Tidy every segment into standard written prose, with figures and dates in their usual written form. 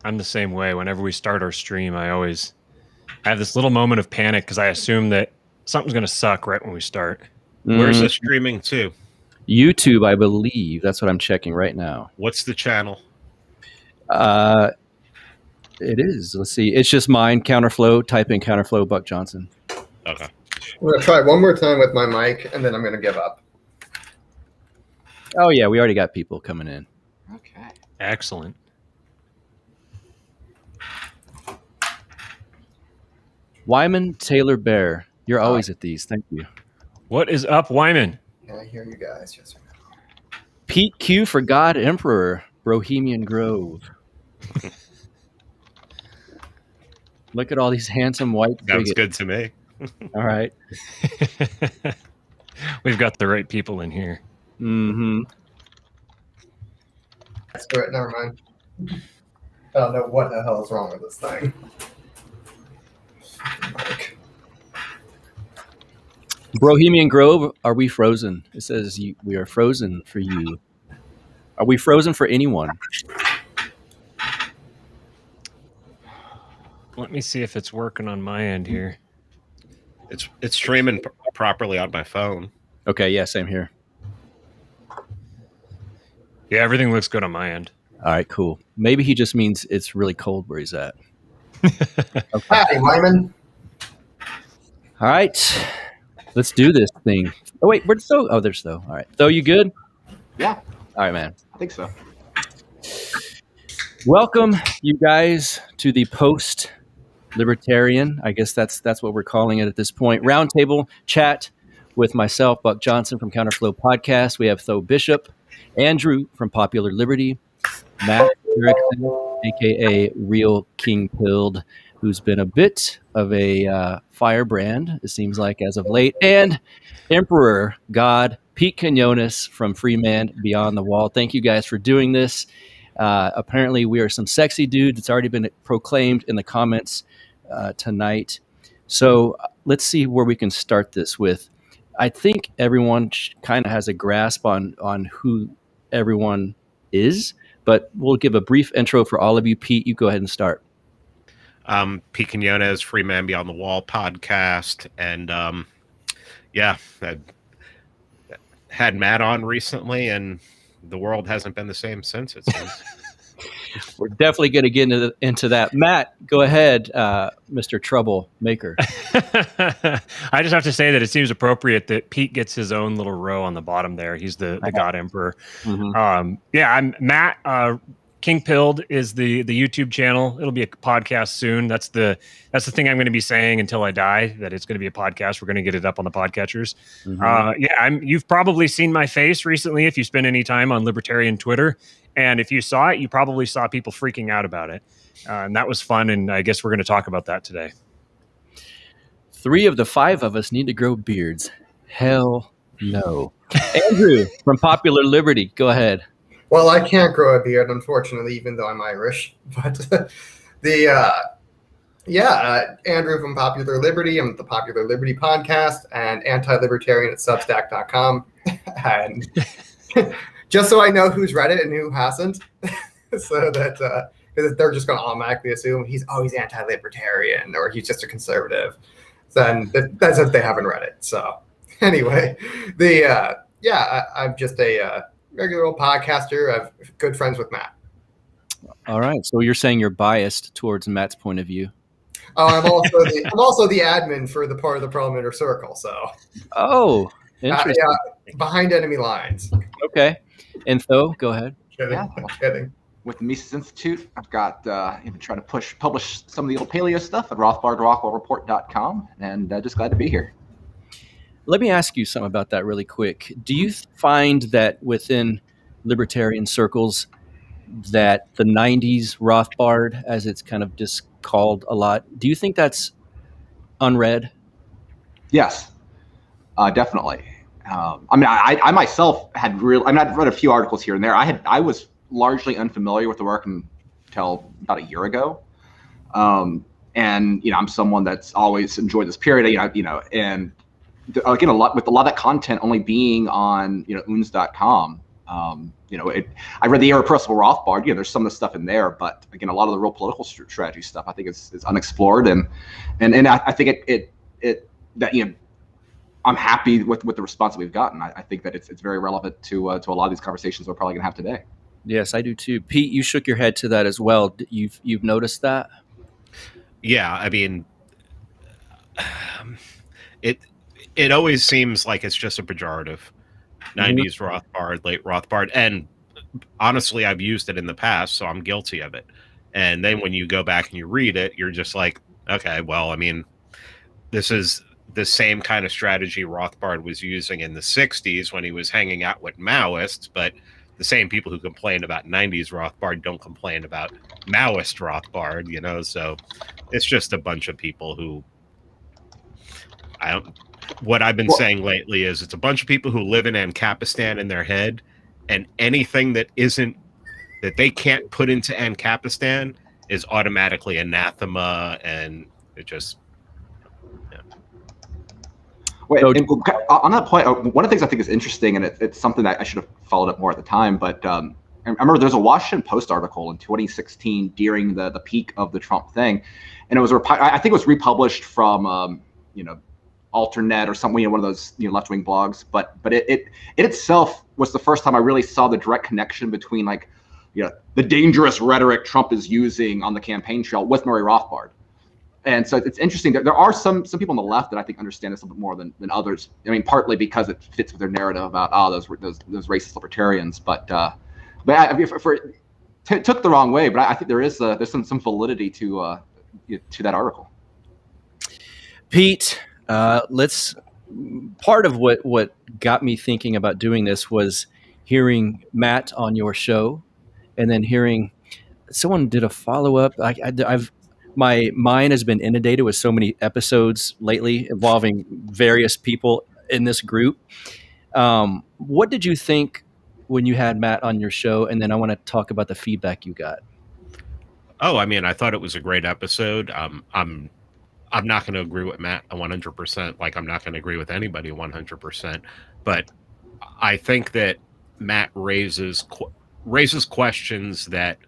I'm the same way. Whenever we start our stream, I have this little moment of panic because I assume that something's going to suck right when we start. Where's the streaming to? YouTube, I believe. That's what I'm checking right now. What's the channel? It is. Let's see. It's just mine, Counterflow. Type in Counterflow Buck Johnson. Okay. I'm going to try one more time with my mic, and then I'm going to give up. Oh, yeah. We already got people coming in. Okay. Excellent. Wyman Taylor Bear. You're always at these. Thank you. What is up, Wyman? Can I hear you guys? Yes or no? Pete Q for God Emperor, Bohemian Grove. Look at all these handsome white Sounds bigots. good to me. All right. We've got the right people in here. Mm-hmm. Let's do it. Never mind. I don't know what the hell is wrong with this thing. Mic. Bohemian Grove, are we frozen? It says we are frozen for you. Are we frozen for anyone? Let me see if it's working on my end here. It's streaming properly on my phone. Okay, yeah, same here. Yeah, everything looks good on my end. All right, cool. Maybe he just means it's really cold where he's at. Hi, Wyman. All right, let's do this thing. Oh, wait, where's Tho? Oh, there's Tho. All right. Tho, you good? Yeah, All right, man. I think so. Welcome, you guys, to the post-Libertarian. I guess that's what we're calling it at this point. Roundtable chat with myself, Buck Johnson from Counterflow Podcast. We have Tho Bishop, Andrew from Popular Liberty, Matt Erickson, a.k.a. Real King Pilled, who's been a bit of a firebrand, it seems like, as of late, and Emperor God Pete Quiñones from Freeman Beyond the Wall. Thank you guys for doing this. Apparently, we are some sexy dudes. It's already been proclaimed in the comments tonight. So let's see where we can start this with. I think everyone kind of has a grasp on who everyone is, but we'll give a brief intro for all of you. Pete, you go ahead and start. Pete Quiñones, Free Man Beyond the Wall podcast. And yeah, I had Matt on recently, and the world hasn't been the same since, it seems. We're definitely going to get into that. Matt, go ahead, Mr. Troublemaker. I just have to say that it seems appropriate that Pete gets his own little row on the bottom there. He's the God Emperor. Mm-hmm. Yeah, I'm Matt. King Pilled is the YouTube channel. It'll be a podcast soon. That's the thing I'm going to be saying until I die, that it's going to be a podcast. We're going to get it up on the podcatchers. Mm-hmm. Yeah, you've probably seen my face recently if you spend any time on Libertarian Twitter. And if you saw it, you probably saw people freaking out about it. And that was fun, and I guess we're going to talk about that today. 3 of the 5 of us need to grow beards. Hell no. Andrew from Popular Liberty, go ahead. Well, I can't grow a beard, unfortunately, even though I'm Irish. But Andrew from Popular Liberty. I'm at the Popular Liberty podcast and anti-libertarian at Substack.com. And just so I know who's read it and who hasn't, so that because they're just going to automatically assume he's always anti-libertarian or he's just a conservative. Then that's if they haven't read it. So anyway, I'm just a regular old podcaster. I'm good friends with Matt. All right. So you're saying you're biased towards Matt's point of view. Oh, I'm also the admin for the part of the Parliamentary Circle. So. Oh, interesting. Yeah, behind enemy lines. Okay. And Tho, go ahead. Kidding. With the Mises Institute, I've got been trying to publish some of the old paleo stuff at RothbardRockwellReport.com, and just glad to be here. Let me ask you something about that really quick. Do you find that within libertarian circles that the 90s Rothbard, as it's kind of just called a lot, do you think that's unread? Yes, definitely. I myself had I've read a few articles here and there. I was largely unfamiliar with the work until about a year ago. And, I'm someone that's always enjoyed this period, and again, with a lot of that content only being on, Oons.com, I read the Irrepressible Rothbard. There's some of the stuff in there, but again, a lot of the real political strategy stuff I think is unexplored, and I think I'm happy with the response that we've gotten. I think that it's very relevant to a lot of these conversations we're probably going to have today. Yes, I do too. Pete, you shook your head to that as well. You've noticed that? Yeah, I mean, it always seems like it's just a pejorative. 90s Rothbard, late Rothbard, and honestly, I've used it in the past, so I'm guilty of it. And then when you go back and you read it, you're just like, okay, well, I mean, this is the same kind of strategy Rothbard was using in the 60s when he was hanging out with Maoists, but the same people who complain about 90s Rothbard don't complain about Maoist Rothbard, so it's just a bunch of people who what I've been saying lately is it's a bunch of people who live in Ancapistan in their head, and anything that they can't put into Ancapistan is automatically anathema, and it just on that point, one of the things I think is interesting, and it's something that I should have followed up more at the time, but I remember there's a Washington Post article in 2016 during the peak of the Trump thing, and it was I think it was republished from Alternet or something, one of those left-wing blogs, but it itself was the first time I really saw the direct connection between the dangerous rhetoric Trump is using on the campaign trail with Murray Rothbard. And so it's interesting that there are some people on the left that I think understand this a little bit more than others. I mean, partly because it fits with their narrative about those racist libertarians, but it took the wrong way. But I think there's some validity to that article. Pete, part of what got me thinking about doing this was hearing Matt on your show, and then hearing someone did a follow-up. My mind has been inundated with so many episodes lately involving various people in this group. What did you think when you had Matt on your show? And then I want to talk about the feedback you got. Oh, I mean, I thought it was a great episode. I'm not going to agree with Matt 100%. Like, I'm not going to agree with anybody 100%. But I think that Matt raises questions that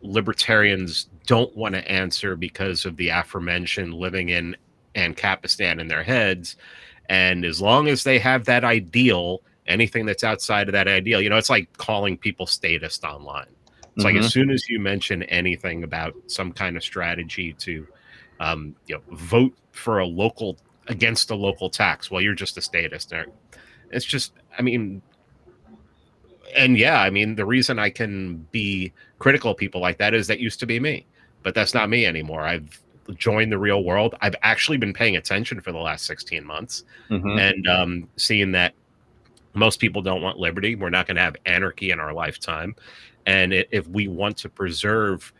libertarians don't want to answer because of the aforementioned living in Ancapistan in their heads. And as long as they have that ideal, anything that's outside of that ideal, it's like calling people statist online. It's like as soon as you mention anything about some kind of strategy to vote for against a local tax, well, you're just a statist. It's just, I mean, and yeah, I mean, the reason I can be critical of people like that is that used to be me, but that's not me anymore. I've joined the real world. I've actually been paying attention for the last 16 months and seeing that most people don't want liberty. We're not going to have anarchy in our lifetime. And if we want to preserve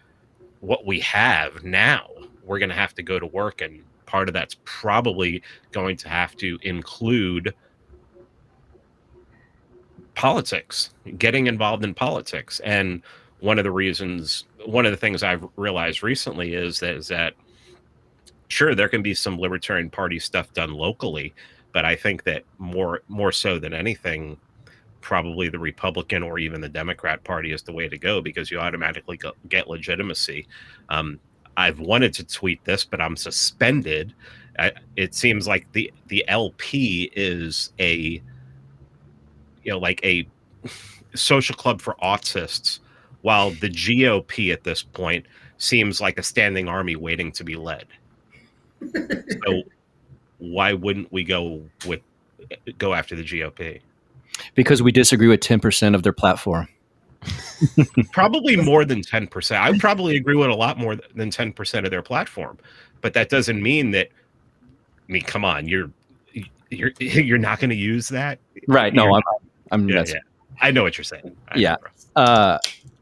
what we have now, we're going to have to go to work. And part of that's probably going to have to include politics, getting involved in politics. And one of the things I've realized recently is that sure, there can be some Libertarian Party stuff done locally, but I think that more so than anything, probably the Republican or even the Democrat Party is the way to go, because you automatically get legitimacy. I've wanted to tweet this, but I'm suspended. It seems like the LP is a social club for autists, while the GOP at this point seems like a standing army waiting to be led. So why wouldn't we go after the GOP? Because we disagree with 10% of their platform. Probably more than 10%. I would probably agree with a lot more than 10% of their platform, but that doesn't mean that. I mean, come on, you're not going to use that, right? No, I'm. Yeah. I know what you're saying.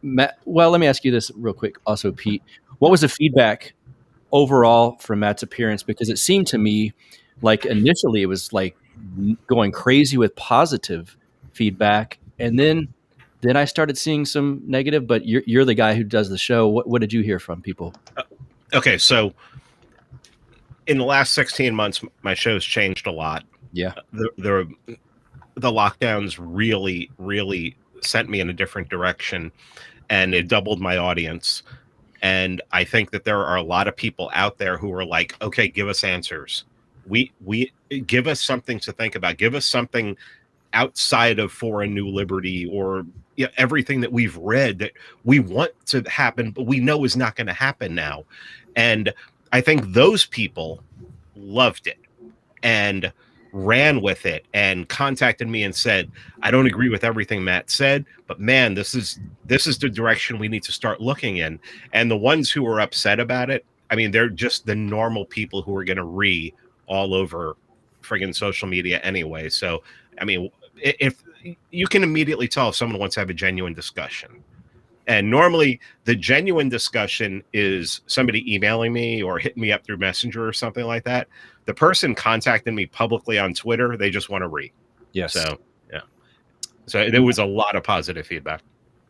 Matt, well, let me ask you this real quick. Also, Pete, what was the feedback overall from Matt's appearance? Because it seemed to me like initially it was like going crazy with positive feedback, and then I started seeing some negative. But you're the guy who does the show. What did you hear from people? Okay, so in the last 16 months, my show's changed a lot. Yeah, the lockdowns really, really sent me in a different direction, and it doubled my audience. And I think that there are a lot of people out there who are like, okay, give us answers. We give us something to think about. Give us something outside of For a New Liberty or everything that we've read that we want to happen, but we know is not going to happen now. And I think those people loved it and ran with it and contacted me and said, I don't agree with everything Matt said, but man, this is the direction we need to start looking in. And the ones who are upset about it, I mean, they're just the normal people who are going to all over friggin' social media anyway. So, I mean, if you can immediately tell if someone wants to have a genuine discussion. And normally the genuine discussion is somebody emailing me or hitting me up through Messenger or something like that. The person contacting me publicly on Twitter, they just want to read. Yes. So, yeah. So there was a lot of positive feedback.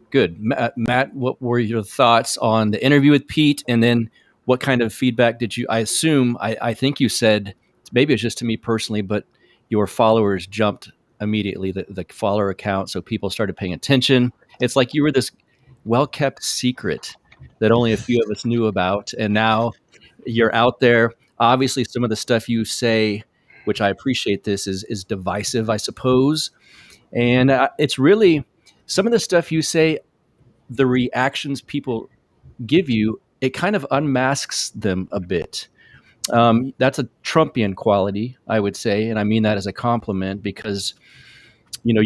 Good. Matt, what were your thoughts on the interview with Pete? And then what kind of feedback did you, I assume, I think you said, maybe it's just to me personally, but your followers jumped immediately, the follower account. So people started paying attention. It's like you were this well-kept secret that only a few of us knew about. And now you're out there. Obviously, some of the stuff you say, which I appreciate this, is divisive, I suppose. And it's really some of the stuff you say, the reactions people give you, it kind of unmasks them a bit. That's a Trumpian quality, I would say. And I mean that as a compliment because, you know,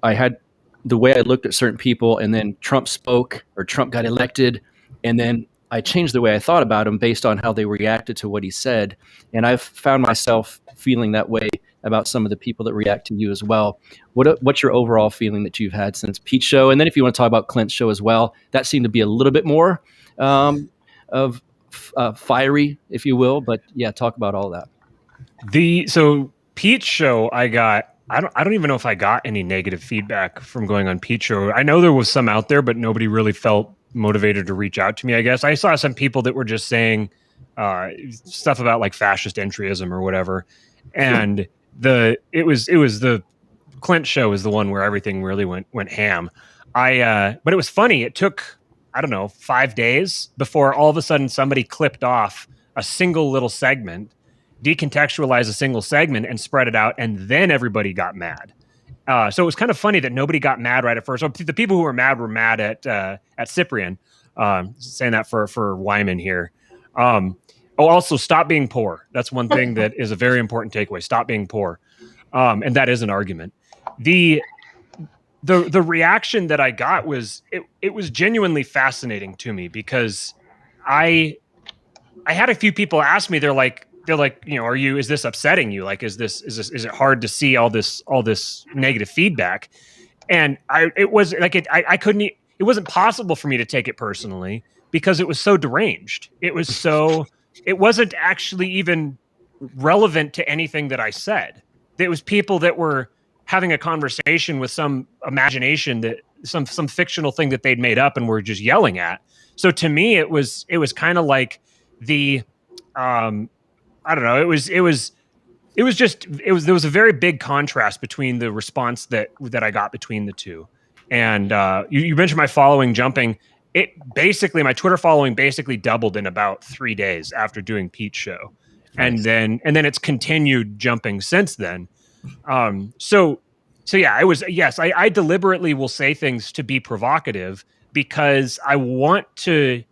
I had the way I looked at certain people, and then Trump spoke or Trump got elected, and then I changed the way I thought about him based on how they reacted to what he said. And I've found myself feeling that way about some of the people that react to you as well. What's your overall feeling that you've had since Pete's show? And then if you want to talk about Clint's show as well, that seemed to be a little bit more of fiery, if you will. But yeah, talk about all that. So Pete's show, I don't even know if I got any negative feedback from going on Pete's show. I know there was some out there, but nobody really felt motivated to reach out to me, I guess. I saw some people that were just saying stuff about like fascist entryism or whatever. And it was the Clint show is the one where everything really went ham. But it was funny. It took, I don't know, 5 days before all of a sudden somebody clipped off a single little segment, decontextualized a single segment and spread it out. And then everybody got mad. So it was kind of funny that nobody got mad right at first. So the people who were mad at Cyprian, saying that for Wyman here. Also stop being poor. That's one thing that is a very important takeaway. Stop being poor. And that is an argument. The reaction that I got was, it was genuinely fascinating to me because I had a few people ask me, they're like, you know, is this upsetting you? Like, is it hard to see all this negative feedback? And it wasn't possible for me to take it personally because it was so deranged. It wasn't actually even relevant to anything that I said. It was people that were having a conversation with some imagination that some fictional thing that they'd made up and were just yelling at. So to me, it was kind of like I don't know. There was a very big contrast between the response that I got between the two. And you mentioned my following jumping. My Twitter following basically doubled in about 3 days after doing Pete's show. Nice. And then it's continued jumping since then. So yeah, I deliberately will say things to be provocative because I want to.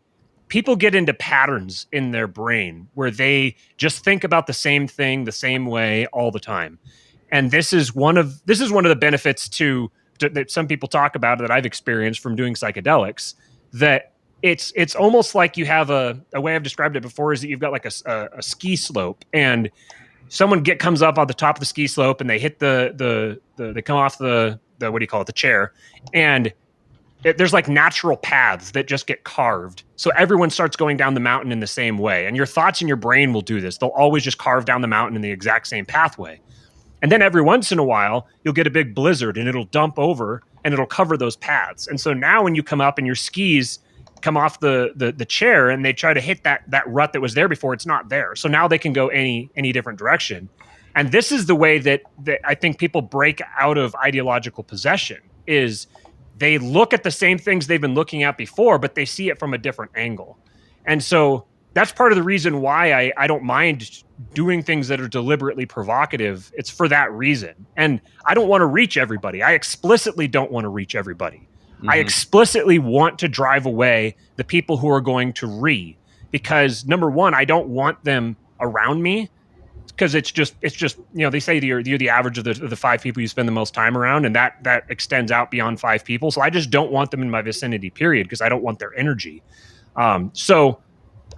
People get into patterns in their brain where they just think about the same thing the same way all the time. And this is one of the benefits that some people talk about that I've experienced from doing psychedelics, that it's almost like you have a way I've described it before is that you've got like a ski slope, and someone comes up on the top of the ski slope and they hit they come off the what do you call it, the chair, and there's like natural paths that just get carved. So everyone starts going down the mountain in the same way. And your thoughts in your brain will do this. They'll always just carve down the mountain in the exact same pathway. And then every once in a while, you'll get a big blizzard and it'll dump over and it'll cover those paths. And so now when you come up and your skis come off the chair and they try to hit that rut that was there before, it's not there. So now they can go any different direction. And this is the way that I think people break out of ideological possession, is they look at the same things they've been looking at before, but they see it from a different angle. And so that's part of the reason why I don't mind doing things that are deliberately provocative. It's for that reason. And I don't want to reach everybody. I explicitly don't want to reach everybody. I explicitly want to drive away the people who are going to because number one, I don't want them around me, because it's just they say you're the average of the 5 people you spend the most time around, and that extends out beyond 5 people. So I just don't want them in my vicinity, period, because I don't want their energy. So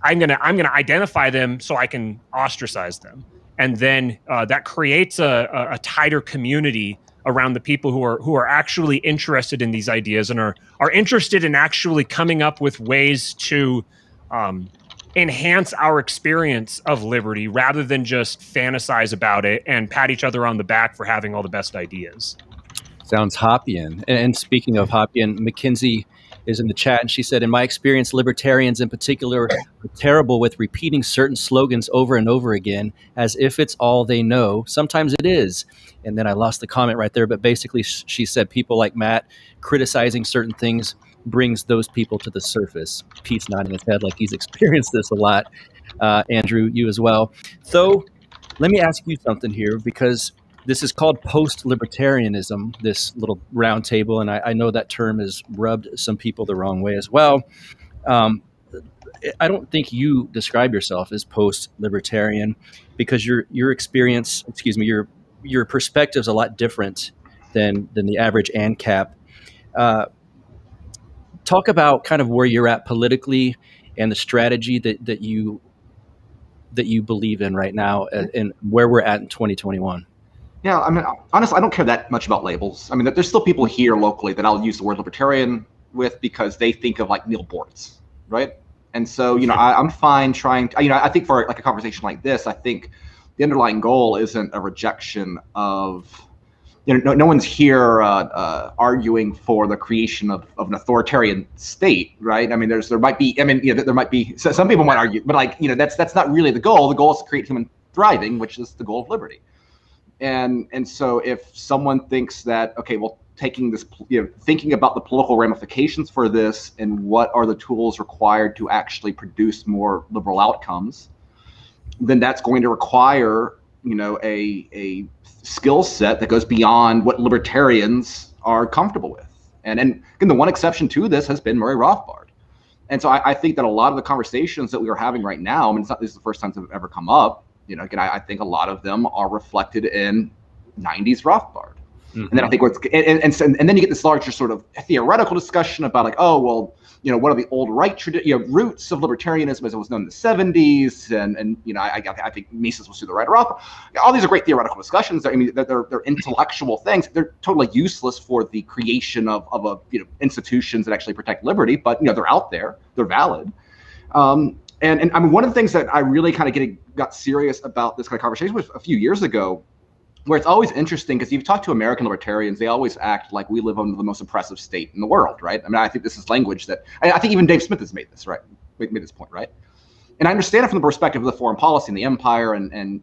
I'm gonna identify them so I can ostracize them, and then that creates a tighter community around the people who are actually interested in these ideas and are interested in actually coming up with ways to enhance our experience of liberty, rather than just fantasize about it and pat each other on the back for having all the best ideas. Sounds Hoppian. And speaking of Hoppian, Mackenzie is in the chat, and she said, in my experience, libertarians in particular are terrible with repeating certain slogans over and over again as if it's all they know. Sometimes it is. And then I lost the comment right there, but basically she said people like Matt criticizing certain things brings those people to the surface. Pete's nodding his head like he's experienced this a lot. Andrew, you as well. Tho, let me ask you something here, because this is called post-libertarianism, this little round table, and I know that term has rubbed some people the wrong way as well. I don't think you describe yourself as post-libertarian, because your experience, your perspective is a lot different than the average ANCAP. Talk about kind of where you're at politically and the strategy that you believe in right now, and where we're at in 2021. Yeah, I mean, honestly, I don't care that much about labels. I mean, there's still people here locally that I'll use the word libertarian with because they think of like Neil Boortz, right? And so, I'm fine trying to, I think for like a conversation like this, I think the underlying goal isn't a rejection of, no one's here arguing for the creation of an authoritarian state, right? I mean, there might be some people might argue, but like, that's not really the goal. The goal is to create human thriving, which is the goal of liberty. And so if someone thinks that, okay, well, taking this, thinking about the political ramifications for this and what are the tools required to actually produce more liberal outcomes, then that's going to require, a skill set that goes beyond what libertarians are comfortable with. And again, the one exception to this has been Murray Rothbard. And so I think that a lot of the conversations that we are having right now, I mean, this is the first time they've ever come up, again, I think a lot of them are reflected in 90s Rothbard. Mm-hmm. And then I think and then you get this larger sort of theoretical discussion about like, oh, well, what are the old right roots of libertarianism as it was known in the 70s, and I think Mises was to the right or Rothbard. All these are great theoretical discussions. I mean, they're intellectual things. They're totally useless for the creation of institutions that actually protect liberty, but they're out there, they're valid. And I mean, one of the things that I really kind of got serious about this kind of conversation was a few years ago, where it's always interesting because you've talked to American libertarians, they always act like we live under the most oppressive state in the world, right? I mean, I think this is language that, I think even Dave Smith has made this, right? Made this point, right? And I understand it from the perspective of the foreign policy and the empire, and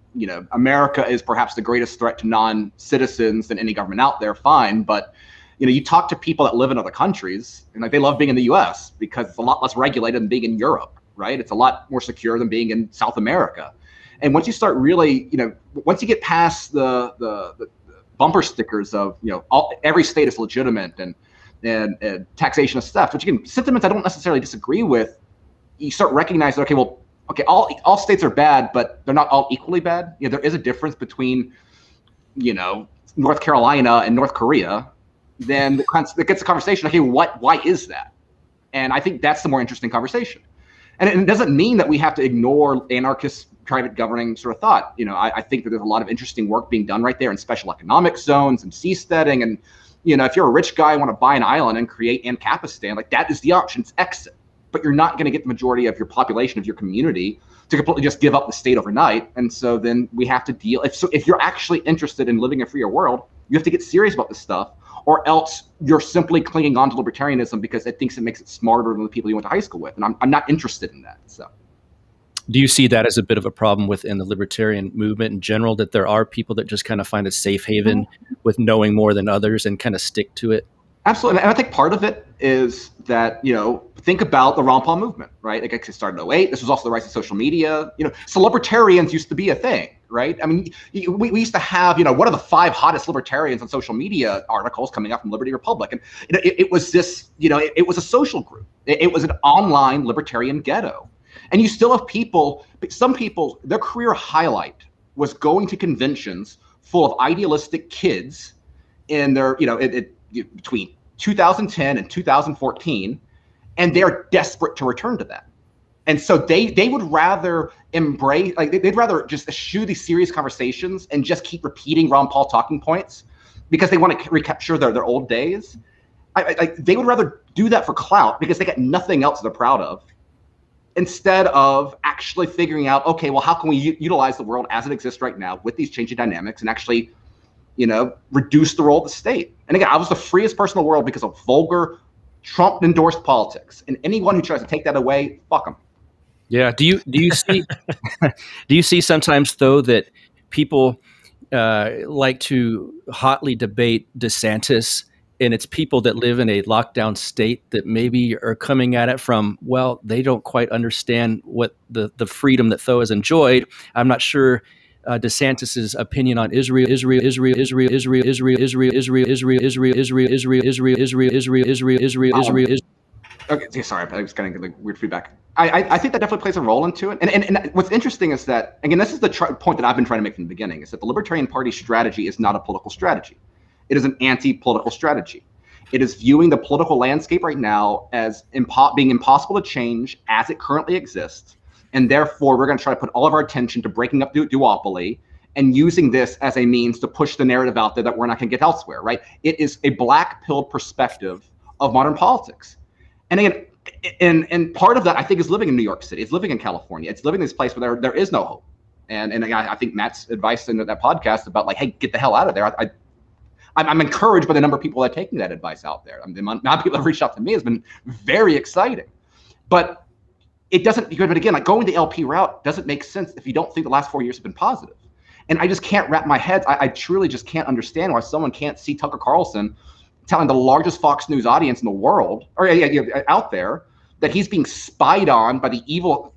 America is perhaps the greatest threat to non-citizens than any government out there, fine. But, you talk to people that live in other countries, and like they love being in the US because it's a lot less regulated than being in Europe, right? It's a lot more secure than being in South America. And once you start really, once you get past the bumper stickers of, every state is legitimate and taxation of theft, which again, sentiments I don't necessarily disagree with, you start recognizing, okay, all states are bad, but they're not all equally bad. There is a difference between, North Carolina and North Korea. Then that gets the conversation, okay, why is that? And I think that's the more interesting conversation. And it doesn't mean that we have to ignore anarchist private governing sort of thought. I think that there's a lot of interesting work being done right there in special economic zones and seasteading. And, if you're a rich guy and want to buy an island and create Ancapistan, like that is the option, it's exit. But you're not going to get the majority of your population, of your community, to completely just give up the state overnight. And so then we have to deal. If you're actually interested in living a freer world, you have to get serious about this stuff, or else you're simply clinging on to libertarianism because it thinks it makes it smarter than the people you went to high school with. And I'm not interested in that. So. Do you see that as a bit of a problem within the libertarian movement in general, that there are people that just kind of find a safe haven with knowing more than others and kind of stick to it? Absolutely. And I think part of it is that, think about the Ron Paul movement, right? Like, it started in 2008. This was also the rise of social media. So libertarians used to be a thing, right? I mean, we used to have, what are the 5 hottest libertarians on social media articles coming out from Liberty Republic? And it was this, it was a social group. It was an online libertarian ghetto. And you still have people, some people, their career highlight was going to conventions full of idealistic kids in their, between 2010 and 2014, and they're desperate to return to that. And so they would rather embrace, they'd rather just eschew these serious conversations and just keep repeating Ron Paul talking points because they want to recapture their old days. They would rather do that for clout because they got nothing else they're proud of, instead of actually figuring out, okay, well, how can we utilize the world as it exists right now with these changing dynamics and actually, reduce the role of the state. And again, I was the freest person in the world because of vulgar, Trump-endorsed politics. And anyone who tries to take that away, fuck them. Yeah. Do you see do you see sometimes, though, that people like to hotly debate DeSantis, and it's people that live in a lockdown state that maybe are coming at it from, well, they don't quite understand what the freedom that Tho has enjoyed. I'm not sure DeSantis's opinion on Israel. Okay, sorry, I was getting like weird feedback. I think that definitely plays a role into it. And what's interesting is that, again, this is the point that I've been trying to make from the beginning, is that the Libertarian Party strategy is not a political strategy. It is an anti-political strategy. It is viewing the political landscape right now as being impossible to change as it currently exists. And therefore, we're going to try to put all of our attention to breaking up duopoly and using this as a means to push the narrative out there that we're not going to get elsewhere, right? It is a black-pilled perspective of modern politics. And again, and part of that, I think, is living in New York City. It's living in California. It's living in this place where there is no hope. And I think Matt's advice in that podcast about, like, hey, get the hell out of there. I'm encouraged by the number of people that are taking that advice out there. I mean, the amount of people that have reached out to me has been very exciting. But it doesn't, but again, like, going the LP route doesn't make sense if you don't think the last 4 years have been positive. And I just can't wrap my head. I truly just can't understand why someone can't see Tucker Carlson telling the largest Fox News audience in the world, or out there, that he's being spied on by the evil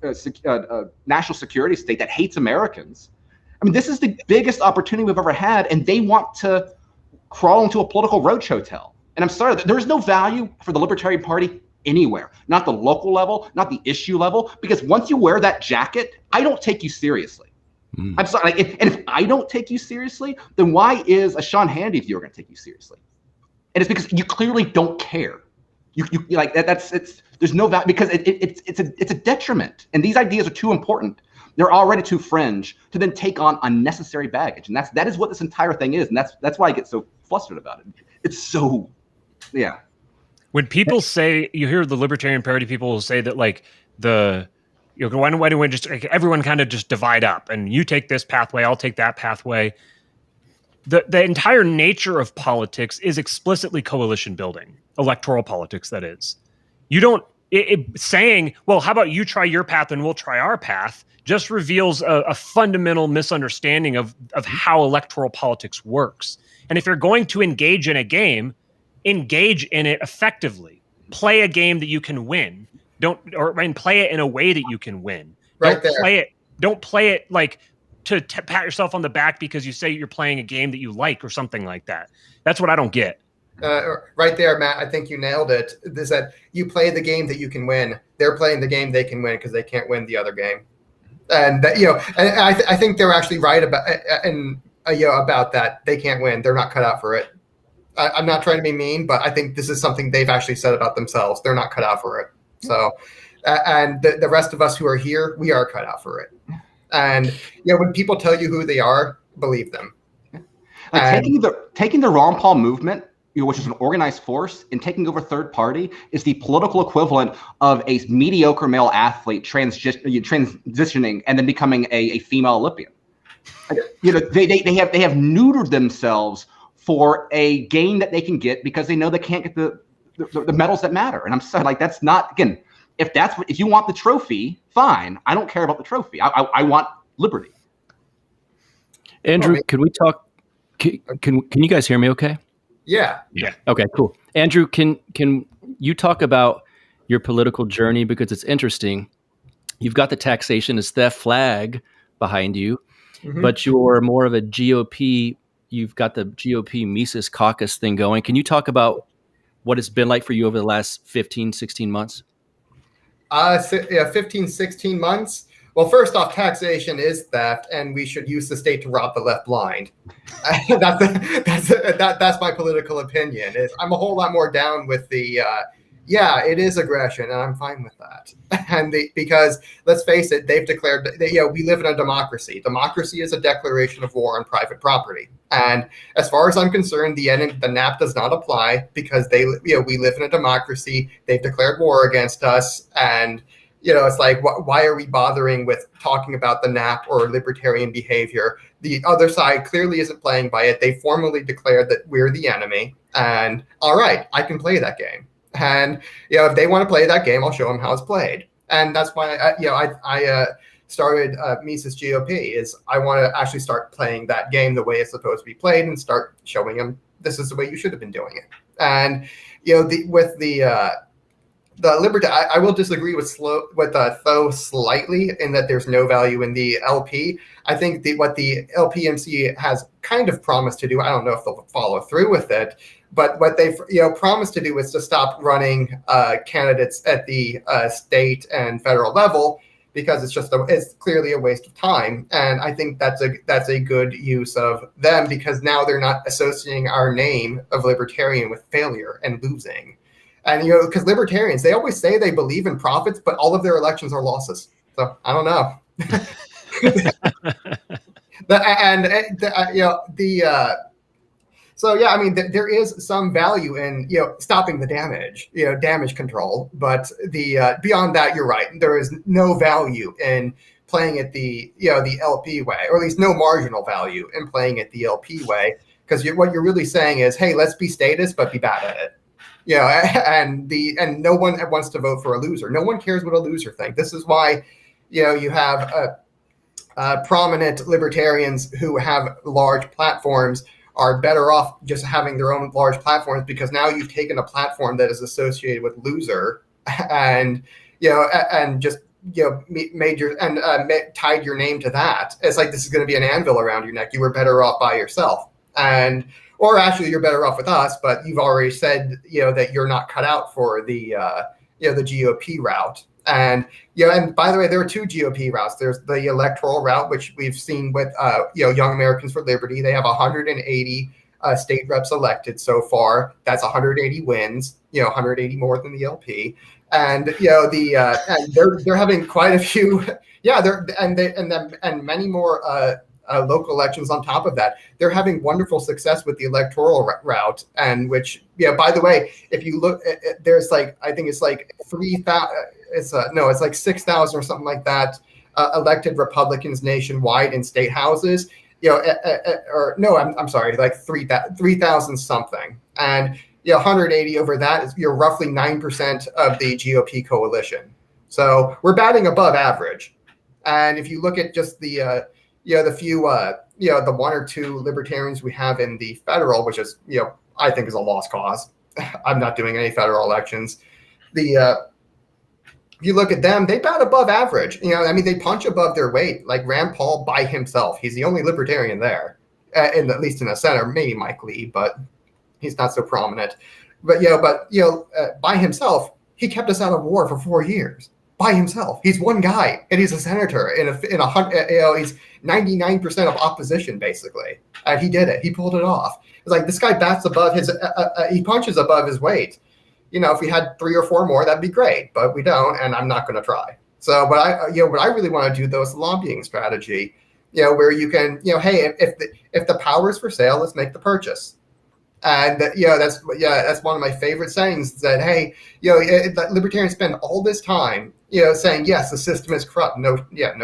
national security state that hates Americans. I mean, this is the biggest opportunity we've ever had, and they want to crawl into a political roach hotel. And I'm sorry, there is no value for the Libertarian Party anywhere, not the local level, not the issue level, because once you wear that jacket, I don't take you seriously. I'm sorry, if I don't take you seriously, then why is a Sean Hannity viewer going to take you seriously? And it's because you clearly don't care. You like that. There's no value, because it's a detriment. And these ideas are too important. They're already too fringe to then take on unnecessary baggage. And that is what this entire thing is. And that's why I get so flustered about it. It's so, yeah. When people say, you hear the Libertarian Party people will say that, like, why don't we just, like, everyone kind of just divide up, and you take this pathway, I'll take that pathway. The entire nature of politics is explicitly coalition building, electoral politics, that is. You don't, saying, well, how about you try your path and we'll try our path, just reveals a fundamental misunderstanding of how electoral politics works. And if you're going to engage in a game, engage in it effectively. Play a game that you can win. And play it in a way that you can win. Don't play it like to pat yourself on the back because you say you're playing a game that you like or something like that. That's what I don't get. Right there, Matt, I think you nailed it. Is that you play the game that you can win. They're playing the game they can win because they can't win the other game. And that, and I think they're actually right about about that. They can't win. They're not cut out for it. I'm not trying to be mean, but I think this is something they've actually said about themselves. They're not cut out for it. So, and the rest of us who are here, we are cut out for it. And when people tell you who they are, believe them. Taking the Ron Paul movement, which is an organized force, and taking over third party is the political equivalent of a mediocre male athlete transitioning and then becoming a female Olympian. They have neutered themselves for a gain that they can get because they know they can't get the medals that matter. And I'm sorry, like, that's not, again, if you want the trophy, fine. I don't care about the trophy. I want liberty. Andrew, could we talk? Can you guys hear me? Okay. Yeah. Okay. Cool. Andrew, can you talk about your political journey, because it's interesting? You've got the taxation as theft flag behind you, but you're more of a GOP. You've got the GOP Mises Caucus thing going. Can you talk about what it's been like for you over the last 15, 16 months? 15, 16 months. Well, first off, taxation is theft, and we should use the state to rob the left blind. That's my political opinion. I'm a whole lot more down with the, it is aggression, and I'm fine with that. And because let's face it, they've declared that, we live in a democracy. Democracy is a declaration of war on private property. And as far as I'm concerned, the NAP does not apply because we live in a democracy. They've declared war against us, and it's like, why are we bothering with talking about the NAP or libertarian behavior? The other side clearly isn't playing by it. They formally declared that we're the enemy, and all right, I can play that game. And if they want to play that game, I'll show them how it's played. And that's why I started Mises GOP. Is I want to actually start playing that game the way it's supposed to be played, and start showing them this is the way you should have been doing it. And with the liberty, I will disagree with Tho slightly in that there's no value in the LP. I think what the LPMC has kind of promised to do, I don't know if they'll follow through with it, but what they've promised to do is to stop running candidates at the state and federal level, because it's clearly a waste of time. And I think that's a good use of them, because now they're not associating our name of libertarian with failure and losing. And, because libertarians, they always say they believe in profits, but all of their elections are losses. So I don't know. There is some value in, stopping the damage, damage control. But beyond that, you're right. There is no value in playing it the LP way, or at least no marginal value in playing it the LP way. Because what you're really saying is, hey, let's be statist, but be bad at it. And no one wants to vote for a loser. No one cares what a loser thinks. This is why, you have prominent libertarians who have large platforms are better off just having their own large platforms, because now you've taken a platform that is associated with loser and just tied your name to that. It's like, this is going to be an anvil around your neck. You were better off by yourself. Or actually, you're better off with us, but you've already said, that you're not cut out for the GOP route. And, and by the way, there are two GOP routes. There's the electoral route, which we've seen with, Young Americans for Liberty. They have 180 state reps elected so far. That's 180 wins, 180 more than the LP. And, and they're having quite a few, and many more local elections on top of that. They're having wonderful success with the electoral route, and which, by the way, if you look, there's like, I think it's like 3,000, it's like 6,000 or something like that, elected Republicans nationwide in state houses, I'm sorry, like 3,000 something. And, 180 over that is, you're roughly 9% of the GOP coalition. So we're batting above average. And if you look at just the few, the one or two libertarians we have in the federal, which is, I think is a lost cause. I'm not doing any federal elections. If you look at them, they bat above average. They punch above their weight. Like Rand Paul by himself, he's the only libertarian there, at least in the center. Maybe Mike Lee, but he's not so prominent. But by himself, he kept us out of war for 4 years. By himself, he's one guy, and he's a senator. He's 99% of opposition basically, and he did it. He pulled it off. It's like, this guy bats above his, he punches above his weight. If we had 3 or 4 more, that'd be great, but we don't, and I'm not going to try. So, what I really want to do though is lobbying strategy, where you can, hey, if the power is for sale, let's make the purchase. And that's one of my favorite sayings, that, hey, libertarians spend all this time, saying, yes, the system is corrupt. No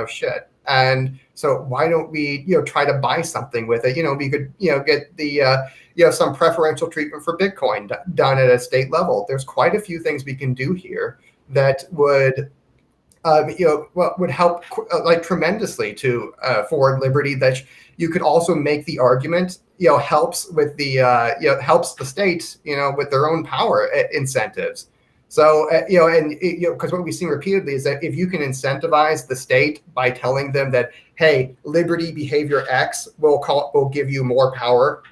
shit. And so why don't we, try to buy something with it? We could, get the, some preferential treatment for Bitcoin done at a state level. There's quite a few things we can do here that would would help like tremendously to for liberty. That you could also make the argument, helps with the helps the state, with their own power incentives. So because what we've seen repeatedly is that if you can incentivize the state by telling them that, hey, liberty behavior X will give you more power,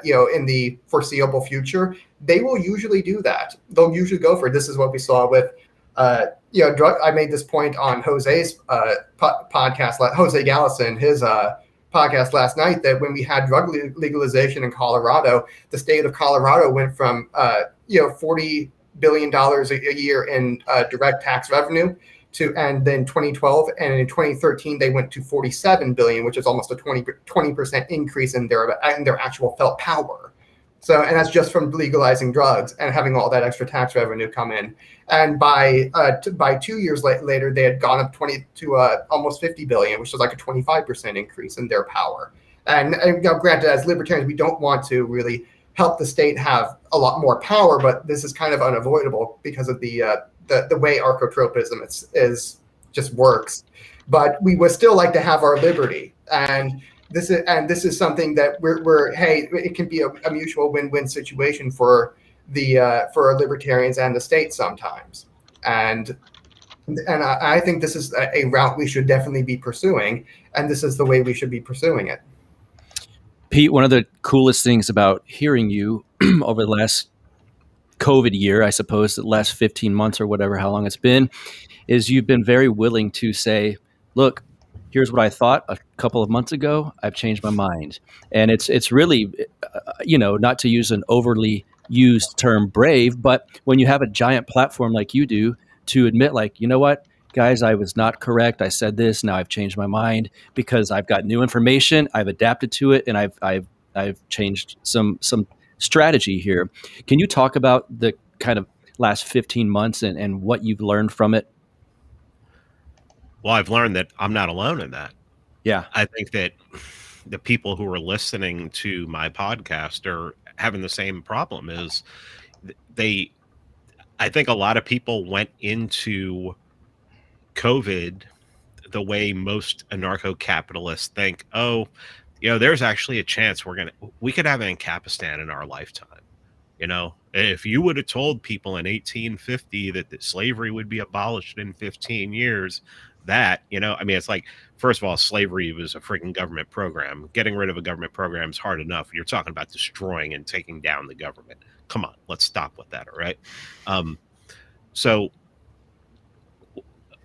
in the foreseeable future, they will usually do that. They'll usually go for it. This is what we saw with. I made this point on Jose's podcast, Jose Gallison, his podcast last night, that when we had drug legalization in Colorado, the state of Colorado went from $40 billion a year in direct tax revenue and then 2012, and in 2013 they went to 47 billion, which is almost a 20% increase in their actual felt power. So, and that's just from legalizing drugs and having all that extra tax revenue come in. And by 2 years later, they had gone up to almost 50 billion, which is like a 25% increase in their power. And granted, as libertarians, we don't want to really help the state have a lot more power, but this is kind of unavoidable because of the way archetropism is just works. But we would still like to have our liberty, and this is something that we're hey, it can be a mutual win-win situation for our libertarians and the state sometimes, and I think this is a route we should definitely be pursuing, and this is the way we should be pursuing it. Pete, one of the coolest things about hearing you over the last COVID year, I suppose, the last 15 months or whatever, how long it's been, is you've been very willing to say, look, here's what I thought a couple of months ago. I've changed my mind. And it's really, not to use an overly used term, brave, but when you have a giant platform like you do, to admit, like, you know what, guys, I was not correct. I said this. Now I've changed my mind because I've got new information. I've adapted to it, and I've changed some strategy here. Can you talk about the kind of last 15 months and what you've learned from it? Well, I've learned that I'm not alone in that. Yeah. I think that the people who are listening to my podcast are having the same problem. Is I think a lot of people went into COVID the way most anarcho-capitalists think, there's actually a chance we could have an Ancapistan in our lifetime. If you would have told people in 1850 that slavery would be abolished in 15 years, it's like, first of all, slavery was a freaking government program. Getting rid of a government program is hard enough. You're talking about destroying and taking down the government. Come on, let's stop with that. All right. So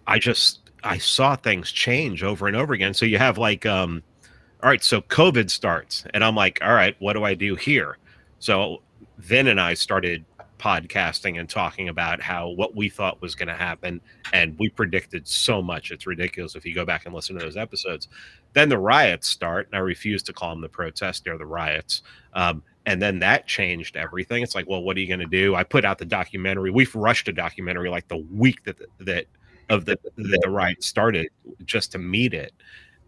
I saw things change over and over again. So you have like, all right, so COVID starts and I'm like, all right, what do I do here? So Vin and I started podcasting and talking about what we thought was going to happen. And we predicted so much. It's ridiculous if you go back and listen to those episodes. Then the riots start, and I refuse to call them the protests. They're the riots. And then that changed everything. It's like, well, what are you going to do? I put out the documentary. We've rushed a documentary like the week that the riot started just to meet it.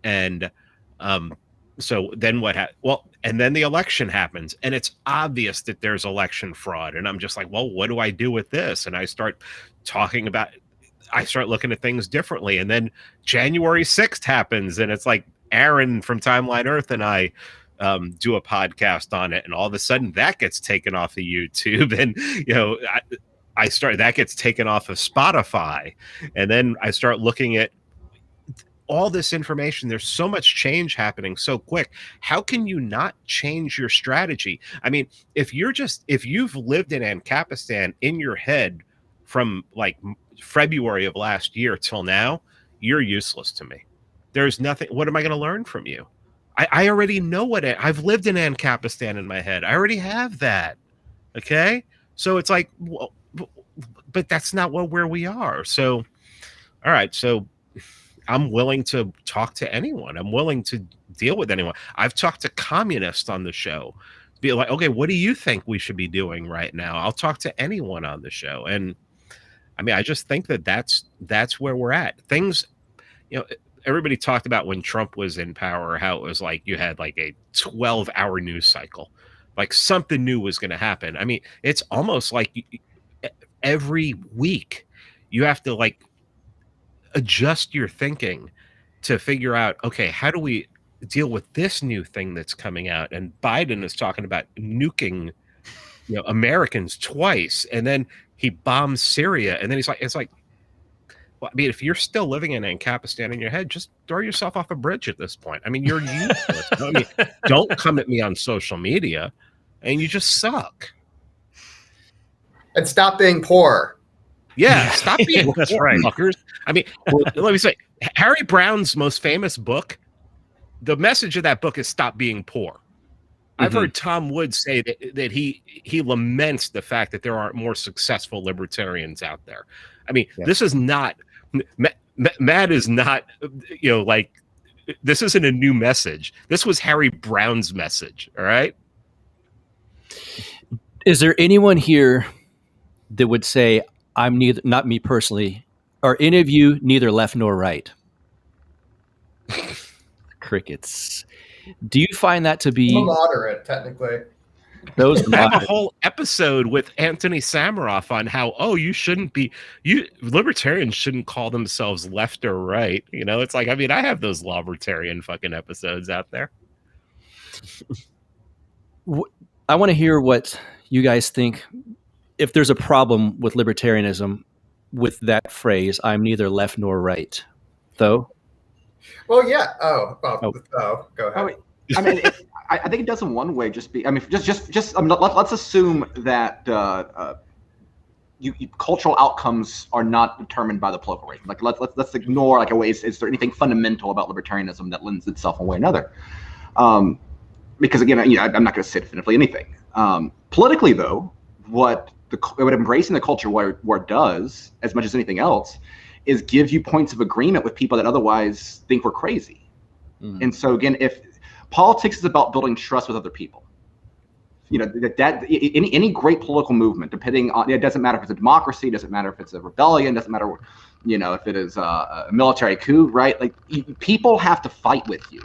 And so then what happened? Well, and then the election happens, and it's obvious that there's election fraud. And I'm just like, well, what do I do with this? And I start looking at things differently. And then January 6th happens, and it's like Aaron from Timeline Earth and I do a podcast on it, and all of a sudden that gets taken off of YouTube, and that gets taken off of Spotify, and then I start looking at all this information. There's so much change happening so quick. How can you not change your strategy? I mean, if you've lived in Ancapistan in your head from like February of last year till now, you're useless to me. There's nothing. What am I going to learn from you? I already know I've lived in Ancapistan in my head. I already have that. Okay. So it's like, well, but that's not where we are. So, all right. So I'm willing to talk to anyone. I'm willing to deal with anyone. I've talked to communists on the show. Be like, okay, what do you think we should be doing right now? I'll talk to anyone on the show. And I mean, I just think that's where we're at. Things, everybody talked about when Trump was in power, how it was like you had like a 12-hour news cycle, like something new was going to happen. I mean, it's almost like every week you have to like adjust your thinking to figure out, okay, how do we deal with this new thing that's coming out? And Biden is talking about nuking, Americans twice, and then he bombs Syria, and then it's like, well, I mean, if you're still living in Ancapistan in your head, just throw yourself off a bridge at this point. I mean, you're useless. I mean, don't come at me on social media, and you just suck. And stop being poor. Yeah, stop being That's poor, right. fuckers. I mean, let me say, Harry Brown's most famous book, the message of that book is stop being poor. I've heard Tom Woods say that he laments the fact that there aren't more successful libertarians out there. I mean, this is not Matt is not, like, this isn't a new message. This was Harry Brown's message. All right. Is there anyone here that would say, I'm neither, not me personally, are any of you neither left nor right? Crickets. Do you find that to be I'm a moderate, technically? Those I have a whole episode with Anthony Samaroff on how, libertarians shouldn't call themselves left or right. It's like, I mean, I have those libertarian fucking episodes out there. I want to hear what you guys think. If there's a problem with libertarianism, with that phrase, I'm neither left nor right. Tho? Well, yeah. Go ahead. I mean, I think it does in one way. Just let's assume that cultural outcomes are not determined by the political race. Like let's ignore like a way. Is there anything fundamental about libertarianism that lends itself one way or another? Because again, I'm not going to say definitively anything. Politically, though, what embracing the culture war does, as much as anything else, is give you points of agreement with people that otherwise think we're crazy. And so again, if politics is about building trust with other people, any great political movement, depending on, it doesn't matter if it's a democracy, it doesn't matter if it's a rebellion, doesn't matter, if it is a military coup, right? Like people have to fight with you,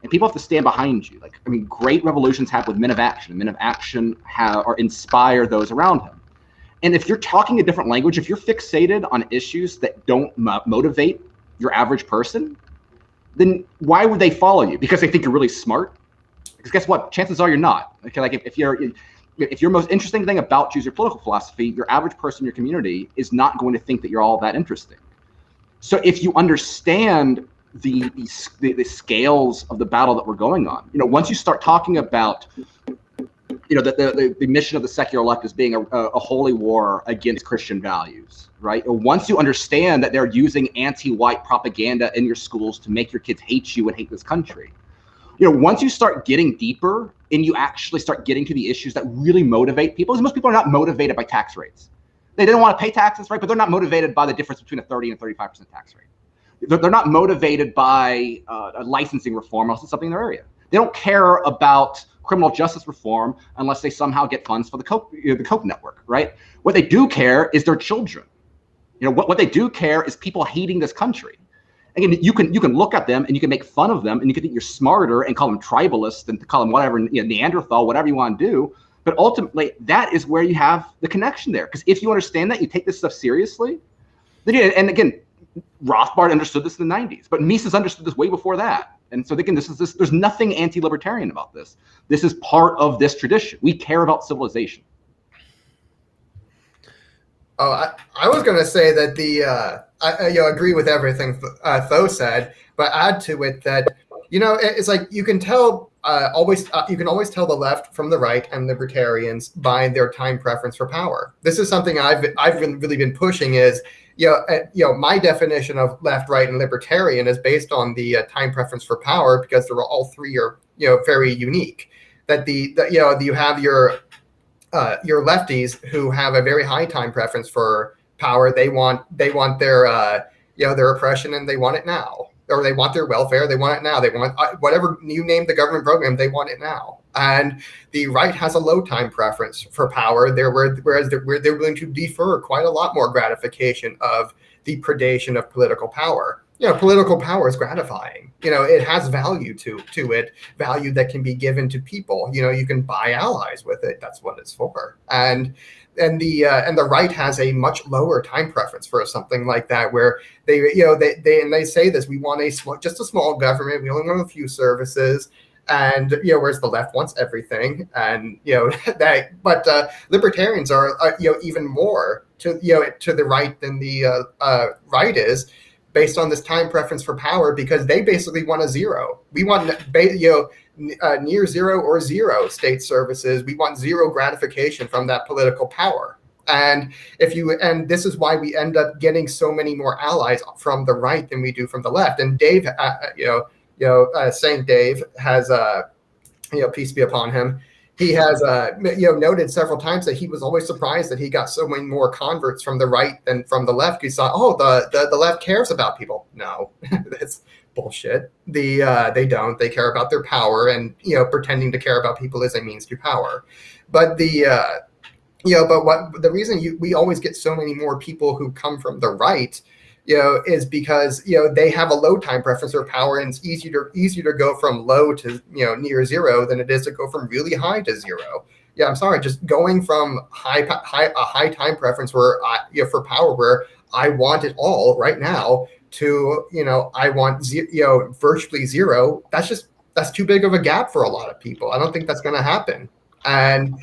and people have to stand behind you. Like, I mean, great revolutions happen with men of action. Men of action or inspire those around him. And if you're talking a different language, if you're fixated on issues that don't motivate your average person, then why would they follow you? Because they think you're really smart? Because guess what? Chances are you're not. Okay, like if your most interesting thing about your political philosophy, your average person in your community is not going to think that you're all that interesting. So if you understand the scales of the battle that we're going on, once you start talking about the mission of the secular left as being a holy war against Christian values, right? Once you understand that they're using anti-white propaganda in your schools to make your kids hate you and hate this country, once you start getting deeper and you actually start getting to the issues that really motivate people, because most people are not motivated by tax rates. They don't want to pay taxes, right? But they're not motivated by the difference between a 30 and 35% tax rate. They're not motivated by licensing reform unless it's something in their area. They don't care about criminal justice reform unless they somehow get funds for the Coke network, right? What they do care is their children. What they do care is people hating this country. Again, you can look at them and you can make fun of them and you can think you're smarter and call them tribalists and call them whatever, Neanderthal, whatever you want to do. But ultimately, that is where you have the connection there. Because if you understand that, you take this stuff seriously. Then, and again, Rothbard understood this in the 90s, but Mises understood this way before that. And so again, there's nothing anti-libertarian about this. This is part of this tradition. We care about civilization. Oh, I was going to say that I agree with everything Tho said, but add to it that it's like you can tell you can always tell the left from the right and libertarians by their time preference for power. This is something I've really been pushing is my definition of left, right, and libertarian is based on the time preference for power because they're all three are very unique. That you have your lefties who have a very high time preference for power. They want their their oppression and they want it now, or they want their welfare. They want it now. They want whatever you name the government program. They want it now. And the right has a low time preference for power. Whereas they're willing to defer quite a lot more gratification of the predation of political power. Political power is gratifying. It has value to it, value that can be given to people. You can buy allies with it. That's what it's for. And the right has a much lower time preference for something like that, where they say this: we want just a small government. We only want a few services. And whereas the left wants everything, and but libertarians are even more to the right than the right is, based on this time preference for power, because they basically want a zero. We want near zero or zero state services. We want zero gratification from that political power. And this is why we end up getting so many more allies from the right than we do from the left. And Dave, Saint Dave has, peace be upon him. He has, noted several times that he was always surprised that he got so many more converts from the right than from the left. He saw, the left cares about people. No, that's bullshit. They don't. They care about their power, and pretending to care about people is a means to power. But the reason we always get so many more people who come from the right, is because they have a low time preference for power, and it's easier to go from low to near zero than it is to go from really high to zero. Yeah, I'm sorry, just going from a high time preference where for power where I want it all right now to I want virtually zero. That's too big of a gap for a lot of people. I don't think that's going to happen. And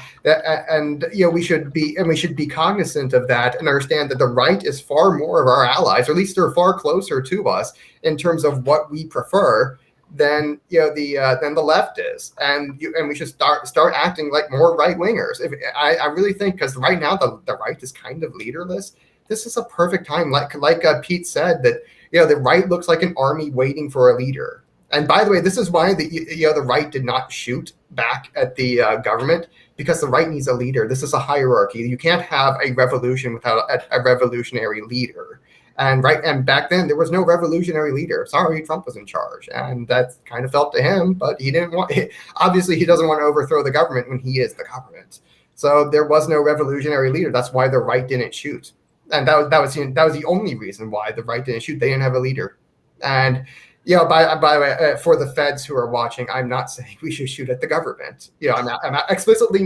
we should be cognizant of that and understand that the right is far more of our allies, or at least they're far closer to us in terms of what we prefer than the left is, and we should start acting like more right wingers. I really think, because right now the right is kind of leaderless. This is a perfect time, like Pete said, that the right looks like an army waiting for a leader. And by the way, this is why the right did not shoot back at the government, because the right needs a leader. This is a hierarchy. You can't have a revolution without a revolutionary leader. And back then there was no revolutionary leader. Sorry, Trump was in charge, and that kind of felt to him. But he didn't want. Obviously, he doesn't want to overthrow the government when he is the government. So there was no revolutionary leader. That's why the right didn't shoot, and that was the only reason why the right didn't shoot. They didn't have a leader, and. By the way, for the feds who are watching, I'm not saying we should shoot at the government. I'm explicitly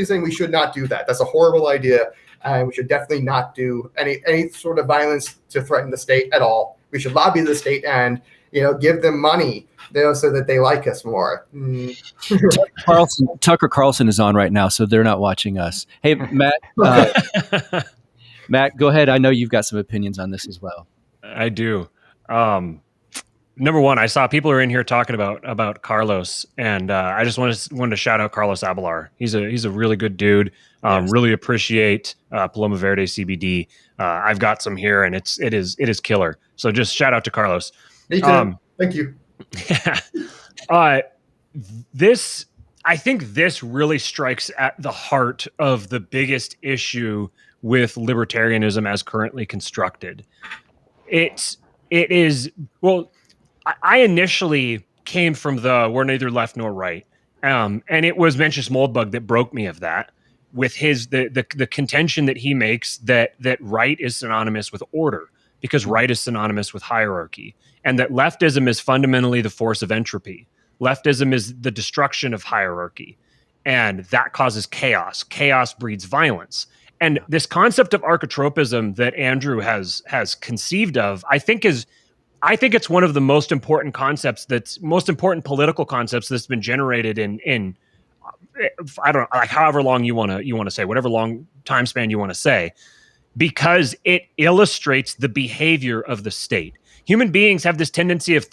saying we should not do that. That's a horrible idea, and we should definitely not do any sort of violence to threaten the state at all. We should lobby the state and give them money, so that they like us more. Tucker Carlson is on right now, so they're not watching us. Hey, Matt. Matt, go ahead. I know you've got some opinions on this as well. I do. Number one, I saw people are in here talking about Carlos, and I just wanted to shout out Carlos Abelar. He's a really good dude. Yes. Really appreciate Paloma Verde CBD. I've got some here, and it is killer. So just shout out to Carlos. Me too. Thank you. I think this really strikes at the heart of the biggest issue with libertarianism as currently constructed. It is, well, I initially came from we're neither left nor right. And it was Mencius Moldbug that broke me of that, with the contention that he makes that right is synonymous with order, because right is synonymous with hierarchy, and that leftism is fundamentally the force of entropy. Leftism is the destruction of hierarchy, and that causes chaos. Chaos breeds violence. And this concept of archetropism that Andrew has conceived of, I think it's one of the most important political concepts that's been generated in I don't know, like however long you want to say, whatever long time span you want to say, because it illustrates the behavior of the state. Human beings have this tendency of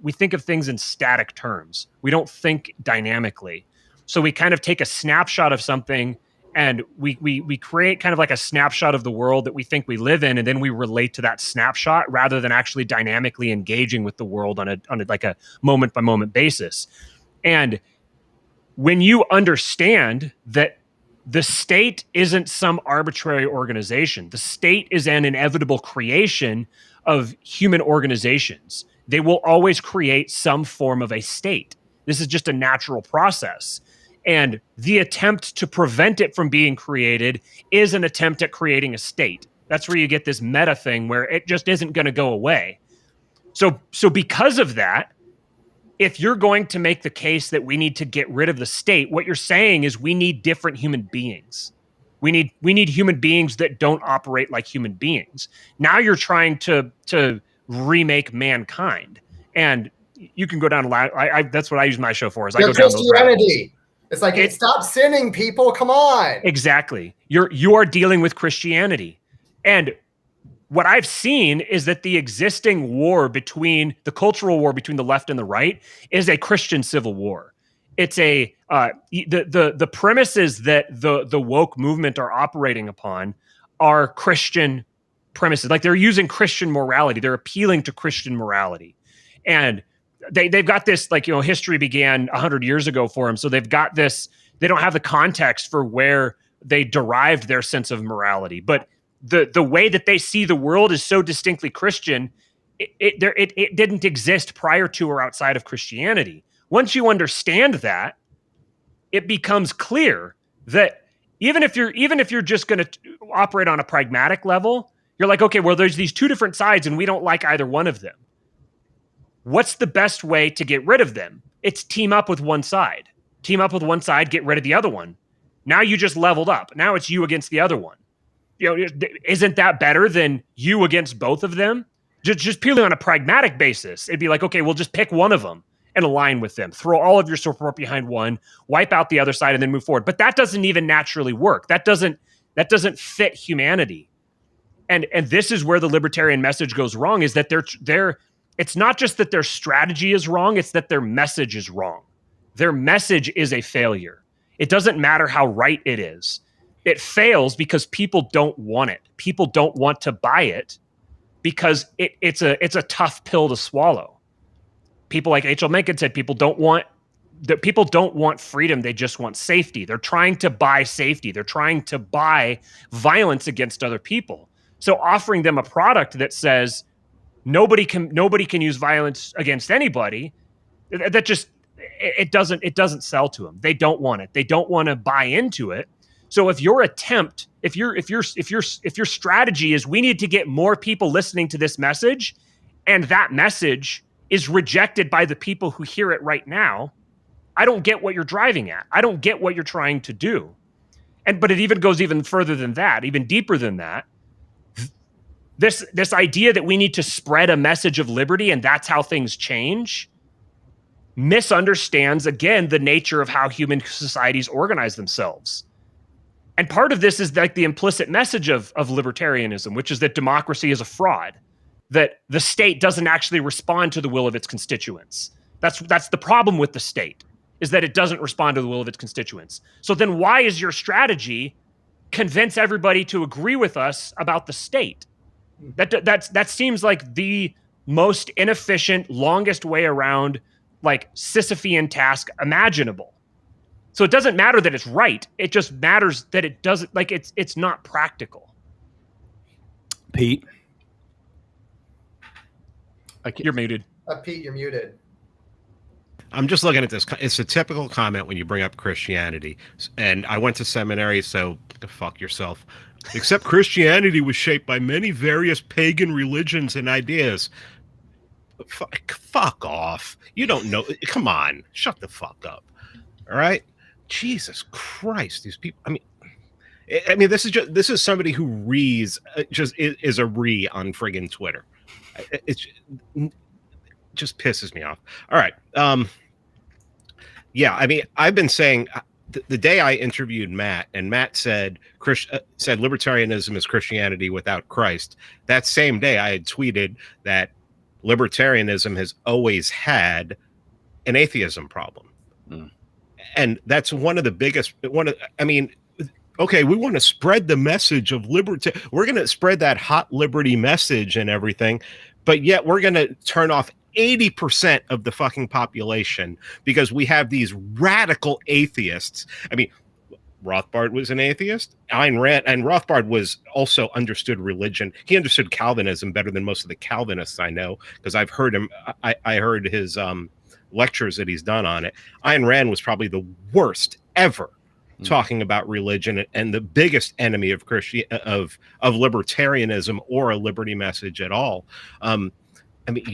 we think of things in static terms. We don't think dynamically. So we kind of take a snapshot of something, and we create kind of like a snapshot of the world that we think we live in, and then we relate to that snapshot rather than actually dynamically engaging with the world on a like a moment by moment basis. And when you understand that the state isn't some arbitrary organization, the state is an inevitable creation of human organizations. They will always create some form of a state. This is just a natural process. And the attempt to prevent it from being created is an attempt at creating a state. That's where you get this meta thing where it just isn't going to go away. So because of that, if you're going to make the case that we need to get rid of the state, what you're saying is we need different human beings. We need human beings that don't operate like human beings. Now you're trying to remake mankind, and you can go down to that's what I use my show for. Is I go down those Christianity. It's like, stop sinning, people. Come on. Exactly. You are dealing with Christianity, and what I've seen is that the existing war between the cultural war between the left and the right is a Christian civil war. It's the premises that the woke movement are operating upon are Christian premises. Like, they're using Christian morality. They're appealing to Christian morality. And they've got this, like, history began 100 years ago for them. So they've got this, they don't have the context for where they derived their sense of morality. But the way that they see the world is so distinctly Christian, it didn't exist prior to or outside of Christianity. Once you understand that, it becomes clear that even if you're just going to operate on a pragmatic level, you're like, okay, well, there's these two different sides and we don't like either one of them. What's the best way to get rid of them? It's team up with one side. Team up with one side, get rid of the other one. Now you just leveled up. Now it's you against the other one. Isn't that better than you against both of them? Just purely on a pragmatic basis, it'd be like, okay, we'll just pick one of them and align with them. Throw all of your support behind one, wipe out the other side, and then move forward. But that doesn't even naturally work. That doesn't fit humanity. And this is where the libertarian message goes wrong, is that it's not just that their strategy is wrong, it's that their message is wrong. Their message is a failure. It doesn't matter how right it is. It fails because people don't want it. People don't want to buy it because it's a tough pill to swallow. People like H.L. Mencken said, people don't want freedom. They just want safety. They're trying to buy safety. They're trying to buy violence against other people. So offering them a product that says nobody can use violence against anybody, that just it doesn't sell to them. They don't want it. They don't want to buy into it. So if your strategy is we need to get more people listening to this message, and that message is rejected by the people who hear it right now, I don't get what you're driving at. I don't get what you're trying to do. But it even goes even further than that, even deeper than that. This idea that we need to spread a message of liberty and that's how things change misunderstands, again, the nature of how human societies organize themselves. And part of this is like the implicit message of libertarianism, which is that democracy is a fraud, that the state doesn't actually respond to the will of its constituents. That's the problem with the state, is that it doesn't respond to the will of its constituents. So then why is your strategy convince everybody to agree with us about the state? That seems like the most inefficient, longest way around, like, Sisyphean task imaginable. So it doesn't matter that it's right. It just matters that it doesn't, like, it's not practical. Pete. You're muted. Pete, you're muted. I'm just looking at this. It's a typical comment when you bring up Christianity. And I went to seminary, so fuck yourself. Except Christianity was shaped by many various pagan religions and ideas. Fuck off. You don't know. Come on. Shut the fuck up. All right? Jesus Christ. These people. I mean, this is somebody who is a re on friggin' Twitter. It just pisses me off. All right. Yeah, I mean, I've been saying the day I interviewed Matt, and Matt said libertarianism is Christianity without Christ. That same day, I had tweeted that libertarianism has always had an atheism problem. And that's one of the biggest okay, we want to spread the message of liberty. We're going to spread that hot liberty message and everything, but yet we're going to turn off 80% of the fucking population because we have these radical atheists. I mean, Rothbard was an atheist. Ayn Rand, and Rothbard was also understood religion. He understood Calvinism better than most of the Calvinists I know, because I've heard him. I heard his lectures that he's done on it. Ayn Rand was probably the worst ever talking about religion and the biggest enemy of of libertarianism or a liberty message at all. I mean,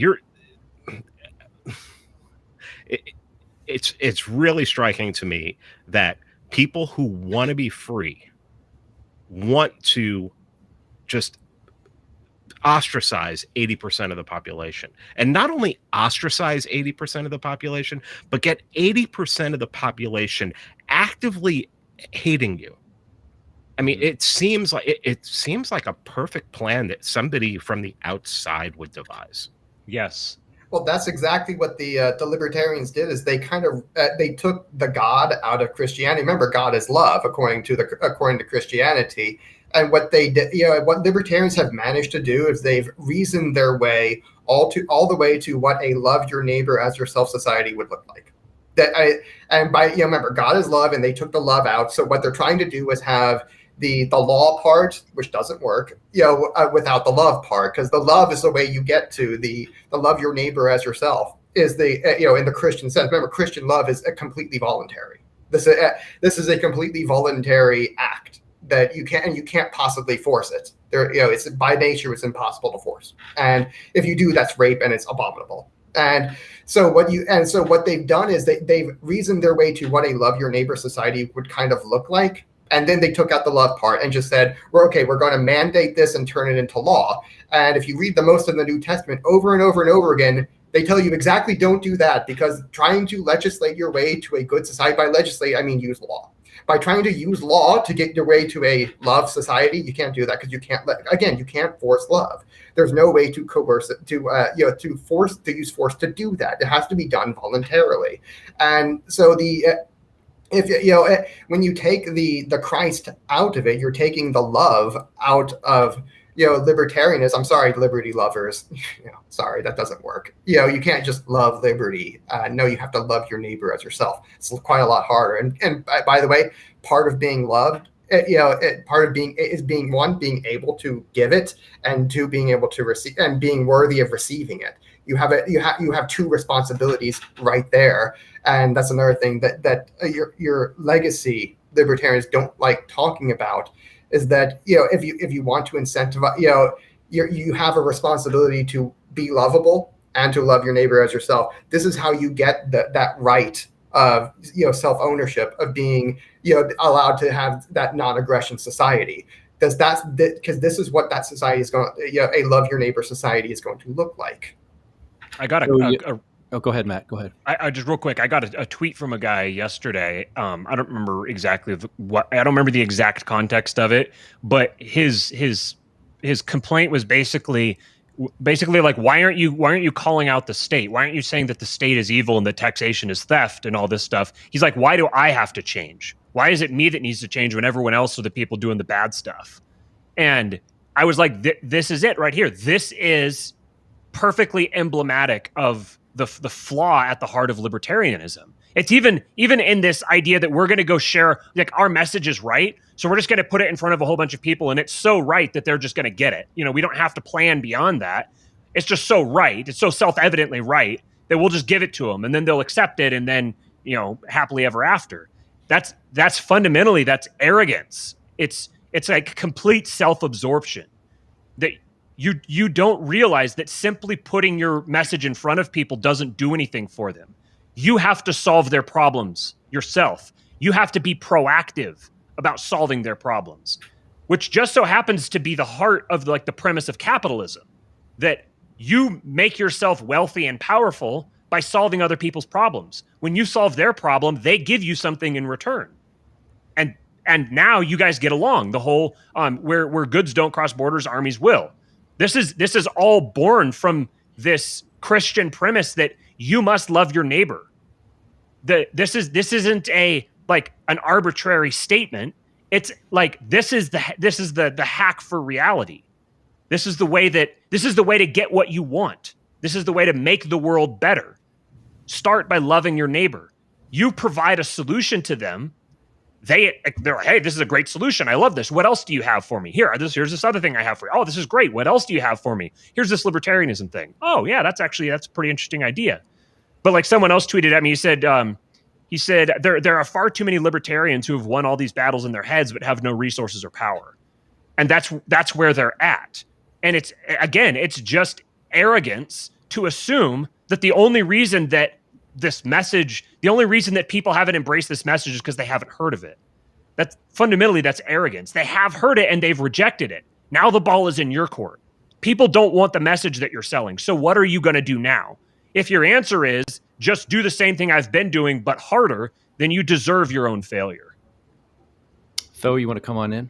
it's really striking to me that people who want to be free want to just ostracize 80% of the population, and not only ostracize 80% of the population, but get 80% of the population actively hating you. I mean, it seems like a perfect plan that somebody from the outside would devise. Yes. Well, that's exactly what the libertarians did. Is they kind of they took the God out of Christianity. Remember, God is love, according to Christianity. And what they did, what libertarians have managed to do is they've reasoned their way all the way to what a love your neighbor as yourself society would look like. Remember, God is love, and they took the love out. So what they're trying to do is have the law part, which doesn't work, without the love part, because the love is the way you get to the love your neighbor as yourself is in the Christian sense. Remember, Christian love is completely voluntary. This is a completely voluntary act that you can't possibly force it. It's by nature, it's impossible to force. And if you do, that's rape, and it's abominable. And so what they've done is they've reasoned their way to what a love your neighbor society would kind of look like. And then they took out the love part and just said, we're going to mandate this and turn it into law. And if you read most of the New Testament over and over and over again, they tell you exactly don't do that, because trying to legislate your way to a good society, by legislate, I mean use law. By trying to use law to get your way to a love society, you can't do that, because you can't force love. There's no way to coerce it, to use force to do that. It has to be done voluntarily. And so when you take the Christ out of it, you're taking the love out of libertarianism. I'm sorry, liberty lovers. Sorry, that doesn't work. You can't just love liberty. No, you have to love your neighbor as yourself. It's quite a lot harder. And by the way, part of being loved, part of being able to give it, and two, being able to receive, and being worthy of receiving it. You have two responsibilities right there. And that's another thing that your legacy libertarians don't like talking about, is that if you want to incentivize, you have a responsibility to be lovable and to love your neighbor as yourself. This is how you get that right of self-ownership, of being allowed to have that non-aggression society. Because this is what that society is going a love your neighbor society is going to look like. I got go ahead, Matt. Go ahead. I just real quick. I got a tweet from a guy yesterday. I don't remember exactly I don't remember the exact context of it, but his complaint was basically like, why aren't you calling out the state? Why aren't you saying that the state is evil and that taxation is theft and all this stuff? He's like, why do I have to change? Why is it me that needs to change when everyone else are the people doing the bad stuff? And I was like, this is it right here. This is perfectly emblematic of the flaw at the heart of libertarianism. It's even in this idea that we're going to go share, like, our message is right, so we're just going to put it in front of a whole bunch of people, and it's so right that they're just going to get it. We don't have to plan beyond that. It's just so right. It's so self-evidently right that we'll just give it to them, and then they'll accept it, and then happily ever after. That's fundamentally, that's arrogance. It's like complete self-absorption. That you don't realize that simply putting your message in front of people doesn't do anything for them. You have to solve their problems yourself. You have to be proactive about solving their problems, which just so happens to be the heart of the premise of capitalism, that you make yourself wealthy and powerful by solving other people's problems. When you solve their problem, they give you something in return. And now you guys get along. The whole where goods don't cross borders, armies will. This is all born from this Christian premise that you must love your neighbor. This isn't an arbitrary statement. It's like this is the hack for reality. This is the way to get what you want. This is the way to make the world better. Start by loving your neighbor. You provide a solution to them. They're like, hey, this is a great solution. I love this. What else do you have for me? Here's this other thing I have for you. Oh, this is great. What else do you have for me? Here's this libertarianism thing. Oh, yeah, that's a pretty interesting idea. But like someone else tweeted at me, he said there are far too many libertarians who have won all these battles in their heads but have no resources or power. And that's where they're at. And it's just arrogance to assume that the only reason that this message, the only reason that people haven't embraced this message is because they haven't heard of it. That's fundamentally, that's arrogance. They have heard it and they've rejected it. Now the ball is in your court. People don't want the message that you're selling. So what are you going to do now? If your answer is just do the same thing I've been doing, but harder, then you deserve your own failure. Tho, you want to come on in?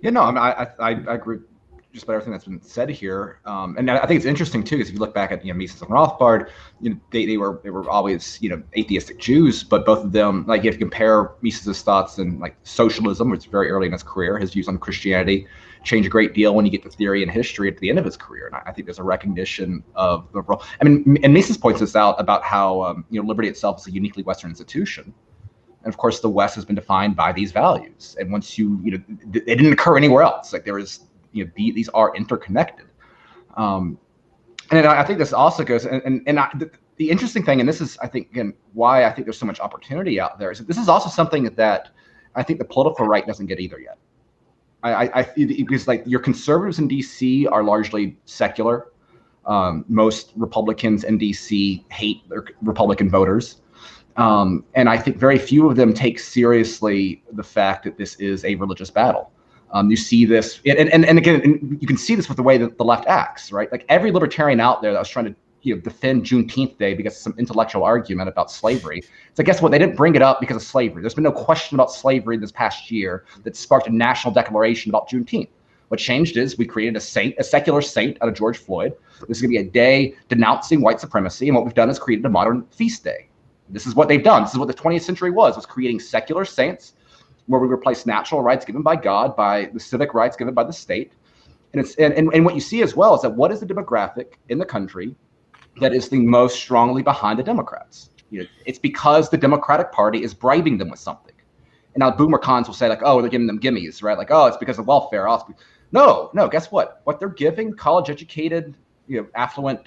Yeah, no, I agree with just about everything that's been said here. And I think it's interesting too, because if you look back at Mises and Rothbard, they were always atheistic Jews, but both of them, like, if you compare Mises' thoughts and like socialism, which is very early in his career, his views on Christianity change a great deal when you get to theory and history at the end of his career. And I think there's a recognition of the role. I mean, and Mises points this out about how liberty itself is a uniquely Western institution. And of course, the West has been defined by these values. And once it didn't occur anywhere else. Like there is, these are interconnected. And I think this also goes, the interesting thing, and this is, I think, again, why I think there's so much opportunity out there, is that this is also something that I think the political right doesn't get either yet. Because like your conservatives in DC are largely secular. Most Republicans in DC hate their Republican voters. And I think very few of them take seriously the fact that this is a religious battle. You see this, and again, you can see this with the way that the left acts, right? Like every libertarian out there that was trying to defend Juneteenth Day because of some intellectual argument about slavery. So guess what? They didn't bring it up because of slavery. There's been no question about slavery this past year that sparked a national declaration about Juneteenth. What changed is we created a secular saint out of George Floyd. This is going to be a day denouncing white supremacy, and what we've done is created a modern feast day. This is what they've done. This is what the 20th century was creating secular saints, where we replace natural rights given by God by the civic rights given by the state. And what you see as well is that what is the demographic in the country that is the most strongly behind the Democrats? It's because the Democratic Party is bribing them with something. And now boomer cons will say like, oh, they're giving them gimmies, right? Like, oh, it's because of welfare. No, guess what? What they're giving college educated, affluent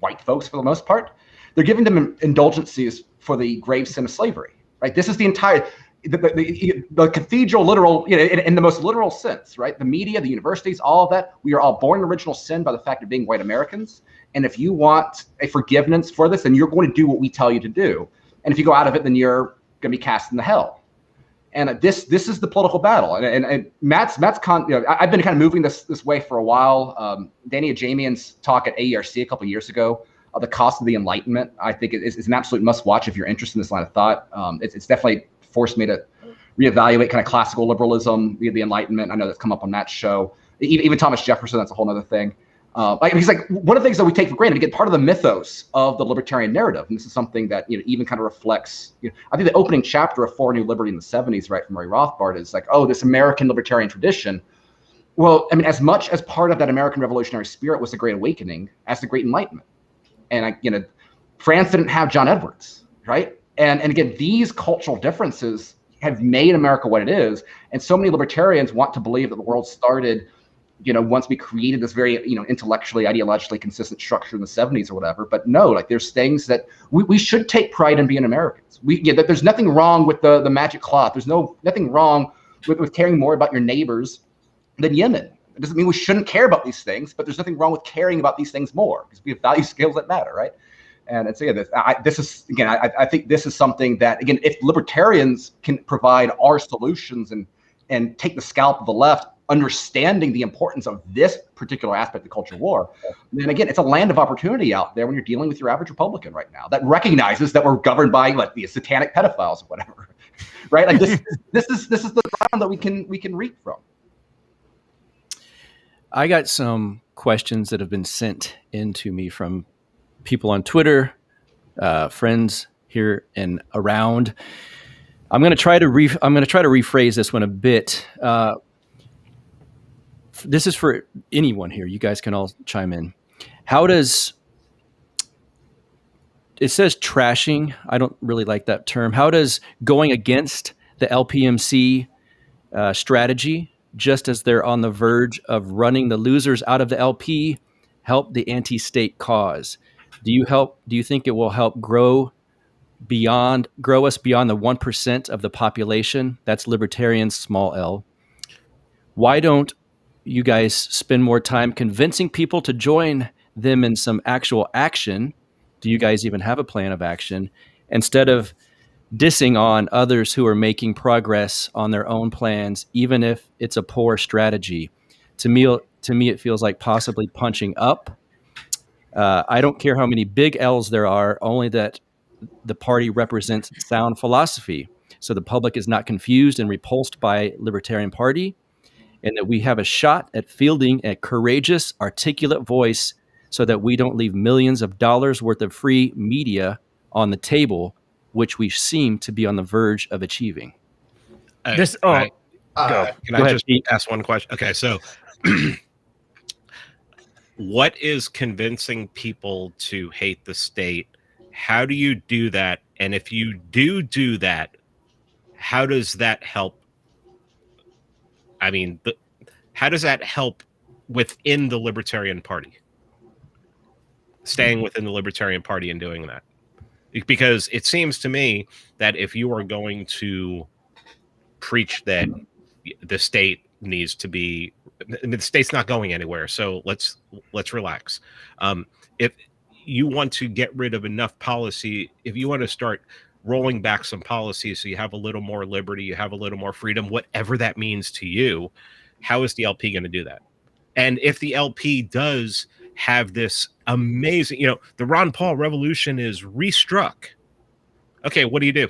white folks for the most part, they're giving them indulgences for the grave sin of slavery, right? This is the entire, the cathedral literal, in the most literal sense, right? The media, the universities, all of that, we are all born in original sin by the fact of being white Americans. And if you want a forgiveness for this, then you're going to do what we tell you to do. And if you go out of it, then you're going to be cast into hell. And this is the political battle. And Matt's I've been kind of moving this way for a while. Danny Ajamian's talk at AERC a couple of years ago, The Cost of the Enlightenment, I think is an absolute must watch if you're interested in this line of thought. It's definitely forced me to reevaluate kind of classical liberalism, the Enlightenment. I know that's come up on Matt's show. Even Thomas Jefferson, that's a whole other thing. He's like, one of the things that we take for granted, again, part of the mythos of the libertarian narrative, and this is something that even kind of reflects, I think the opening chapter of For New Liberty in the 70s, right, from Ray Rothbard is like, oh, this American libertarian tradition. Well, I mean, as much as part of that American revolutionary spirit was the Great Awakening, as the Great Enlightenment. And France didn't have John Edwards, right? And again, these cultural differences have made America what it is. And so many libertarians want to believe that the world started, once we created this very, intellectually, ideologically consistent structure in the 70s or whatever. But no, like there's things that we should take pride in being Americans. That there's nothing wrong with the magic cloth. There's nothing wrong with caring more about your neighbors than Yemen. It doesn't mean we shouldn't care about these things, but there's nothing wrong with caring about these things more because we have value scales that matter, right? And it's I think this is something that, again, if libertarians can provide our solutions and take the scalp of the left, understanding the importance of this particular aspect of culture war, then again, it's a land of opportunity out there when you're dealing with your average Republican right now that recognizes that we're governed by like the satanic pedophiles or whatever, right? Like this is the ground that we can reap from. I got some questions that have been sent in to me from people on Twitter, friends here and around. I'm going to try to rephrase this one a bit. This is for anyone here. You guys can all chime in. How does it says trashing? I don't really like that term. How does going against the LPMC strategy, just as they're on the verge of running the losers out of the LP, help the anti-state cause? Do you think it will help grow us beyond the 1% of the population? That's libertarians, small L. Why don't you guys spend more time convincing people to join them in some actual action Do you guys even have a plan of action? Instead of dissing on others who are making progress on their own plans, even if it's a poor strategy. To me, it feels like possibly punching up. I don't care how many big L's there are, only that the party represents sound philosophy. So the public is not confused and repulsed by Libertarian Party, and that we have a shot at fielding a courageous, articulate voice so that we don't leave millions of dollars worth of free media on the table, which we seem to be on the verge of achieving. Go. Can Go I ahead, just Pete. ask one question? Okay, so what is convincing people to hate the state? How do you do that? And if you do that, how does that help? I mean, how does that help within the Libertarian Party? Staying within the Libertarian Party and doing that? Because it seems to me that if you are going to preach that the state needs to be, the state's not going anywhere, so let's relax. If you want to get rid of enough policy, if you want to start rolling back some policies so you have a little more liberty, you have a little more freedom, whatever that means to you, how is the LP going to do that? And if the LP does have this amazing, the Ron Paul revolution is restruck. Okay, what do?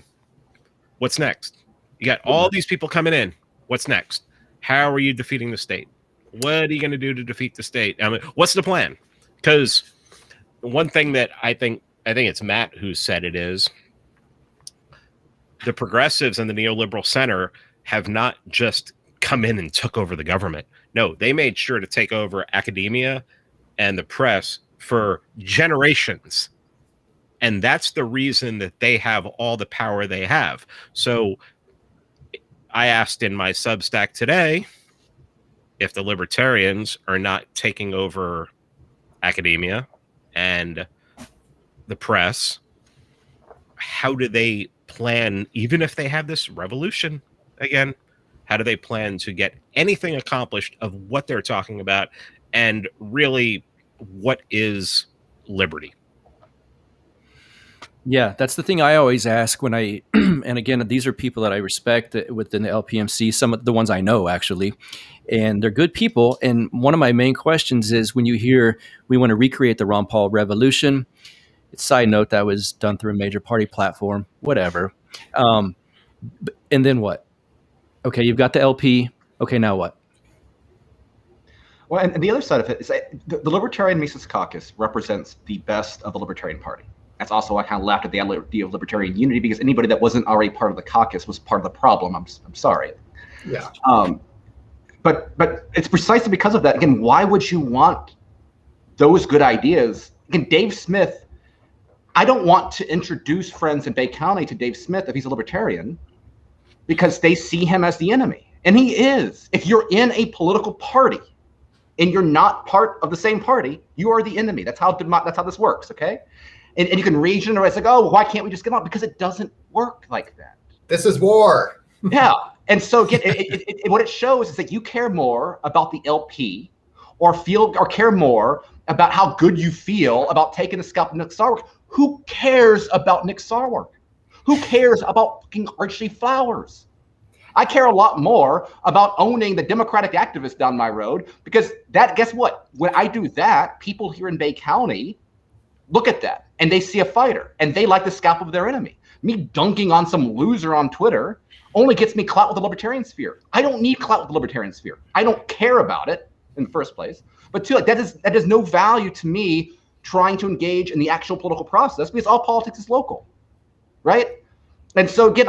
What's next? You got all these people coming in. What's next? How are you defeating the state? What are you going to do to defeat the state? I mean, what's the plan? Because one thing that I think it's Matt who said it is, the progressives and the neoliberal center have not just come in and took over the government. No, they made sure to take over academia and the press for generations. And that's the reason that they have all the power they have. So I asked in my Substack today if the libertarians are not taking over academia and the press, how do they plan, even if they have this revolution again, how do they plan to get anything accomplished of what they're talking about? And really, what is liberty? Yeah, that's the thing I always ask when I, and again, these are people that I respect within the LPMC, some of the ones I know actually, and they're good people. And one of my main questions is when you hear we want to recreate the Ron Paul revolution, side note, that was done through a major party platform, whatever. And then what? Okay, you've got the LP. Okay, now what? Well, and the other side of it is that the Libertarian Mises Caucus represents the best of the Libertarian Party. That's also why I kind of laughed at the idea of Libertarian unity, because anybody that wasn't already part of the caucus was part of the problem. I'm sorry. Yeah. But it's precisely because of that. Again, why would you want those good ideas? Again, Dave Smith, I don't want to introduce friends in Bay County to Dave Smith if he's a libertarian, because they see him as the enemy. And he is. If you're in a political party and you're not part of the same party, you are the enemy. That's how this works, okay? And you can reason, it's like, oh, well, why can't we just get on? Because it doesn't work like that. This is war. Yeah. And so again, what it shows is that you care more about the LP or care more about how good you feel about taking the scalp of Nick Sarwark. Who cares about Nick Sarwark? Who cares about fucking Archie Flowers? I care a lot more about owning the Democratic activists down my road, because guess what? When I do that, people here in Bay County look at that and they see a fighter and they like the scalp of their enemy. Me dunking on some loser on Twitter only gets me clout with the libertarian sphere. I don't need clout with the libertarian sphere. I don't care about it in the first place. But two, that is no value to me trying to engage in the actual political process, because all politics is local, right? And so again,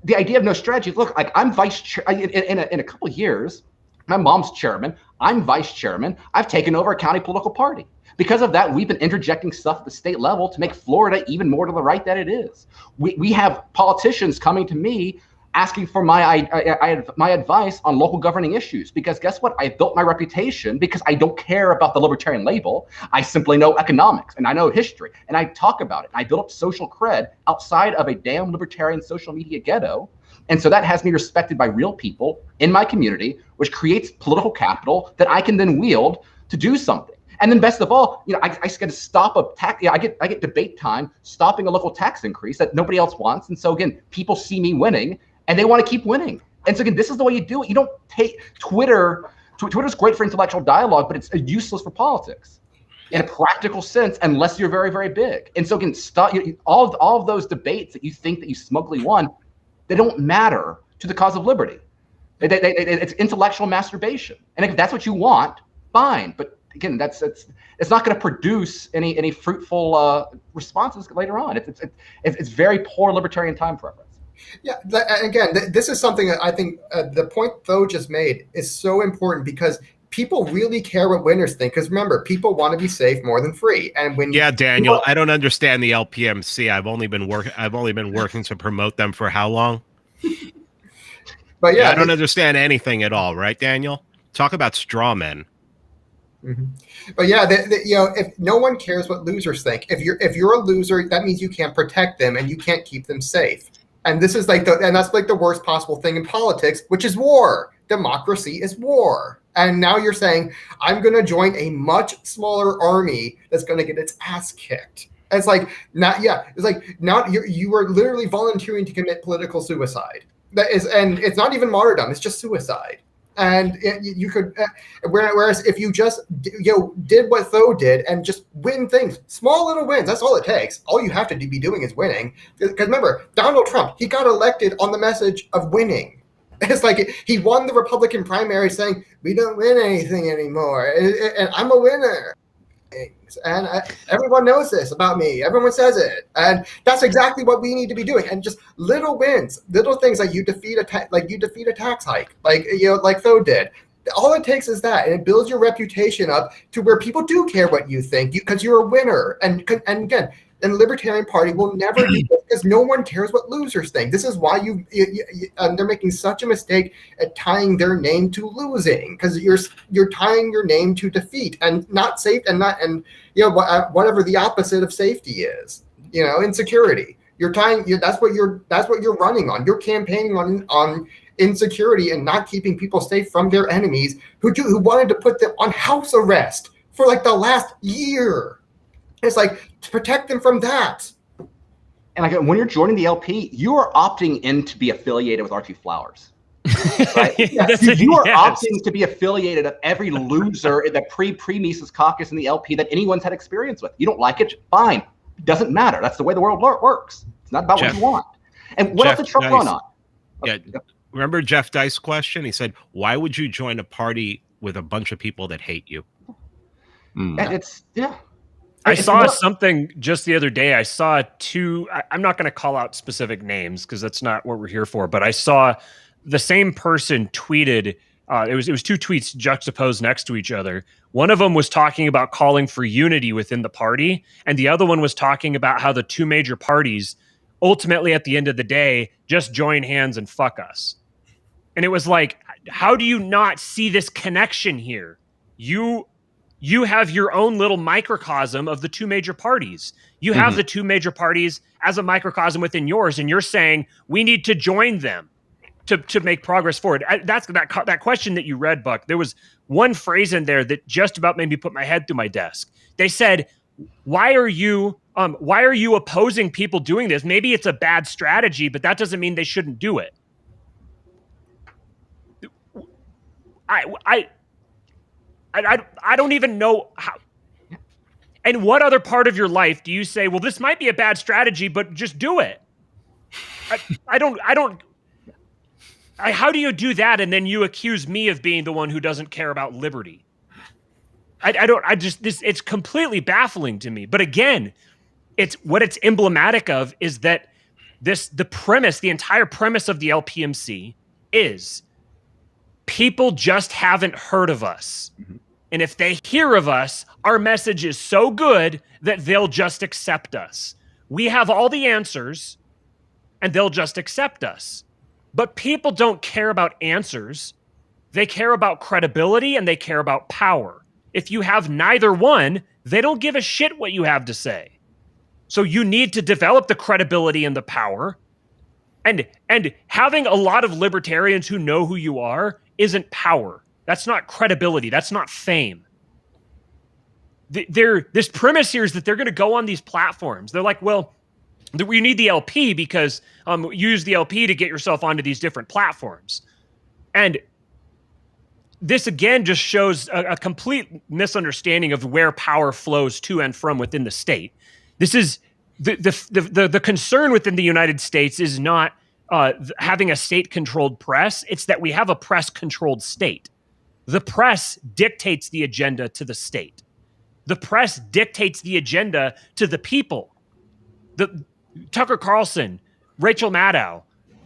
the idea of no strategy. Look, I'm vice chair in a couple of years. My mom's chairman. I'm vice chairman. I've taken over a county political party. Because of that, we've been interjecting stuff at the state level to make Florida even more to the right than it is. We have politicians coming to me asking for my advice on local governing issues, because guess what? I built my reputation because I don't care about the libertarian label. I simply know economics and I know history and I talk about it. I built up social cred outside of a damn libertarian social media ghetto. And so that has me respected by real people in my community, which creates political capital that I can then wield to do something. And then best of all, I just got to stop a tax. I get debate time stopping a local tax increase that nobody else wants. And so again, people see me winning and they want to keep winning. And so again, this is the way you do it. You don't take Twitter. Twitter's great for intellectual dialogue, but it's useless for politics in a practical sense, unless you're very, very big. And so again, all of those debates that you think that you smugly won, they don't matter to the cause of liberty. It's intellectual masturbation. And if that's what you want, fine. But again, it's not going to produce any fruitful responses later on. It's very poor libertarian time preference. Yeah, again, this is something that I think the point Tho just made is so important because people really care what winners think. Because remember, people want to be safe more than free. And when Daniel, I don't understand the LPMC. I've only been working to promote them for how long? But yeah, I don't understand anything at all, right, Daniel? Talk about straw men. Mm-hmm. But yeah, if no one cares what losers think, if you're a loser, that means you can't protect them and you can't keep them safe. And this is that's like the worst possible thing in politics, which is war. Democracy is war. And now you're saying, I'm going to join a much smaller army that's going to get its ass kicked. And it's like, you are literally volunteering to commit political suicide. And it's not even martyrdom, it's just suicide. And you could, whereas if you just did what Tho did and just win things, small little wins, that's all it takes. All you have to be doing is winning. Because remember, Donald Trump, he got elected on the message of winning. It's like he won the Republican primary saying, we don't win anything anymore, and I'm a winner. And everyone knows this about me. Everyone says it, and that's exactly what we need to be doing. And just little wins, little things like you defeat a tax hike, like Tho did. All it takes is that, and it builds your reputation up to where people do care what you think because you're a winner. And again, the Libertarian Party will never do this because no one cares what losers think. This is why they're making such a mistake at tying their name to losing, because you're tying your name to defeat and not safe and whatever the opposite of safety is. Insecurity. That's what you're running on. You're campaigning on insecurity and not keeping people safe from their enemies who wanted to put them on house arrest for like the last year. It's like to protect them from that. And when you're joining the LP, you are opting in to be affiliated with Archie Flowers. Right? You are opting to be affiliated with every loser in the pre-Mises Caucus in the LP that anyone's had experience with. You don't like it? Fine. Doesn't matter. That's the way the world works. It's not about what you want. And what else did Trump run on? Yeah. Remember Jeff Dice's question? He said, why would you join a party with a bunch of people that hate you? And I saw something just the other day. I saw I'm not going to call out specific names because that's not what we're here for, but I saw the same person tweeted, it was two tweets juxtaposed next to each other. One of them was talking about calling for unity within the party, and the other one was talking about how the two major parties ultimately at the end of the day just join hands and fuck us. And it was like, how do you not see this connection here? You have your own little microcosm of the two major parties. You have the two major parties as a microcosm within yours, and you're saying we need to join them to make progress forward. That's that question that you read, Buck. There was one phrase in there that just about made me put my head through my desk. They said, "Why are you opposing people doing this? Maybe it's a bad strategy, but that doesn't mean they shouldn't do it." I don't even know how. And what other part of your life do you say, well, this might be a bad strategy, but just do it? How do you do that? And then you accuse me of being the one who doesn't care about liberty. It's completely baffling to me. But again, it's emblematic of is that the entire premise of the LPMC is people just haven't heard of us. Mm-hmm. And if they hear of us, our message is so good that they'll just accept us. We have all the answers and they'll just accept us. But people don't care about answers. They care about credibility and they care about power. If you have neither one, they don't give a shit what you have to say. So you need to develop the credibility and the power. And having a lot of libertarians who know who you are isn't power. That's not credibility. That's not fame. this premise here is that they're going to go on these platforms. They're like, well, we need the LP because you use the LP to get yourself onto these different platforms. And this again just shows a complete misunderstanding of where power flows to and from within the state. This is the concern within the United States is not having a state-controlled press. It's that we have a press-controlled state. The press dictates the agenda to the state. The press dictates the agenda to the people. Tucker Carlson, Rachel Maddow,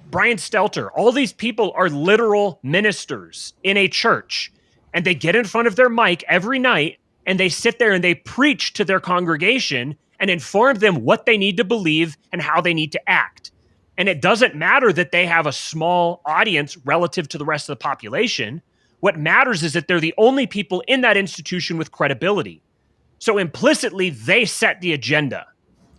Brian Stelter, all these people are literal ministers in a church, and they get in front of their mic every night and they sit there and they preach to their congregation and inform them what they need to believe and how they need to act. And it doesn't matter that they have a small audience relative to the rest of the population. What matters is that they're the only people in that institution with credibility. So implicitly, they set the agenda.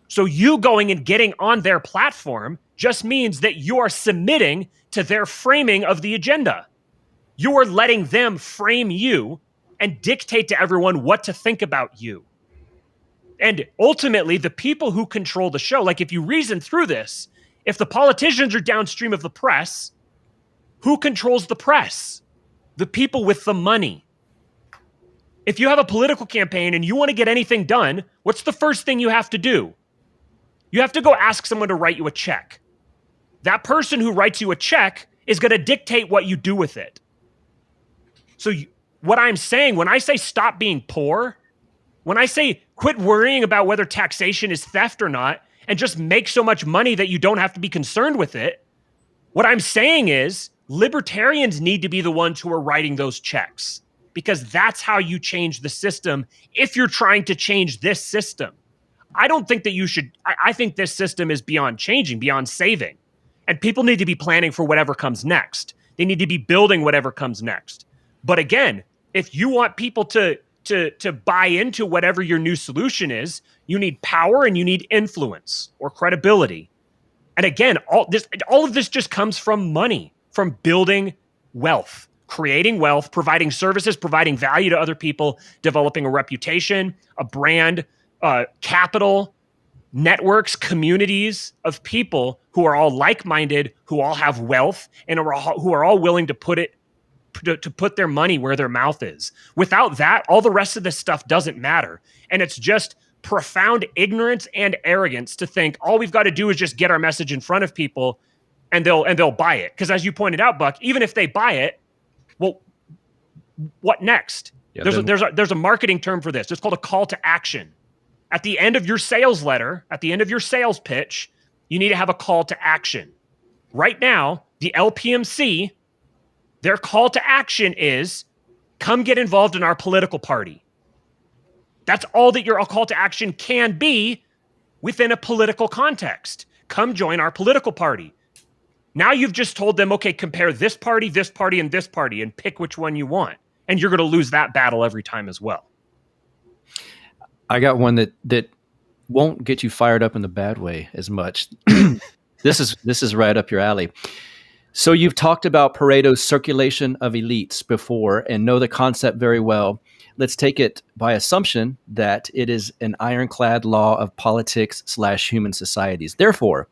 So you going and getting on their platform just means that you are submitting to their framing of the agenda. You are letting them frame you and dictate to everyone what to think about you. And ultimately, the people who control the show, like if you reason through this, if the politicians are downstream of the press, who controls the press? The people with the money. If you have a political campaign and you want to get anything done, what's the first thing you have to do? You have to go ask someone to write you a check. That person who writes you a check is going to dictate what you do with it. So what I'm saying, when I say stop being poor, when I say quit worrying about whether taxation is theft or not, and just make so much money that you don't have to be concerned with it, what I'm saying is libertarians need to be the ones who are writing those checks, because that's how you change the system if you're trying to change this system. I don't think that you should. I think this system is beyond changing, beyond saving. And people need to be planning for whatever comes next. They need to be building whatever comes next. But again, if you want people to buy into whatever your new solution is, you need power and you need influence or credibility. And again, all of this just comes from money, from building wealth, creating wealth, providing services, providing value to other people, developing a reputation, a brand, capital, networks, communities of people who are all like-minded, who all have wealth, and who are all willing to put their money where their mouth is. Without that, all the rest of this stuff doesn't matter. And it's just profound ignorance and arrogance to think all we've got to do is just get our message in front of people and they'll buy it. Because as you pointed out, Buck, even if they buy it, well, what next? Yeah, there's a marketing term for this. It's called a call to action. At the end of your sales letter, at the end of your sales pitch, you need to have a call to action. Right now, the LPMC, their call to action is come get involved in our political party. That's all that your call to action can be within a political context. Come join our political party. Now you've just told them, okay, compare this party, and this party, and pick which one you want. And you're going to lose that battle every time as well. I got one that won't get you fired up in the bad way as much. This is right up your alley. So you've talked about Pareto's circulation of elites before and know the concept very well. Let's take it by assumption that it is an ironclad law of politics / human societies. Therefore,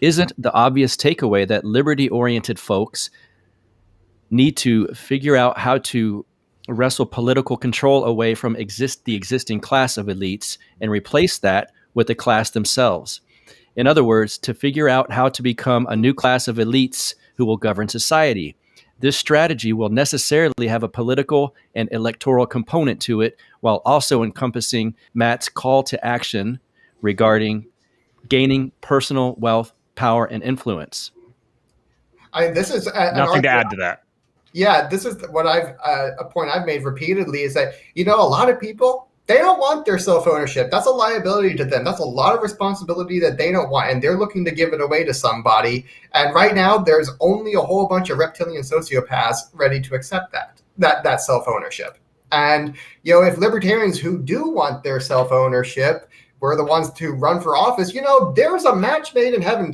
isn't the obvious takeaway that liberty-oriented folks need to figure out how to wrestle political control away from the existing class of elites and replace that with the class themselves? In other words, to figure out how to become a new class of elites who will govern society. This strategy will necessarily have a political and electoral component to it, while also encompassing Matt's call to action regarding gaining personal wealth, power, and influence. This is nothing to add to that. Yeah, this is what a point I've made repeatedly is that, a lot of people, they don't want their self-ownership. That's a liability to them. That's a lot of responsibility that they don't want, and they're looking to give it away to somebody. And right now, there's only a whole bunch of reptilian sociopaths ready to accept that self-ownership. And, if libertarians who do want their self-ownership we're the ones to run for office, there's a match made in heaven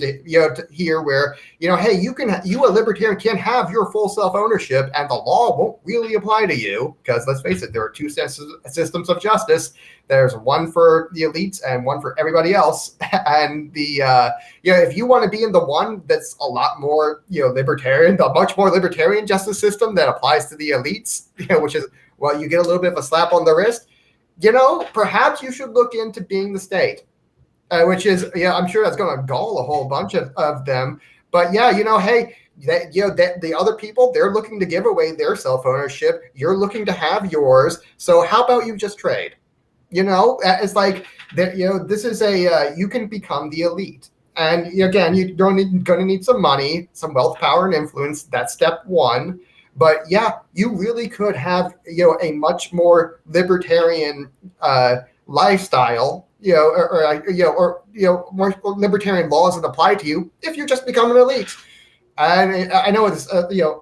here where, hey, you a libertarian can have your full self-ownership and the law won't really apply to you because let's face it, there are two systems of justice. There's one for the elites and one for everybody else. And if you want to be in the one that's a lot more, libertarian, the much more libertarian justice system that applies to the elites, which is, well, you get a little bit of a slap on the wrist. Perhaps you should look into being the state, which is, I'm sure that's going to gall a whole bunch of them. But hey, the other people, they're looking to give away their self-ownership. You're looking to have yours. So how about you just trade? It's like that. This is you can become the elite. And again, you're going to need some money, some wealth, power, and influence. That's step one. But yeah, you really could have, a much more libertarian lifestyle, or more libertarian laws that apply to you if you just become an elite. And I know it's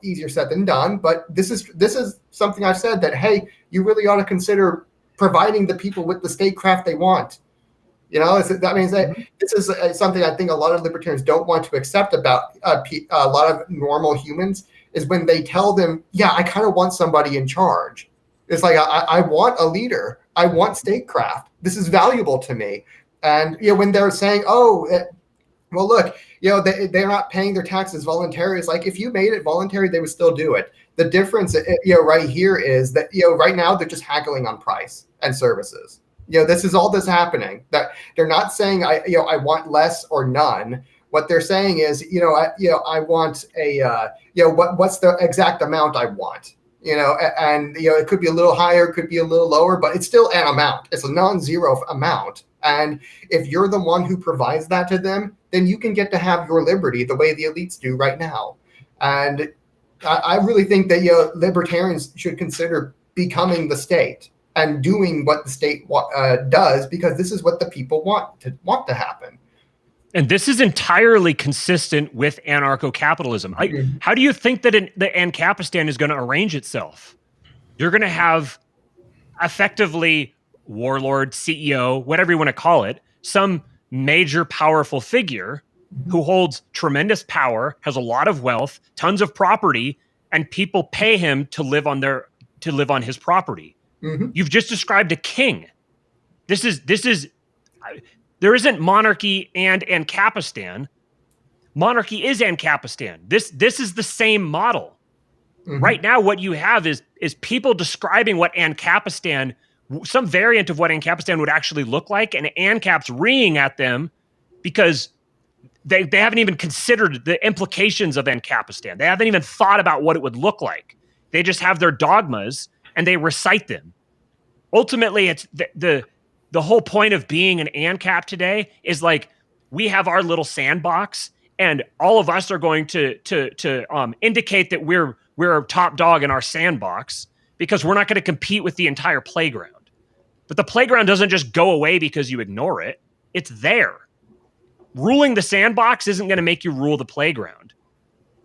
easier said than done, but this is something I've said that, hey, you really ought to consider providing the people with the statecraft they want. That means that this is something I think a lot of libertarians don't want to accept about a lot of normal humans. Is when they tell them, yeah, I kind of want somebody in charge. It's like, I want a leader. I want statecraft. This is valuable to me. And, when they're saying, well, look, they're not paying their taxes voluntarily. It's like, if you made it voluntary, they would still do it. The difference, right here is that, right now they're just haggling on price and services. This is all that's happening. That they're not saying, I want less or none. What they're saying is, I want what's the exact amount I want, and it could be a little higher, could be a little lower, but it's still an amount. It's a non-zero amount. And if you're the one who provides that to them, then you can get to have your liberty the way the elites do right now. And I really think that libertarians should consider becoming the state and doing what the state does, because this is what the people want to happen. And this is entirely consistent with anarcho-capitalism. How do you think that the Ancapistan is going to arrange itself? You're going to have effectively warlord, CEO, whatever you want to call it, some major powerful figure who holds tremendous power, has a lot of wealth, tons of property, and people pay him to live on his property. Mm-hmm. You've just described a king. This is. There isn't monarchy and Ancapistan. Monarchy is Ancapistan. This is the same model. Mm-hmm. Right now, what you have is people describing what Ancapistan, some variant of what Ancapistan would actually look like, and ANCAP's reeing at them because they haven't even considered the implications of Ancapistan. They haven't even thought about what it would look like. They just have their dogmas and they recite them. Ultimately, it's the whole point of being an ANCAP today is like, we have our little sandbox and all of us are going to indicate that we're top dog in our sandbox because we're not going to compete with the entire playground. But the playground doesn't just go away because you ignore it. It's there. Ruling the sandbox isn't going to make you rule the playground.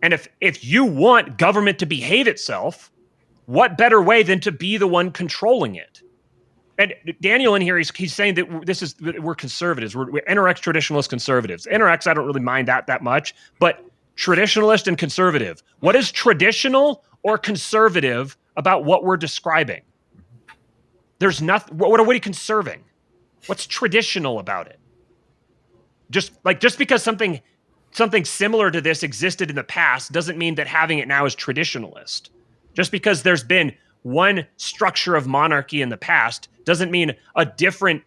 And if you want government to behave itself, what better way than to be the one controlling it? And Daniel in here, he's saying that we're conservatives. We're NRX traditionalist conservatives. NRX, I don't really mind that much, but traditionalist and conservative. What is traditional or conservative about what we're describing? There's nothing. What are we conserving? What's traditional about it? Just because something similar to this existed in the past doesn't mean that having it now is traditionalist. Just because there's been one structure of monarchy in the past doesn't mean a different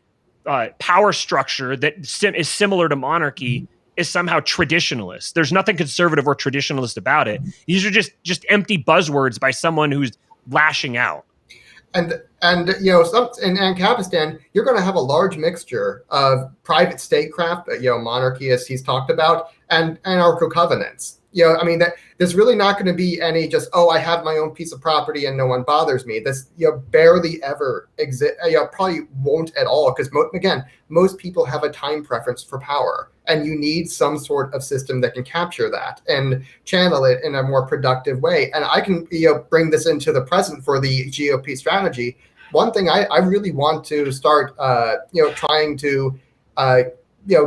power structure that is similar to monarchy is somehow traditionalist. There's nothing conservative or traditionalist about it. These are just empty buzzwords by someone who's lashing out. And in Ancapistan, you're going to have a large mixture of private statecraft, monarchy, as he's talked about, and anarcho covenants. There's really not going to be any just, I have my own piece of property and no one bothers me. This barely ever exist. Probably won't at all, because most people have a time preference for power, and you need some sort of system that can capture that and channel it in a more productive way. And I can bring this into the present for the GOP strategy. one thing I really want to start, trying to,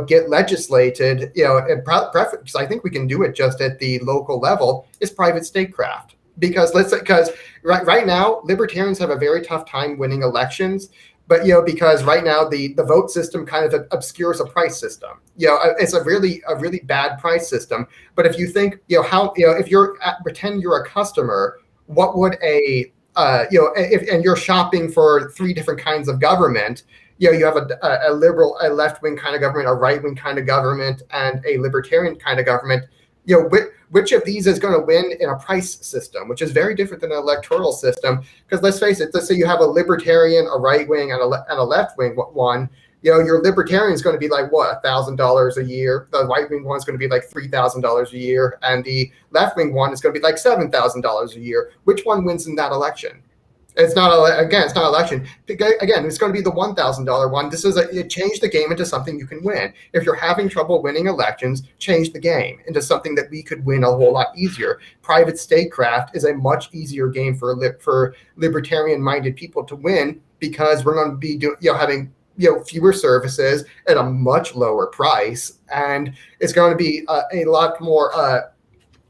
get legislated, because I think we can do it just at the local level, is private statecraft. Because right now, libertarians have a very tough time winning elections. But, because right now the vote system kind of obscures a price system. It's a really bad price system. But if you think, if pretend you're a customer, what would and you're shopping for 3 different kinds of government, you have a liberal, a left-wing kind of government, a right-wing kind of government, and a libertarian kind of government. Which of these is going to win in a price system, which is very different than an electoral system? Because let's face it, let's say you have a libertarian, a right-wing, and a left-wing one. Your libertarian is going to be like, what, $1,000 a year? The right-wing one is going to be like $3,000 a year. And the left-wing one is going to be like $7,000 a year. Which one wins in that election? It's not election. Again, it's going to be the $1,000 one. It changed the game into something you can win. If you're having trouble winning elections, change the game into something that we could win a whole lot easier. Private statecraft is a much easier game for libertarian-minded people to win, because we're going to be having fewer services at a much lower price, and it's going to be a lot more.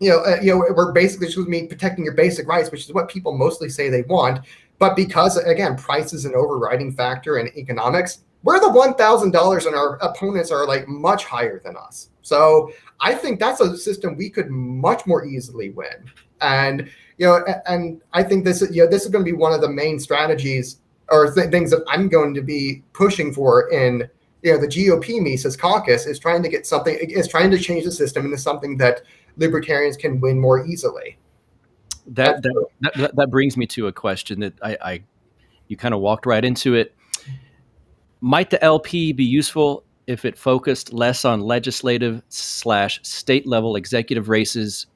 We're basically just going to be protecting your basic rights, which is what people mostly say they want. But because, again, price is an overriding factor in economics, we're the $1,000 and our opponents are like much higher than us. So I think that's a system we could much more easily win. And, and I think this is going to be one of the main strategies or things that I'm going to be pushing for in, the GOP Mises Caucus, is trying to change the system into something that libertarians can win more easily. That brings me to a question that you kind of walked right into it. Might the LP be useful if it focused less on legislative/state level executive races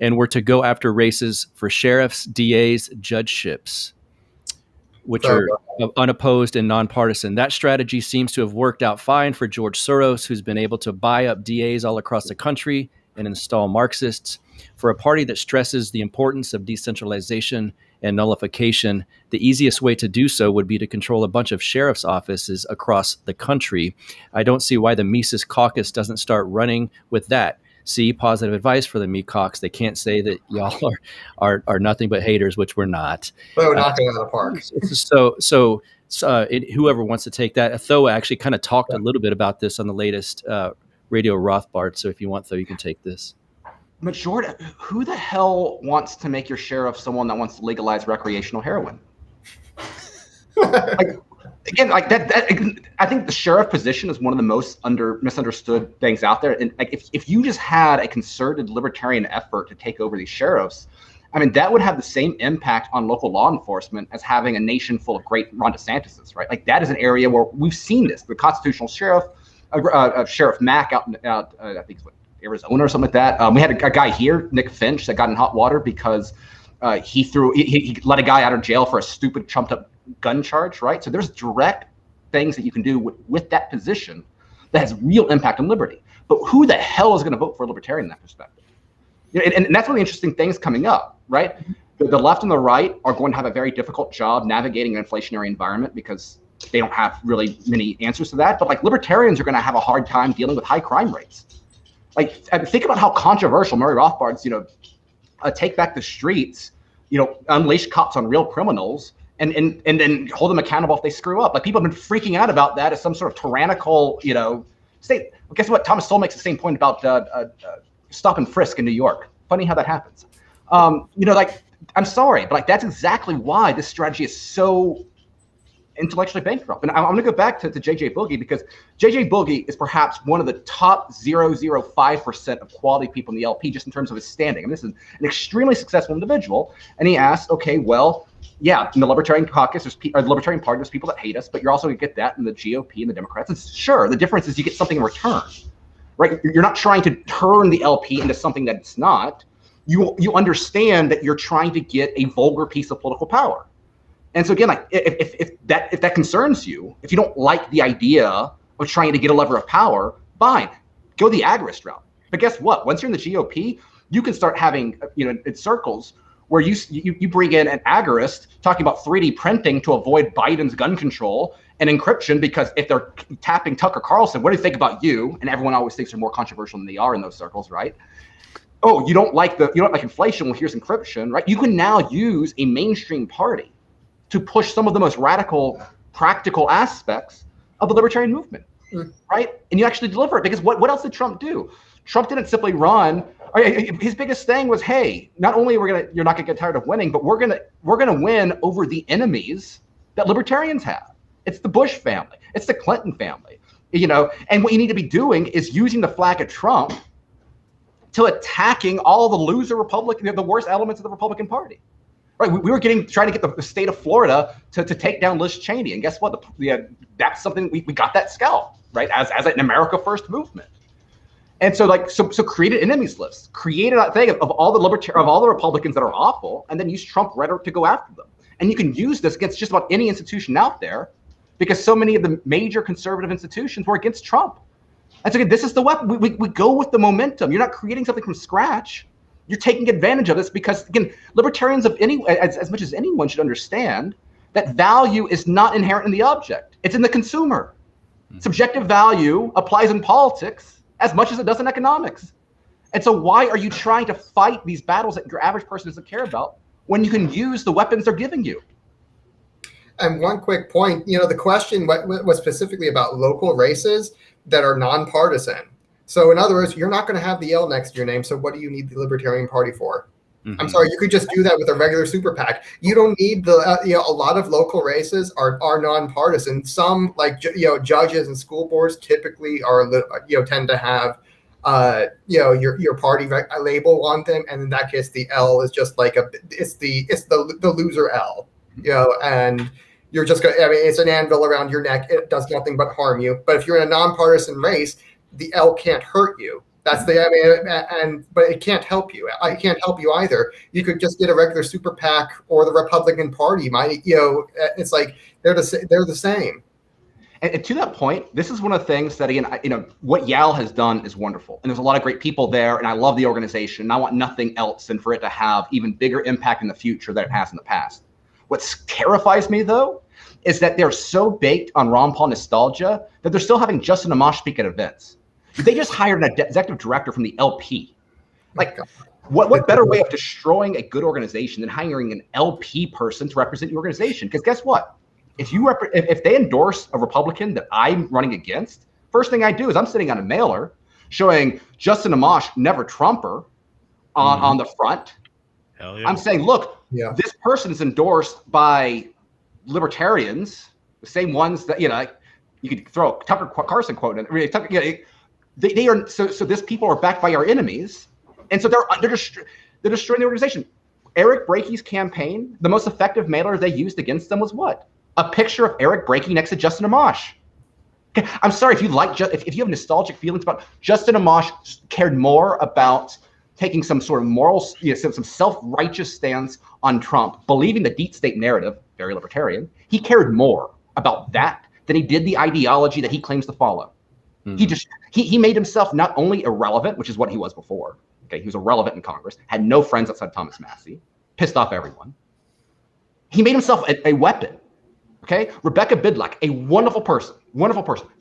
and were to go after races for sheriffs, DAs, judgeships, which are unopposed and nonpartisan? That strategy seems to have worked out fine for George Soros, who's been able to buy up DAs all across the country and install Marxists. For a party that stresses the importance of decentralization and nullification, the easiest way to do so would be to control a bunch of sheriff's offices across the country. I don't see why the Mises Caucus doesn't start running with that. See, positive advice for the Mecox. They can't say that y'all are nothing but haters, which we're not. We're knocking out of the park. So whoever wants to take that. Tho actually kind of talked a little bit about this on the latest Radio Rothbard. So if you want, Tho, you can take this. Majority, who the hell wants to make your sheriff someone that wants to legalize recreational heroin? I think the sheriff position is one of the most misunderstood things out there. And if you just had a concerted libertarian effort to take over these sheriffs, that would have the same impact on local law enforcement as having a nation full of great Ron DeSantis's, right? That is an area where we've seen this. The constitutional sheriff, Sheriff Mack out I think it's Arizona or something like that. We had a guy here, Nick Finch, that got in hot water because he let a guy out of jail for a stupid trumped up gun charge, right? So there's direct things that you can do with that position that has real impact on liberty. But who the hell is going to vote for a libertarian in that perspective? And that's one of the interesting things coming up, right? The left and the right are going to have a very difficult job navigating an inflationary environment because they don't have really many answers to that. But libertarians are going to have a hard time dealing with high crime rates. Think about how controversial Murray Rothbard's, take back the streets, unleash cops on real criminals and then hold them accountable if they screw up. People have been freaking out about that as some sort of tyrannical, state. Well, guess what? Thomas Sowell makes the same point about stop and frisk in New York. Funny how that happens. I'm sorry, but that's exactly why this strategy is so intellectually bankrupt. And I'm going to go back to JJ Boogie, because JJ Boogie is perhaps one of the top 0.05% of quality people in the LP, just in terms of his standing. This is an extremely successful individual. And he asked, okay, well, yeah, in the Libertarian Caucus, the Libertarian Party, there's people that hate us, but you're also going to get that in the GOP and the Democrats. And sure, the difference is you get something in return, right? You're not trying to turn the LP into something that it's not. You understand that you're trying to get a vulgar piece of political power. And so again, if that concerns you, if you don't like the idea of trying to get a lever of power, fine, go the agorist route. But guess what? Once you're in the GOP, you can start having, in circles where you bring in an agorist talking about 3D printing to avoid Biden's gun control and encryption, because if they're tapping Tucker Carlson, what do they think about you? And everyone always thinks they're more controversial than they are in those circles, right? Oh, you don't like inflation? Well, here's encryption, right? You can now use a mainstream party to push some of the most radical, practical aspects of the libertarian movement, right? And you actually deliver it, because what else did Trump do? Trump didn't simply run. His biggest thing was, hey, not only you're not gonna get tired of winning, but we're gonna win over the enemies that libertarians have. It's the Bush family, it's the Clinton family, And what you need to be doing is using the flag of Trump to attacking all the loser Republican, the worst elements of the Republican Party. Right, we were trying to get the state of Florida to take down Liz Cheney, and guess what? That's something we got that scalp, right? As an America First movement. And so created enemies lists, created a thing of all the Republicans that are awful, and then use Trump rhetoric to go after them. And you can use this against just about any institution out there, because so many of the major conservative institutions were against Trump. And so again, this is the weapon. We go with the momentum. You're not creating something from scratch. You're taking advantage of this, because again, libertarians as much as anyone should understand that value is not inherent in the object. It's in the consumer. Subjective value applies in politics as much as it does in economics. And so why are you trying to fight these battles that your average person doesn't care about when you can use the weapons they're giving you? And one quick point, the question was specifically about local races that are nonpartisan. So in other words, you're not going to have the L next to your name. So what do you need the Libertarian Party for? Mm-hmm. I'm sorry, you could just do that with a regular super PAC. You don't need a lot of local races are nonpartisan. Some judges and school boards typically are tend to have your party label on them, and in that case the L is just it's the loser L, and you're just going. It's an anvil around your neck. It does nothing but harm you. But if you're in a nonpartisan race, the L can't hurt you. That's but it can't help you. I can't help you either. You could just get a regular super PAC or the Republican Party. It's like they're the same. And to that point, this is one of the things that, again, what Yale has done is wonderful. And there's a lot of great people there, and I love the organization. And I want nothing else than for it to have even bigger impact in the future than it has in the past. What terrifies me, though, is that they're so baked on Ron Paul nostalgia that they're still having Justin Amash speak at events. They just hired an executive director from the LP. What better way of destroying a good organization than hiring an LP person to represent your organization? Because guess what? If they endorse a Republican that I'm running against, first thing I do is I'm sitting on a mailer showing Justin Amash, never Trumper, on the front. Hell yeah. I'm saying, look, this person is endorsed by libertarians, the same ones that you could throw a Tucker Carlson quote in. They are so this people are backed by our enemies, and so they're destroying the organization. Eric Brakey's campaign, the most effective mailer they used against them was what? A picture of Eric Brakey next to Justin Amash. Okay, I'm sorry if you have nostalgic feelings about Justin Amash cared more about taking some sort of moral, some self-righteous stance on Trump, believing the deep state narrative, very libertarian. He cared more about that than he did the ideology that he claims to follow. He made himself not only irrelevant, which is what he was before. Okay, he was irrelevant in Congress, had no friends outside Thomas Massey, pissed off everyone. He made himself a weapon. Okay, Rebecca Bidlack, a wonderful person,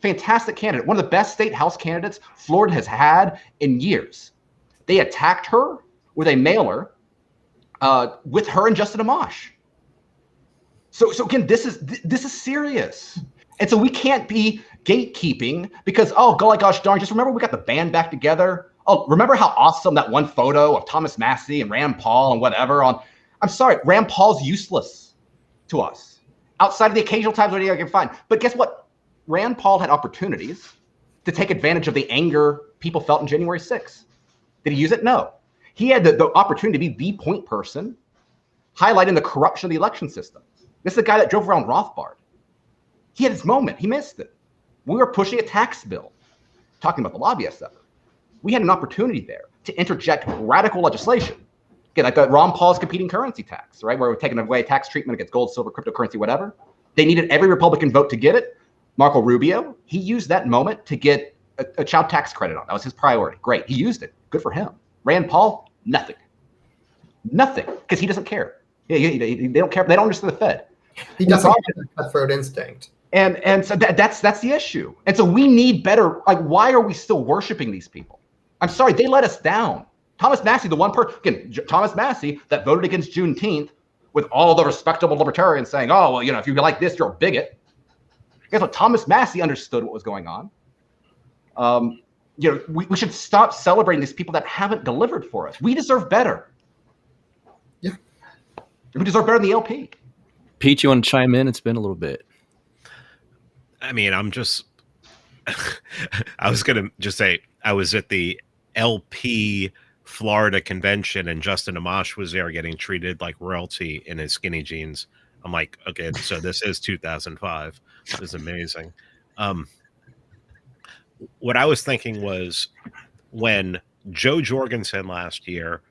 fantastic candidate, one of the best state house candidates Florida has had in years. They attacked her with a mailer with her and Justin Amash. So again, this is serious. And so we can't be gatekeeping because, oh, gosh darn, just remember we got the band back together. Oh, remember how awesome that one photo of Thomas Massey and Rand Paul and whatever I'm sorry, Rand Paul's useless to us. Outside of the occasional times when you can find. But guess what? Rand Paul had opportunities to take advantage of the anger people felt in January 6th. Did he use it? No. He had the opportunity to be the point person highlighting the corruption of the election system. This is the guy that drove around Rothbard. He had his moment. He missed it. We were pushing a tax bill, talking about the lobbyist effort. We had an opportunity there to interject radical legislation. Again, like the Ron Paul's competing currency tax, right? Where we're taking away tax treatment against gold, silver, cryptocurrency, whatever. They needed every Republican vote to get it. Marco Rubio, he used that moment to get a child tax credit on. That was his priority. Great. He used it. Good for him. Rand Paul, nothing. Nothing, because he doesn't care. They don't care. They don't understand the Fed. He doesn't have a cutthroat instinct. And so that's the issue. And so we need better. Like, why are we still worshiping these people? I'm sorry, they let us down. Thomas Massey, the one person, again, Thomas Massey that voted against Juneteenth, with all the respectable libertarians saying, "Oh, well, if you like this, you're a bigot." Guess what? Thomas Massey understood what was going on. We should stop celebrating these people that haven't delivered for us. We deserve better. Yeah, we deserve better than the LP. Pete, you want to chime in? It's been a little bit. I mean, I was going to just say, I was at the LP Florida convention and Justin Amash was there getting treated like royalty in his skinny jeans. I'm like, okay, so this is 2005. This is amazing. What I was thinking was when Jo Jorgensen last year,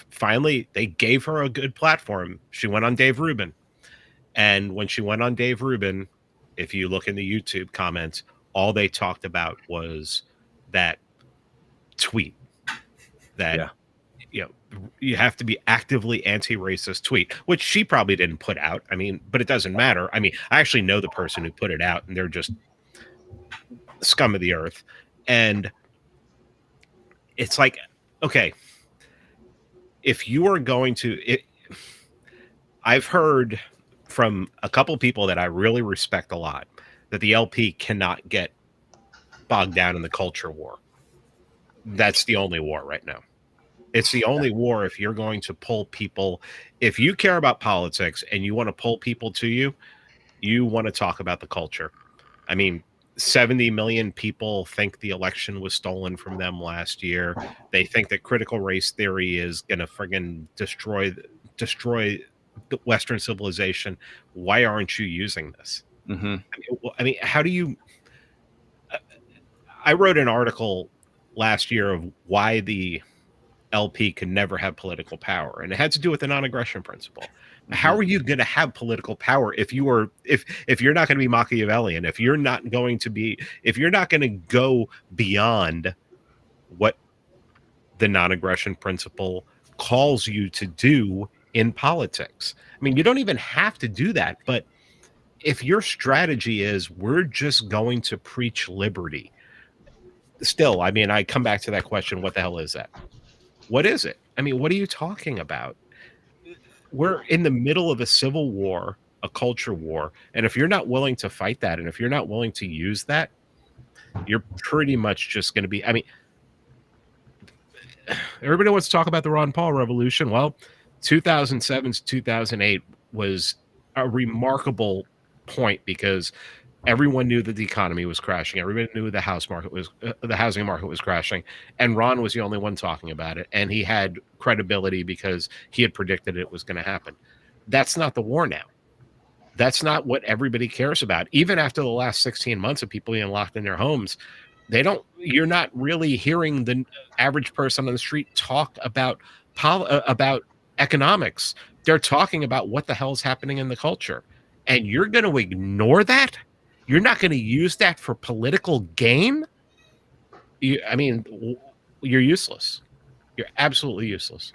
finally, they gave her a good platform. She went on Dave Rubin. And when she went on Dave Rubin, if you look in the YouTube comments, all they talked about was that tweet that, you have to be actively anti-racist tweet, which she probably didn't put out. I mean, but it doesn't matter. I mean, I actually know the person who put it out, and they're just scum of the earth. And it's like, okay, if you are going to, I've heard from a couple people that I really respect a lot that the LP cannot get bogged down in the culture war. That's the only war right now. It's the only war if you're going to pull people. If you care about politics and you want to pull people to you, you want to talk about the culture. I mean, 70 million people think the election was stolen from them last year. They think that critical race theory is going to friggin' destroy the Western civilization. Why aren't you using this? Mm-hmm. I mean, how do you... I wrote an article last year of why the LP could never have political power, and it had to do with the non-aggression principle. Mm-hmm. How are you going to have political power if you're not going to be Machiavellian, if you're not going to go beyond what the non-aggression principle calls you to do in politics? I mean, you don't even have to do that, but if your strategy is we're just going to preach liberty, still, I mean, I come back to that question, what the hell is that? What is it? I mean, what are you talking about? We're in the middle of a civil war, a culture war, and if you're not willing to fight that, and if you're not willing to use that, you're pretty much just going to be, I mean, everybody wants to talk about the Ron Paul revolution. Well, 2007 to 2008 was a remarkable point because everyone knew that the economy was crashing. Everybody knew the housing market was crashing, and Ron was the only one talking about it. And he had credibility because he had predicted it was going to happen. That's not the war now. That's not what everybody cares about. Even after the last 16 months of people being locked in their homes, you're not really hearing the average person on the street talk about economics. They're talking about what the hell's happening in the culture. And you're going to ignore that? You're not going to use that for political gain? You're useless. You're absolutely useless.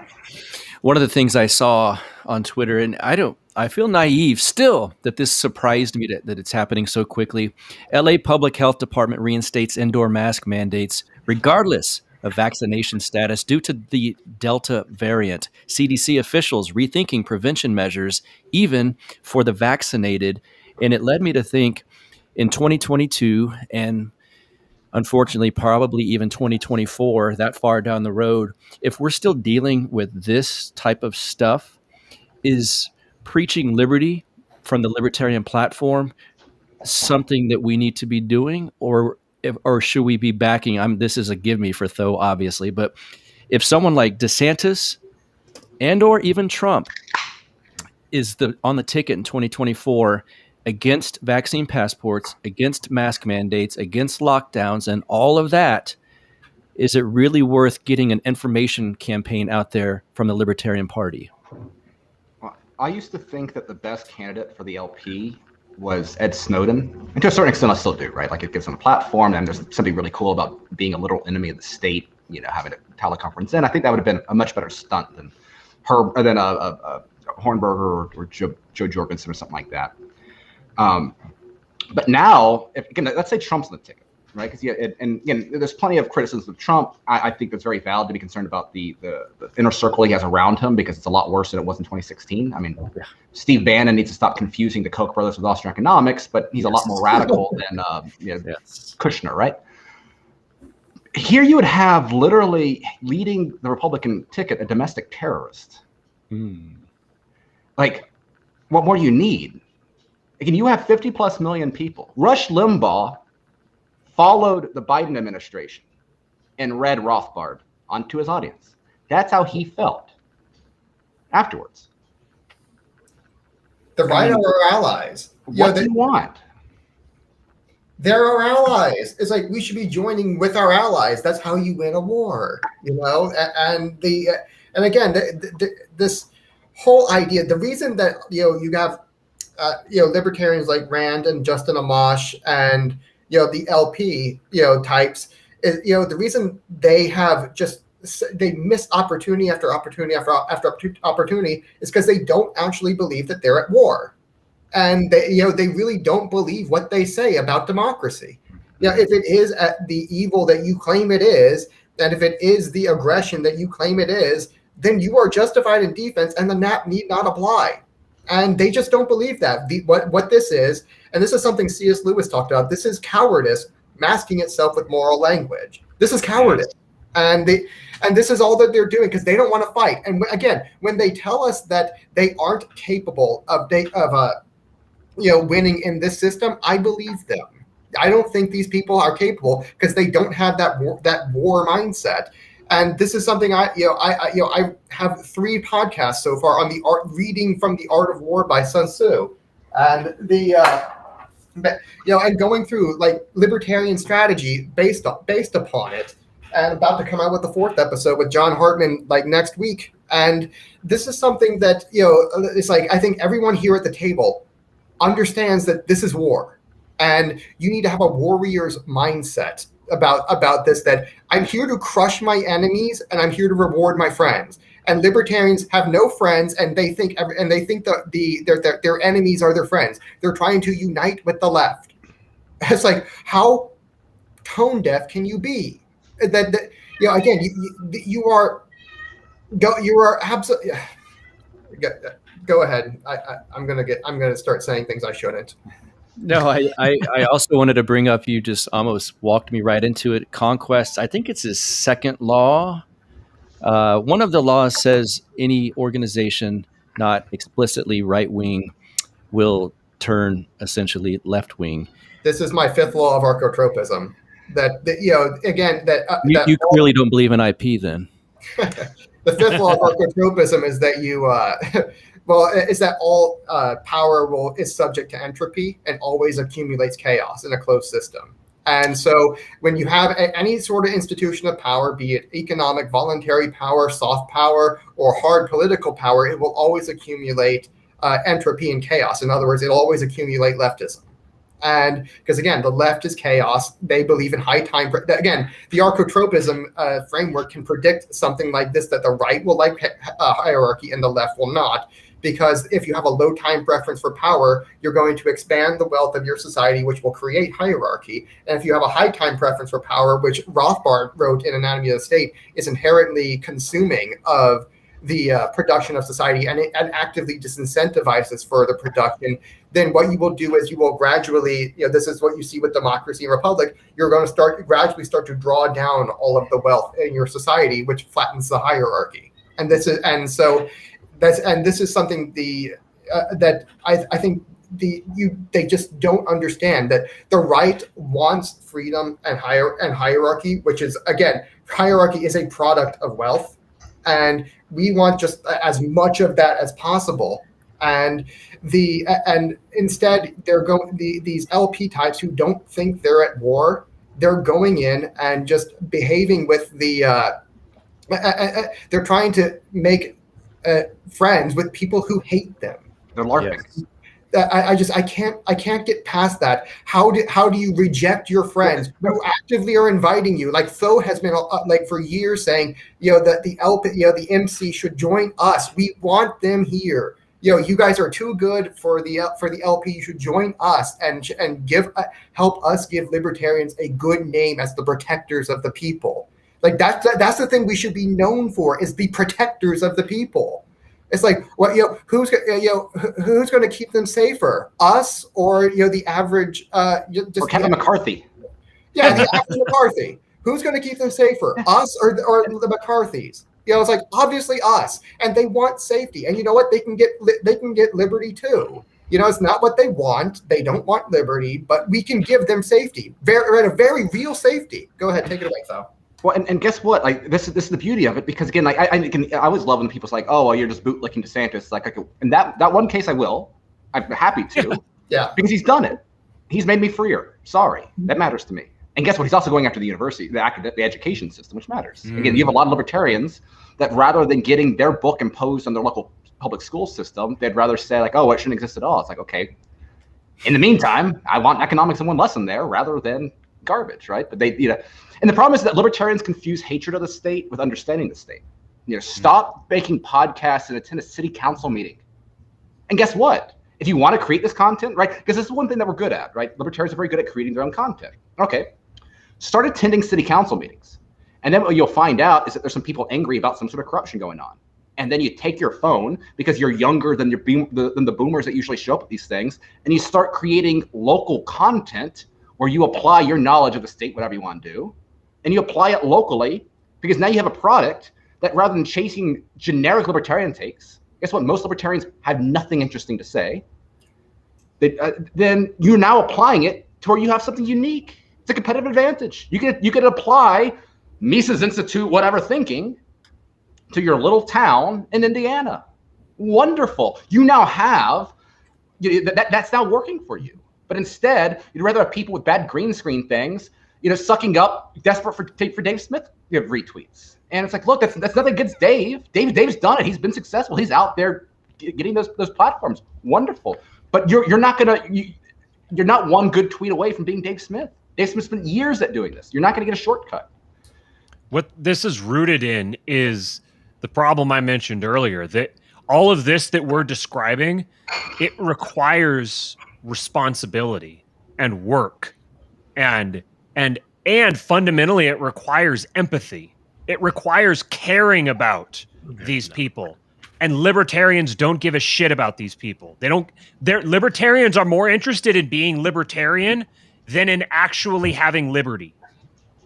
One of the things I saw on Twitter, and I feel naive still that this surprised me that it's happening so quickly. LA Public Health Department reinstates indoor mask mandates regardless of vaccination status due to the Delta variant. CDC officials rethinking prevention measures even for the vaccinated. And it led me to think in 2022 and unfortunately probably even 2024, that far down the road, if we're still dealing with this type of stuff, is preaching liberty from the Libertarian platform something that we need to be doing, or should we be backing? This is a give me for Tho, obviously, but if someone like DeSantis and or even Trump is on the ticket in 2024 against vaccine passports, against mask mandates, against lockdowns, and all of that, is it really worth getting an information campaign out there from the Libertarian Party? Well, I used to think that the best candidate for the LP was Ed Snowden. And to a certain extent, I still do, right? Like, it gives him a platform, and there's something really cool about being a literal enemy of the state, having a teleconference in. I think that would have been a much better stunt than Hornberger or Joe Jorgensen or something like that. But now, again, let's say Trump's on the ticket, right? Because and again, there's plenty of criticism of Trump. I think that's very valid to be concerned about the inner circle he has around him, because it's a lot worse than it was in 2016. I mean, Steve Bannon needs to stop confusing the Koch brothers with Austrian economics, but he's a lot more radical than Kushner, right? Here you would have literally leading the Republican ticket a domestic terrorist. Like, what more do you need? Again, you have 50 plus million people. Rush Limbaugh followed the Biden administration and read Rothbard onto his audience. That's how he felt afterwards. The right are our allies. What do you want? They're our allies. It's like we should be joining with our allies. That's how you win a war, And again, this whole idea. The reason that you have libertarians like Rand and Justin Amash and the LP types is the reason they have they miss opportunity after opportunity after opportunity is because they don't actually believe that they're at war. And they really don't believe what they say about democracy. If it is the evil that you claim it is, and if it is the aggression that you claim it is, then you are justified in defense, and the NAP need not apply. And they just don't believe that. What this is, and this is something C.S. Lewis talked about. This is cowardice masking itself with moral language. This is cowardice, and this is all that they're doing because they don't want to fight. And again, when they tell us that they aren't capable of winning in this system, I believe them. I don't think these people are capable because they don't have that war mindset. And this is something I have 3 podcasts so far on the reading from The Art of War by Sun Tzu, and and going through like libertarian strategy based upon it, and about to come out with the 4th episode with John Hartman like next week. And this is something that it's like I think everyone here at the table understands that this is war, and you need to have a warrior's mindset about this, that I'm here to crush my enemies and I'm here to reward my friends. And libertarians have no friends, and they think that their enemies are their friends. They're trying to unite with the left. It's like, how tone deaf can you be? Again, you are absolutely. Go ahead. I'm gonna start saying things I shouldn't. No, I also wanted to bring up, you just almost walked me right into it. Conquest, I think it's his 2nd law. One of the laws says any organization not explicitly right-wing will turn essentially left-wing. This is my 5th law of archetropism. You clearly don't believe in IP then. The 5th law of archetropism is that is that all power is subject to entropy and always accumulates chaos in a closed system. And so when you have any sort of institution of power, be it economic, voluntary power, soft power, or hard political power, it will always accumulate entropy and chaos. In other words, it'll always accumulate leftism. And because, again, the left is chaos. They believe in high time. Again, the archetropism framework can predict something like this, that the right will like hierarchy and the left will not. Because if you have a low time preference for power, you're going to expand the wealth of your society, which will create hierarchy. And if you have a high time preference for power, which Rothbard wrote in Anatomy of the State, is inherently consuming of the production of society, and actively disincentivizes further production, then what you will do is you will gradually, this is what you see with democracy and republic, you're going to gradually start to draw down all of the wealth in your society, which flattens the hierarchy. And this is something that I think they just don't understand, that the right wants freedom and hierarchy, which is, again, hierarchy is a product of wealth, and we want just as much of that as possible. And instead they're going, these LP types who don't think they're at war, they're going in and just behaving with they're trying to make friends with people who hate them. They're LARPing. Yes. I can't get past that. How do you reject your friends who actively are inviting you? Like Tho has been like for years saying, that the MC should join us. We want them here. You guys are too good for the LP. You should join us and help us give libertarians a good name as the protectors of the people. Like that's the thing we should be known for, is the protectors of the people. It's like, who's going to keep them safer, us or the average? Or Kevin McCarthy. Yeah, the average McCarthy. Who's going to keep them safer, us or the McCarthys? It's like obviously us, and they want safety. And you know what? They can get liberty too. It's not what they want. They don't want liberty, but we can give them safety, very real safety. Go ahead, take it away, Tho. Well, and guess what? Like this is the beauty of it, because again, like I always love when people's like, oh, well, you're just bootlicking DeSantis. Like, in that one case, I'm happy to, yeah, because he's done it. He's made me freer. Sorry, that matters to me. And guess what? He's also going after the university, the education system, which matters. Again, you have a lot of libertarians that rather than getting their book imposed on their local public school system, they'd rather say like, oh, it shouldn't exist at all. It's like, okay. In the meantime, I want economics in one lesson there rather than garbage, right? But they, and the problem is that libertarians confuse hatred of the state with understanding the state. Stop making podcasts and attend a city council meeting. And guess what? If you want to create this content, right? Because this is one thing that we're good at, right? Libertarians are very good at creating their own content. Okay. Start attending city council meetings. And then what you'll find out is that there's some people angry about some sort of corruption going on. And then you take your phone, because you're younger than the boomers that usually show up at these things, and you start creating local content where you apply your knowledge of the state, whatever you want to do, and you apply it locally, because now you have a product that, rather than chasing generic libertarian takes, guess what? Most libertarians have nothing interesting to say. Then you're now applying it to where you have something unique. It's a competitive advantage. You can apply Mises Institute whatever thinking to your little town in Indiana. Wonderful. You now have that's now working for you. But instead, you'd rather have people with bad green screen things, sucking up, desperate for Dave Smith retweets. And it's like, look, that's nothing against Dave. Dave's done it. He's been successful. He's out there getting those platforms. Wonderful. But you're not one good tweet away from being Dave Smith. Dave Smith spent years at doing this. You're not going to get a shortcut. What this is rooted in is the problem I mentioned earlier, that all of this that we're describing, it requires responsibility and work, and fundamentally it requires empathy. It requires caring about these people. And libertarians don't give a shit about these people. Libertarians are more interested in being libertarian than in actually having liberty.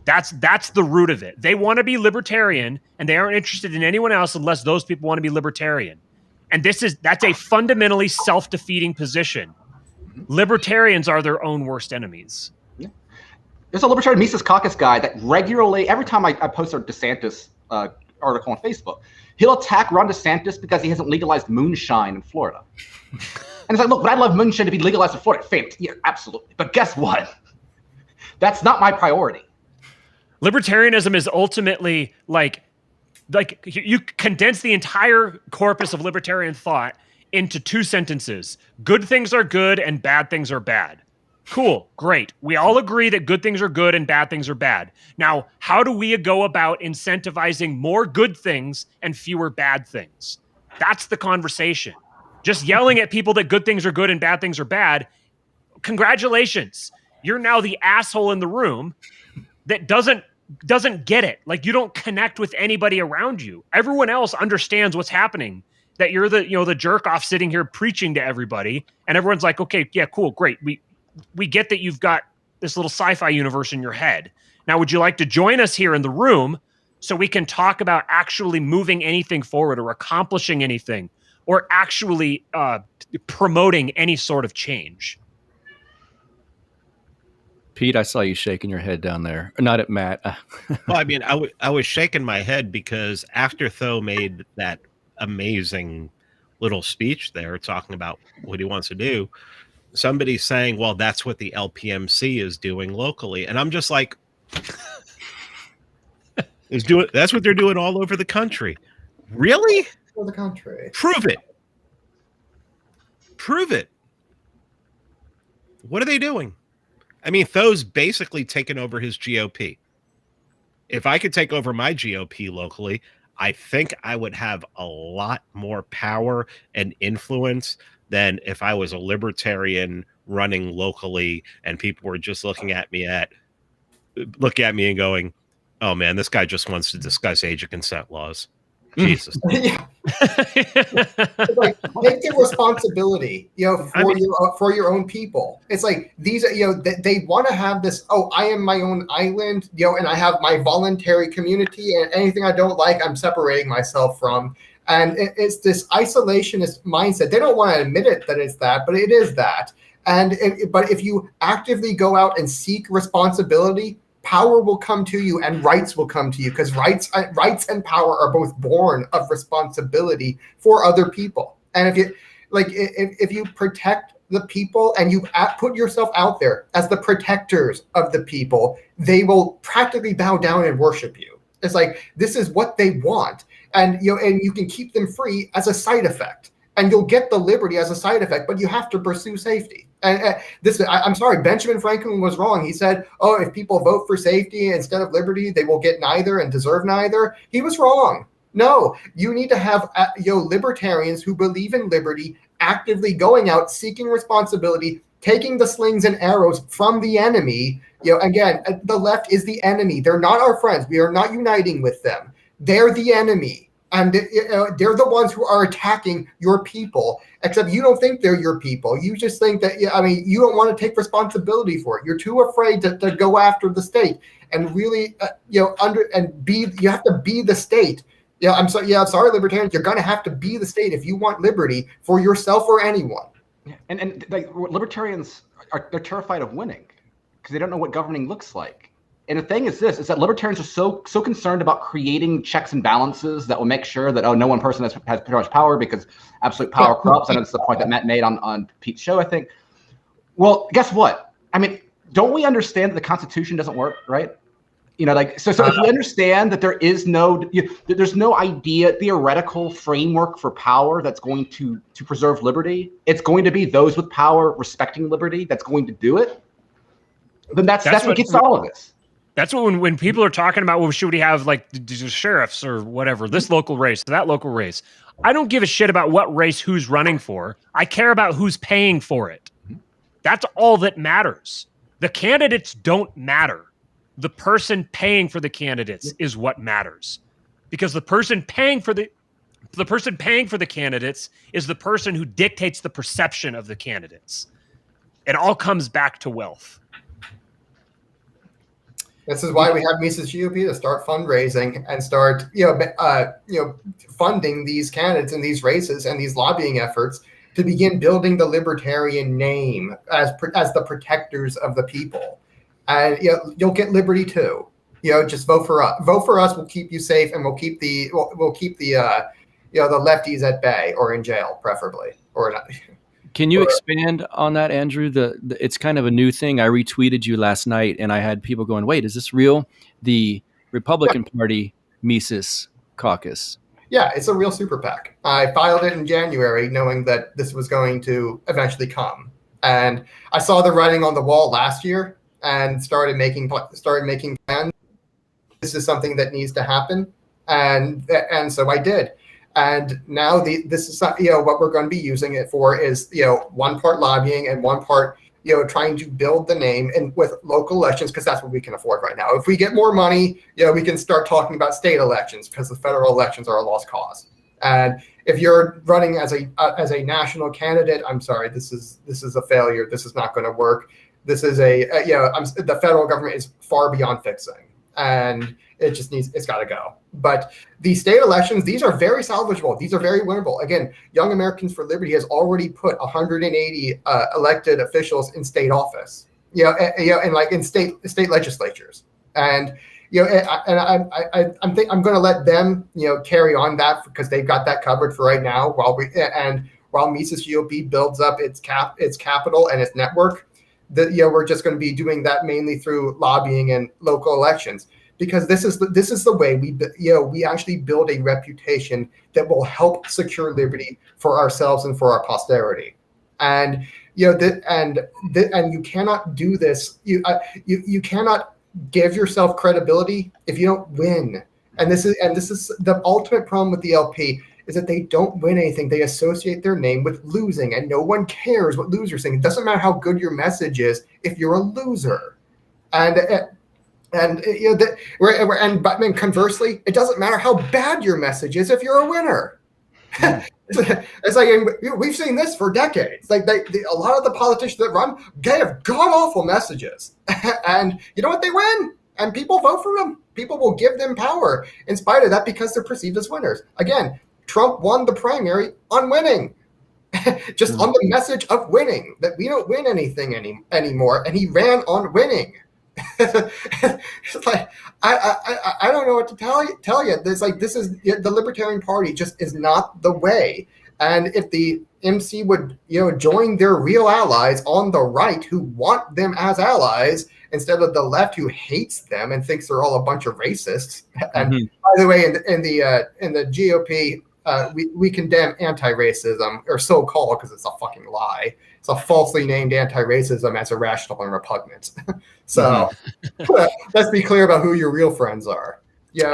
That's the root of it. They want to be libertarian, and they aren't interested in anyone else unless those people want to be libertarian. And that's a fundamentally self-defeating position. Libertarians are their own worst enemies. Yeah. There's a libertarian Mises Caucus guy that regularly, every time I post a DeSantis article on Facebook, he'll attack Ron DeSantis because he hasn't legalized moonshine in Florida. And it's like, look, but I'd love moonshine to be legalized in Florida. Yeah, absolutely. But guess what? That's not my priority. Libertarianism is ultimately like you condense the entire corpus of libertarian thought into two sentences. Good things are good and bad things are bad. Cool, great. We all agree that good things are good and bad things are bad. Now, how do we go about incentivizing more good things and fewer bad things? That's the conversation. Just yelling at people that good things are good and bad things are bad, congratulations. You're now the asshole in the room that doesn't get it. Like, you don't connect with anybody around you. Everyone else understands what's happening, that you're the jerk off sitting here preaching to everybody, and everyone's like, okay, yeah, cool, great. We get that you've got this little sci-fi universe in your head. Now, would you like to join us here in the room so we can talk about actually moving anything forward or accomplishing anything or actually promoting any sort of change? Pete, I saw you shaking your head down there. Not at Matt. Well, I mean, I was shaking my head because after Tho made that amazing little speech there talking about what he wants to do, somebody's saying, well, that's what the LPMC is doing locally. And I'm just like, that's what they're doing all over the country. Really? For the country. Prove it. Prove it. What are they doing? I mean, Tho's basically taken over his GOP. If I could take over my GOP locally, I think I would have a lot more power and influence than if I was a libertarian running locally and people were just looking at me and going, oh man, this guy just wants to discuss age of consent laws. Jesus. Yeah. Like, take the responsibility, for your own people. It's like these, they want to have this, I am my own island, and I have my voluntary community, and anything I don't like, I'm separating myself from. And it's this isolationist mindset. They don't want to admit it that it's that, but it is that. But if you actively go out and seek responsibility, power will come to you and rights will come to you, because rights and power are both born of responsibility for other people. And if you protect the people and you put yourself out there as the protectors of the people, they will practically bow down and worship you. It's like, this is what they want. And you can keep them free as a side effect, and you'll get the liberty as a side effect, but you have to pursue safety. And I'm sorry, Benjamin Franklin was wrong. He said, if people vote for safety instead of liberty, they will get neither and deserve neither. He was wrong. No, you need to have libertarians who believe in liberty actively going out, seeking responsibility, taking the slings and arrows from the enemy. Again, the left is the enemy. They're not our friends. We are not uniting with them. They're the enemy. And they're the ones who are attacking your people, except you don't think they're your people. You just think that, you don't want to take responsibility for it. You're too afraid to go after the state and really, you have to be the state. I'm sorry, libertarians, you're going to have to be the state if you want liberty for yourself or anyone. And libertarians they're terrified of winning because they don't know what governing looks like. And the thing is that libertarians are so concerned about creating checks and balances that will make sure that, no one person has too much power because absolute power corrupts. And it's the point that Matt made on Pete's show, I think. Well, guess what? Don't we understand that the Constitution doesn't work, right? So if we understand that there's no theoretical framework for power that's going to preserve liberty, it's going to be those with power respecting liberty that's going to do it, then that's what gets all of this. That's what when people are talking about, well, should we have like the sheriffs or whatever, this local race, that local race? I don't give a shit about what race who's running for. I care about who's paying for it. That's all that matters. The candidates don't matter. The person paying for the candidates is what matters, because the person paying for the candidates is the person who dictates the perception of the candidates. It all comes back to wealth. This is why we have Mises GOP to start fundraising and start, funding these candidates in these races and these lobbying efforts to begin building the libertarian name as the protectors of the people. And you'll get liberty too. Just vote for us. Vote for us. We'll keep you safe, and we'll keep the lefties at bay or in jail, preferably, or not. Can you expand on that, Andrew? It's kind of a new thing. I retweeted you last night, and I had people going, wait, is this real? The Republican Party Mises Caucus. Yeah, it's a real super PAC. I filed it in January knowing that this was going to eventually come. And I saw the writing on the wall last year and started making plans. This is something that needs to happen. And so I did. And now this is what we're going to be using it for is one part lobbying and one part trying to build the name and with local elections, because that's what we can afford right now. If we get more money, we can start talking about state elections, because the federal elections are a lost cause. And if you're running as a national candidate, I'm sorry, this is a failure. This is not going to work. This is the federal government is far beyond fixing, and it's got to go. But the state elections, these are very salvageable. These are very winnable. Again, Young Americans for Liberty has already put 180 elected officials in state office, and like in state legislatures. And I'm going to let them carry on that, because they've got that covered for right now. While Mises GOP builds up its capital and its network, we're just going to be doing that mainly through lobbying and local elections. Because this is the way we actually build a reputation that will help secure liberty for ourselves and for our posterity. And and you cannot do this. You cannot give yourself credibility if you don't win. And this is the ultimate problem with the LP, is that they don't win anything. They associate their name with losing, and no one cares what losers think. It doesn't matter how good your message is if you're a loser. And conversely, it doesn't matter how bad your message is if you're a winner. It's like we've seen this for decades. Like a lot of the politicians that run, they have god awful messages, and you know what, they win, and people vote for them. People will give them power in spite of that because they're perceived as winners. Again, Trump won the primary on winning, just on the message of winning, that we don't win anything anymore, and he ran on winning. It's like I don't know what to tell you. This is the Libertarian Party just is not the way. And if the MC would join their real allies on the right who want them as allies instead of the left who hates them and thinks they're all a bunch of racists. And by the way, in the GOP, we condemn anti-racism, or so-called, because it's a fucking lie. It's a falsely named anti-racism as irrational and repugnant. So let's be clear about who your real friends are. Yeah,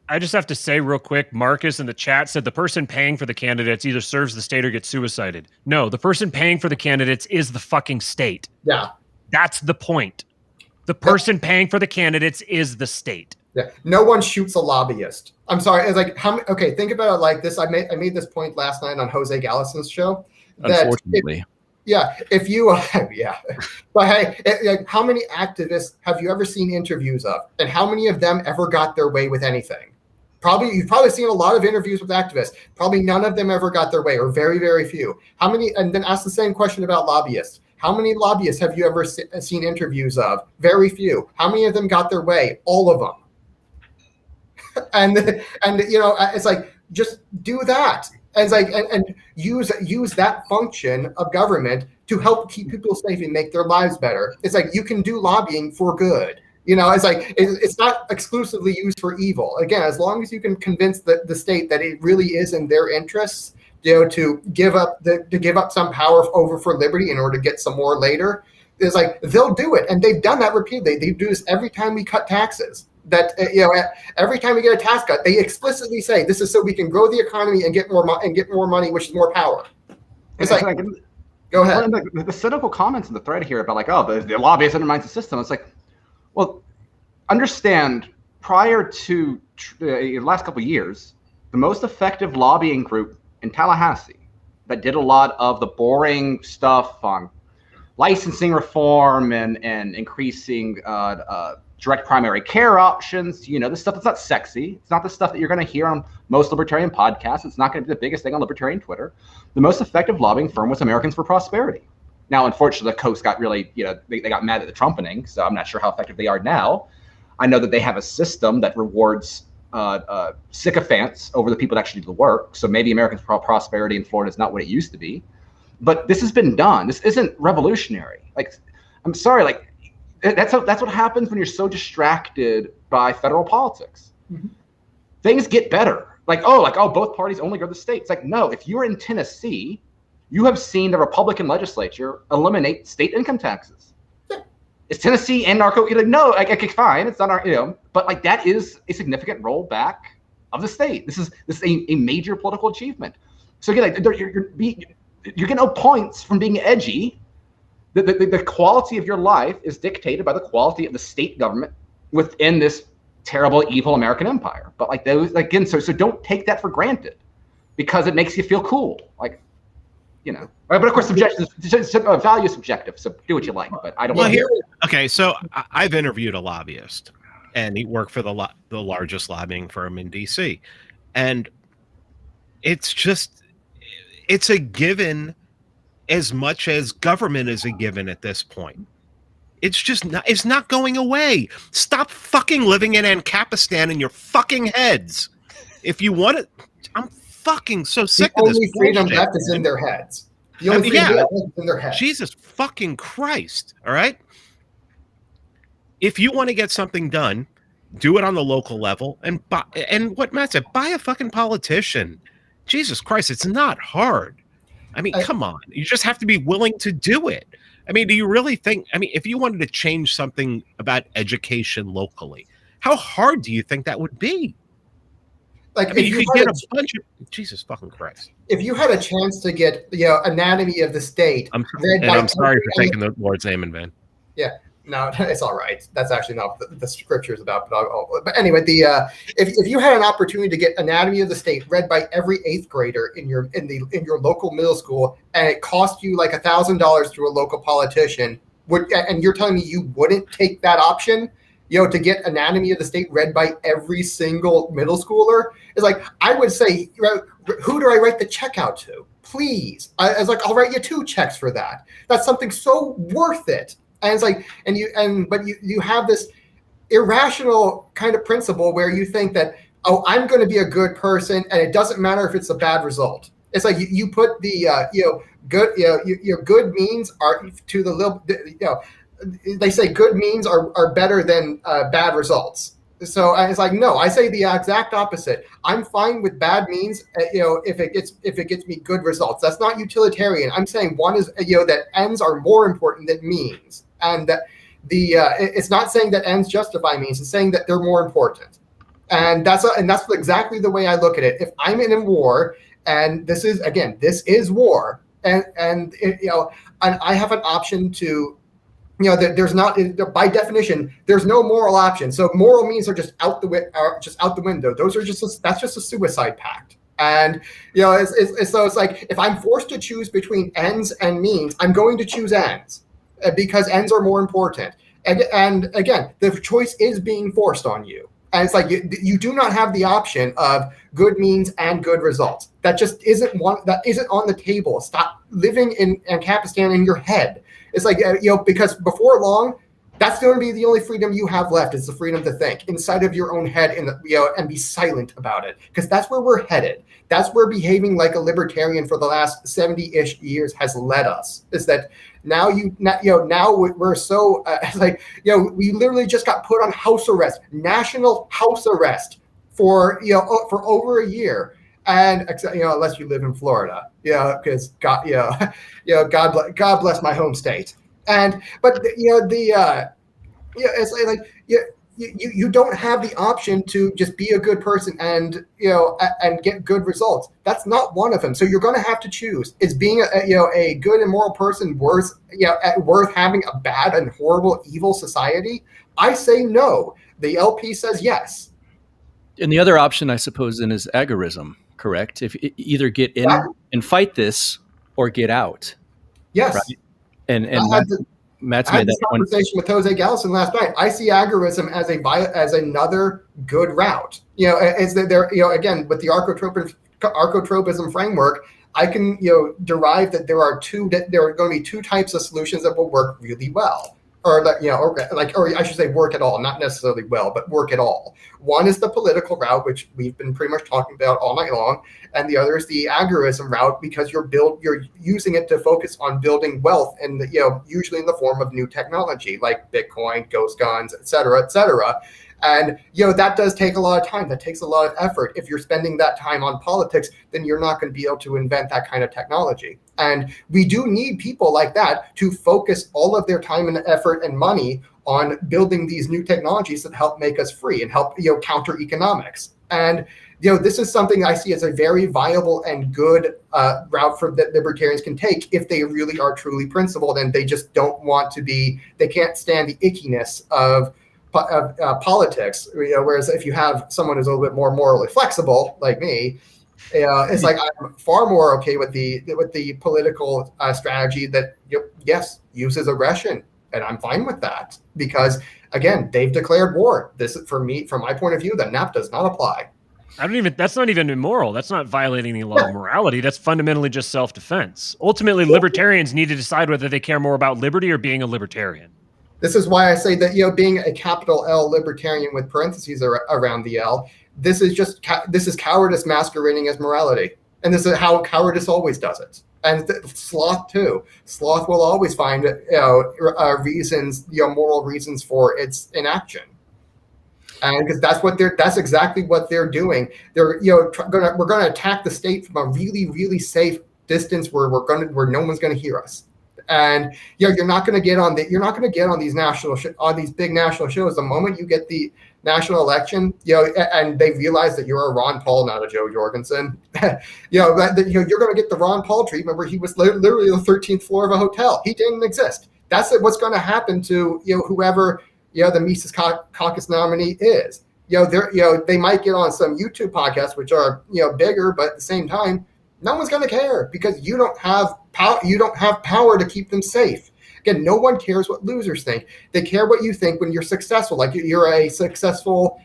I just have to say real quick, Marcus in the chat said the person paying for the candidates either serves the state or gets suicided. No, the person paying for the candidates is the fucking state. Yeah. That's the point. The person paying for the candidates is the state. Yeah. No one shoots a lobbyist. I'm sorry. It's like, think about it like this. I made this point last night on Jose Gallison's show. Unfortunately. If you, but hey, how many activists have you ever seen interviews of, and how many of them ever got their way with anything? You've probably seen a lot of interviews with activists. Probably none of them ever got their way, or very, very few. How many? And then ask the same question about lobbyists. How many lobbyists have you ever seen interviews of? Very few. How many of them got their way? All of them. and it's like, just do that. And it's like, and use that function of government to help keep people safe and make their lives better. It's like, you can do lobbying for good. It's like, it's not exclusively used for evil. Again, as long as you can convince the state that it really is in their interests, to give up some power over for liberty in order to get some more later, it's like, they'll do it. And they've done that repeatedly. They do this every time we cut taxes. That every time we get a tax cut, they explicitly say this is so we can grow the economy and get more money, which is more power. It's like go ahead. The cynical comments in the thread here about the lobbyist undermines the system. It's like, well, understand, prior to the last couple of years, the most effective lobbying group in Tallahassee that did a lot of the boring stuff on licensing reform and increasing direct primary care options, the stuff that's not sexy. It's not the stuff that you're going to hear on most libertarian podcasts. It's not going to be the biggest thing on libertarian Twitter. The most effective lobbying firm was Americans for Prosperity. Now, unfortunately, the Coast got really, they got mad at the trumpeting, so I'm not sure how effective they are now. I know that they have a system that rewards sycophants over the people that actually do the work. So maybe Americans for Prosperity in Florida is not what it used to be. But this has been done. This isn't revolutionary. Like, I'm sorry, that's what happens when you're so distracted by federal politics. Mm-hmm. Things get better. Both parties only go to the state. It's like, no, if you're in Tennessee, you have seen the Republican legislature eliminate state income taxes. Yeah. Is Tennessee and narco? No, fine, it's not our, but that is a significant rollback of the state. This is a major political achievement. So again, you're getting no points from being edgy. The quality of your life is dictated by the quality of the state government within this terrible, evil American empire. But so don't take that for granted because it makes you feel cool. But of course, value is subjective. So do what you like. But I don't. Well, okay. So I've interviewed a lobbyist, and he worked for the largest lobbying firm in D.C. And it's a given. As much as government is a given at this point, it's not going away. Stop fucking living in Ancapistan in your fucking heads. If you want it, I'm fucking so sick of this. The only freedom left is in their heads. The only freedom left is in their heads. Jesus fucking Christ! All right. If you want to get something done, do it on the local level, and what Matt said, buy a fucking politician. Jesus Christ, it's not hard. I mean, come on. You just have to be willing to do it. I mean, do you really think, I mean, if you wanted to change something about education locally, how hard do you think that would be? Like, I mean, you could get a bunch of, Jesus fucking Christ. If you had a chance to get, anatomy of the state. I'm sorry for taking the Lord's name in vain. Yeah. No, it's all right. That's actually not what the scripture is about. But anyway, if you had an opportunity to get Anatomy of the State read by every 8th grader in your local middle school, and it cost you like $1,000 through a local politician, and you're telling me you wouldn't take that option, to get Anatomy of the State read by every single middle schooler? It's like, I would say, who do I write the check out to? Please. I was like, I'll write you 2 checks for that. That's something so worth it. And it's like, but you have this irrational kind of principle where you think that, oh, I'm going to be a good person, and it doesn't matter if it's a bad result. It's like you put the good, your good means are to the little, they say good means are better than bad results. So it's like, no, I say the exact opposite. I'm fine with bad means, if it gets me good results. That's not utilitarian. I'm saying one is, that ends are more important than means. And that it's not saying that ends justify means. It's saying that they're more important, and that's exactly the way I look at it. If I'm in a war, and this is war, and I have an option to, there's not, by definition, there's no moral option. So moral means are just out the window. That's just a suicide pact. And so it's like, if I'm forced to choose between ends and means, I'm going to choose ends. Because ends are more important. And again, the choice is being forced on you. And it's like you do not have the option of good means and good results. That just isn't on the table. Stop living in Ancapistan in your head. It's like, because before long, that's going to be the only freedom you have left, is the freedom to think inside of your own head and be silent about it. Because that's where we're headed. That's where behaving like a libertarian for the last 70-ish years has led us. Is that now we're so we literally just got put on house arrest, national house arrest for over a year. And unless you live in Florida, because God bless my home state. It's like you don't have the option to just be a good person and get good results. That's not one of them. So you're going to have to choose. Is being a good and moral person worth having a bad and horrible, evil society? I say no. The LP says yes. And the other option, I suppose, then is agorism. Correct? If either get in and fight this or get out. Yes. Right? And Matt's I had made this that conversation with Jose Gallison last night. I see agorism as another good route. Is that there? Again, with the archetropism framework, I can derive that there are going to be 2 types of solutions that will work really well. Or I should say work at all, not necessarily well, but work at all. One is the political route, which we've been pretty much talking about all night long, and the other is the agorism route, because you're using it to focus on building wealth, and usually in the form of new technology like Bitcoin, ghost guns, et cetera, et cetera. And that does take a lot of time. That takes a lot of effort. If you're spending that time on politics, then you're not going to be able to invent that kind of technology. And we do need people like that to focus all of their time and effort and money on building these new technologies that help make us free and help counter economics. And this is something I see as a very viable and good route that libertarians can take if they really are truly principled, and they just don't want to be. They can't stand the ickiness of politics. Whereas if you have someone who's a little bit more morally flexible, like me, it's like I'm far more okay with the political strategy that yes, uses aggression, and I'm fine with that, because again, they've declared war. This is, for me, from my point of view, the NAP does not apply. That's not even immoral. That's not violating the law of morality. That's fundamentally just self-defense. Ultimately, libertarians need to decide whether they care more about liberty or being a libertarian. This is why I say that, being a capital L libertarian with parentheses around the L, this is cowardice masquerading as morality. And this is how cowardice always does it. And sloth too. Sloth will always find reasons, moral reasons for its inaction. And because that's exactly what they're doing. We're going to attack the state from a really, really safe distance where where no one's going to hear us. And you're not going to get on these on these big national shows. The moment you get the national election, and they realize that you're a Ron Paul, not a Joe Jorgensen, you're going to get the Ron Paul treatment where he was literally the 13th floor of a hotel. He didn't exist. That's what's going to happen to whoever the Mises Caucus nominee is. They might get on some YouTube podcasts which are bigger, but at the same time, no one's going to care because you don't have power. You don't have power to keep them safe. Again, no one cares what losers think. They care what you think when you're successful, like you're a successful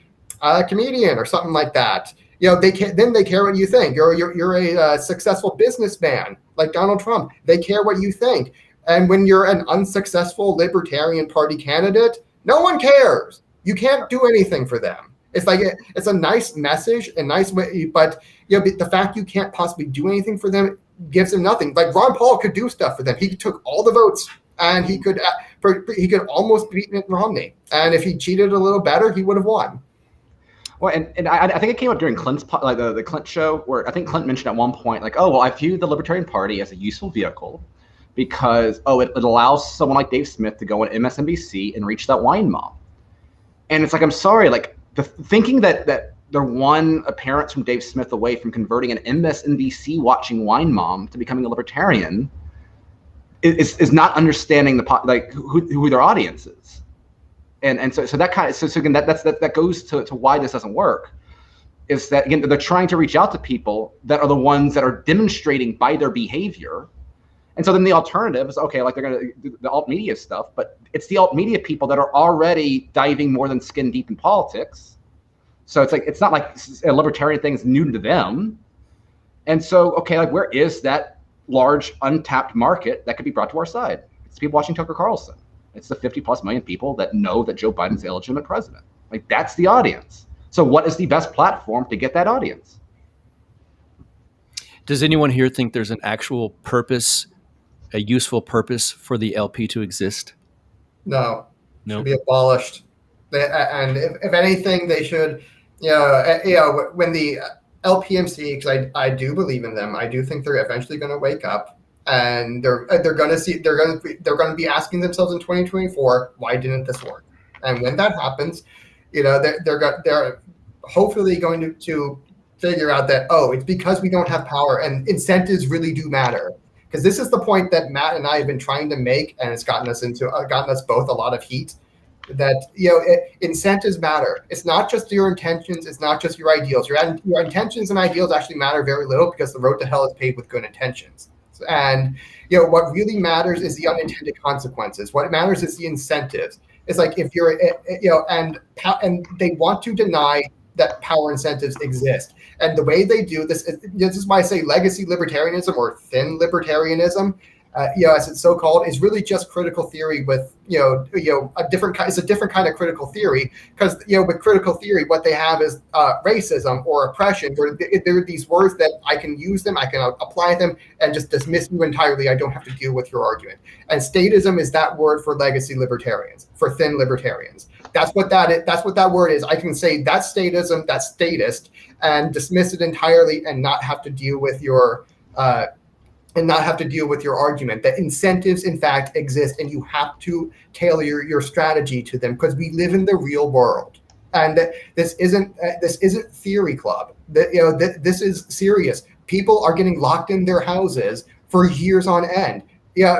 comedian or something like that. They care what you think. You're a successful businessman like Donald Trump. They care what you think. And when you're an unsuccessful Libertarian Party candidate, no one cares. You can't do anything for them. It's like it's a nice message, a nice way, but the fact you can't possibly do anything for them gives them nothing. Like Ron Paul could do stuff for them. He took all the votes, and he could almost beat Mitt Romney. And if he cheated a little better, he would have won. Well, and I think it came up during Clinton's the Clinton show, where I think Clinton mentioned at one point, like, oh well, I view the Libertarian Party as a useful vehicle because it allows someone like Dave Smith to go on MSNBC and reach that wine mob. And it's like, I'm sorry, like. Thinking that they're one appearance from Dave Smith away from converting an MSNBC watching wine mom to becoming a libertarian is not understanding who their audience is, and so that kind of so again that goes to why this doesn't work, is that again they're trying to reach out to people that are the ones that are demonstrating by their behavior. And so then the alternative is, okay, like they're going to do the alt media stuff, but it's the alt media people that are already diving more than skin deep in politics. So it's not like a libertarian thing is new to them. And so, okay, like where is that large untapped market that could be brought to our side? It's people watching Tucker Carlson. It's the 50+ million people that know that Joe Biden's the illegitimate president. Like that's the audience. So what is the best platform to get that audience? Does anyone here think there's an actual purpose, a useful purpose for the LP to exist? No. Should be abolished. And if anything, they should, when the LPMC, because I do believe in them, I do think they're eventually going to wake up, and they're going to be asking themselves in 2024, why didn't this work? And when that happens, they're hopefully going to figure out that, it's because we don't have power, and incentives really do matter. Because this is the point that Matt and I have been trying to make, and it's gotten us both a lot of heat. That incentives matter. It's not just your intentions. It's not just your ideals. Your intentions and ideals actually matter very little, because the road to hell is paved with good intentions. And what really matters is the unintended consequences. What matters is the incentives. It's like if you're and they want to deny that power incentives exist. And the way they do this is why I say legacy libertarianism, or thin libertarianism, as it's so called, is really just critical theory with a different kind. It's a different kind of critical theory, because with critical theory, what they have is racism or oppression, where there are these words that I can use them, I can apply them, and just dismiss you entirely. I don't have to deal with your argument. And statism is that word for legacy libertarians, for thin libertarians. That's what that is. That's what that word is. I can say that's statism, that's statist, and dismiss it entirely, and not have to deal with your argument. That incentives, in fact, exist, and you have to tailor your strategy to them, because we live in the real world, and this isn't theory club. This is serious. People are getting locked in their houses for years on end.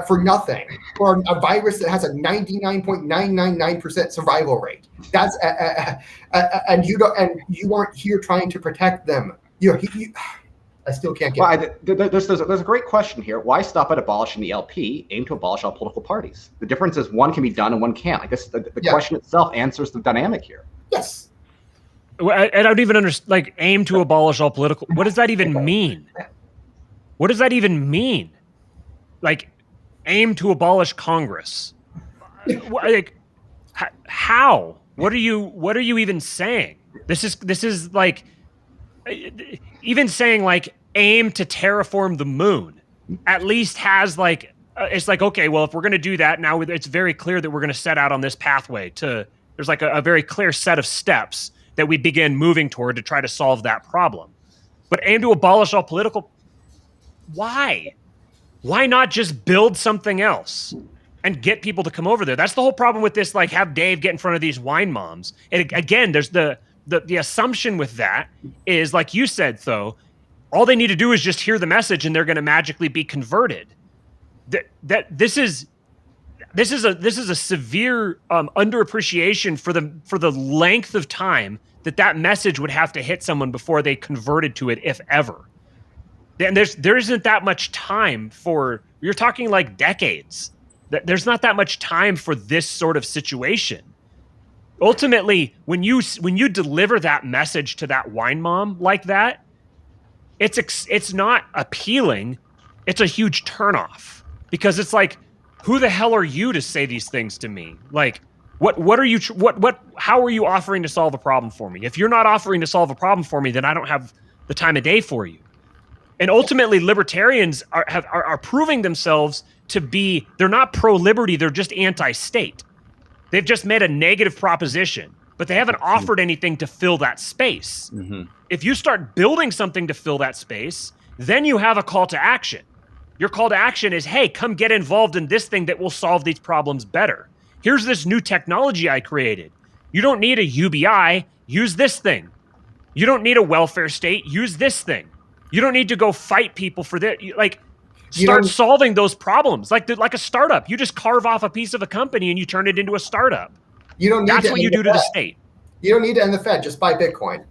For nothing, for a virus that has a 99.999% survival rate. That's and you aren't here trying to protect them. I still can't get. Well, there's a great question here. Why stop at abolishing the LP? Aim to abolish all political parties. The difference is one can be done and one can't. Like this, the question itself answers the dynamic here. Yes. I don't even understand. Like, aim to abolish all political. What does that even mean? What does that even mean? Like, aim to abolish Congress. Like, how? What are you even saying? This is like, even saying like aim to terraform the moon at least has like, it's like, okay, well, if we're going to do that now, it's very clear that we're going to set out on this pathway there's like a very clear set of steps that we begin moving toward to try to solve that problem. But aim to abolish all political, Why not just build something else and get people to come over there? That's the whole problem with this, like have Dave get in front of these wine moms. And again, there's the assumption with that is, like you said, Tho, all they need to do is just hear the message and they're going to magically be converted. This is a severe underappreciation for the length of time that message would have to hit someone before they converted to it, if ever. And there isn't that much time for, you're talking like decades. There's not that much time for this sort of situation. Ultimately, when you deliver that message to that wine mom like that, it's not appealing. It's a huge turnoff, because it's like, who the hell are you to say these things to me? Like, how are you offering to solve a problem for me? If you're not offering to solve a problem for me, then I don't have the time of day for you. And ultimately, libertarians are proving themselves to be, they're not pro-liberty, they're just anti-state. They've just made a negative proposition, but they haven't offered anything to fill that space. Mm-hmm. If you start building something to fill that space, then you have a call to action. Your call to action is, hey, come get involved in this thing that will solve these problems better. Here's this new technology I created. You don't need a UBI, use this thing. You don't need a welfare state, use this thing. You don't need to go fight people for that. Start solving those problems. Like a startup. You just carve off a piece of a company and you turn it into a startup. That's what you do to the state. You don't need to end the Fed. Just buy Bitcoin.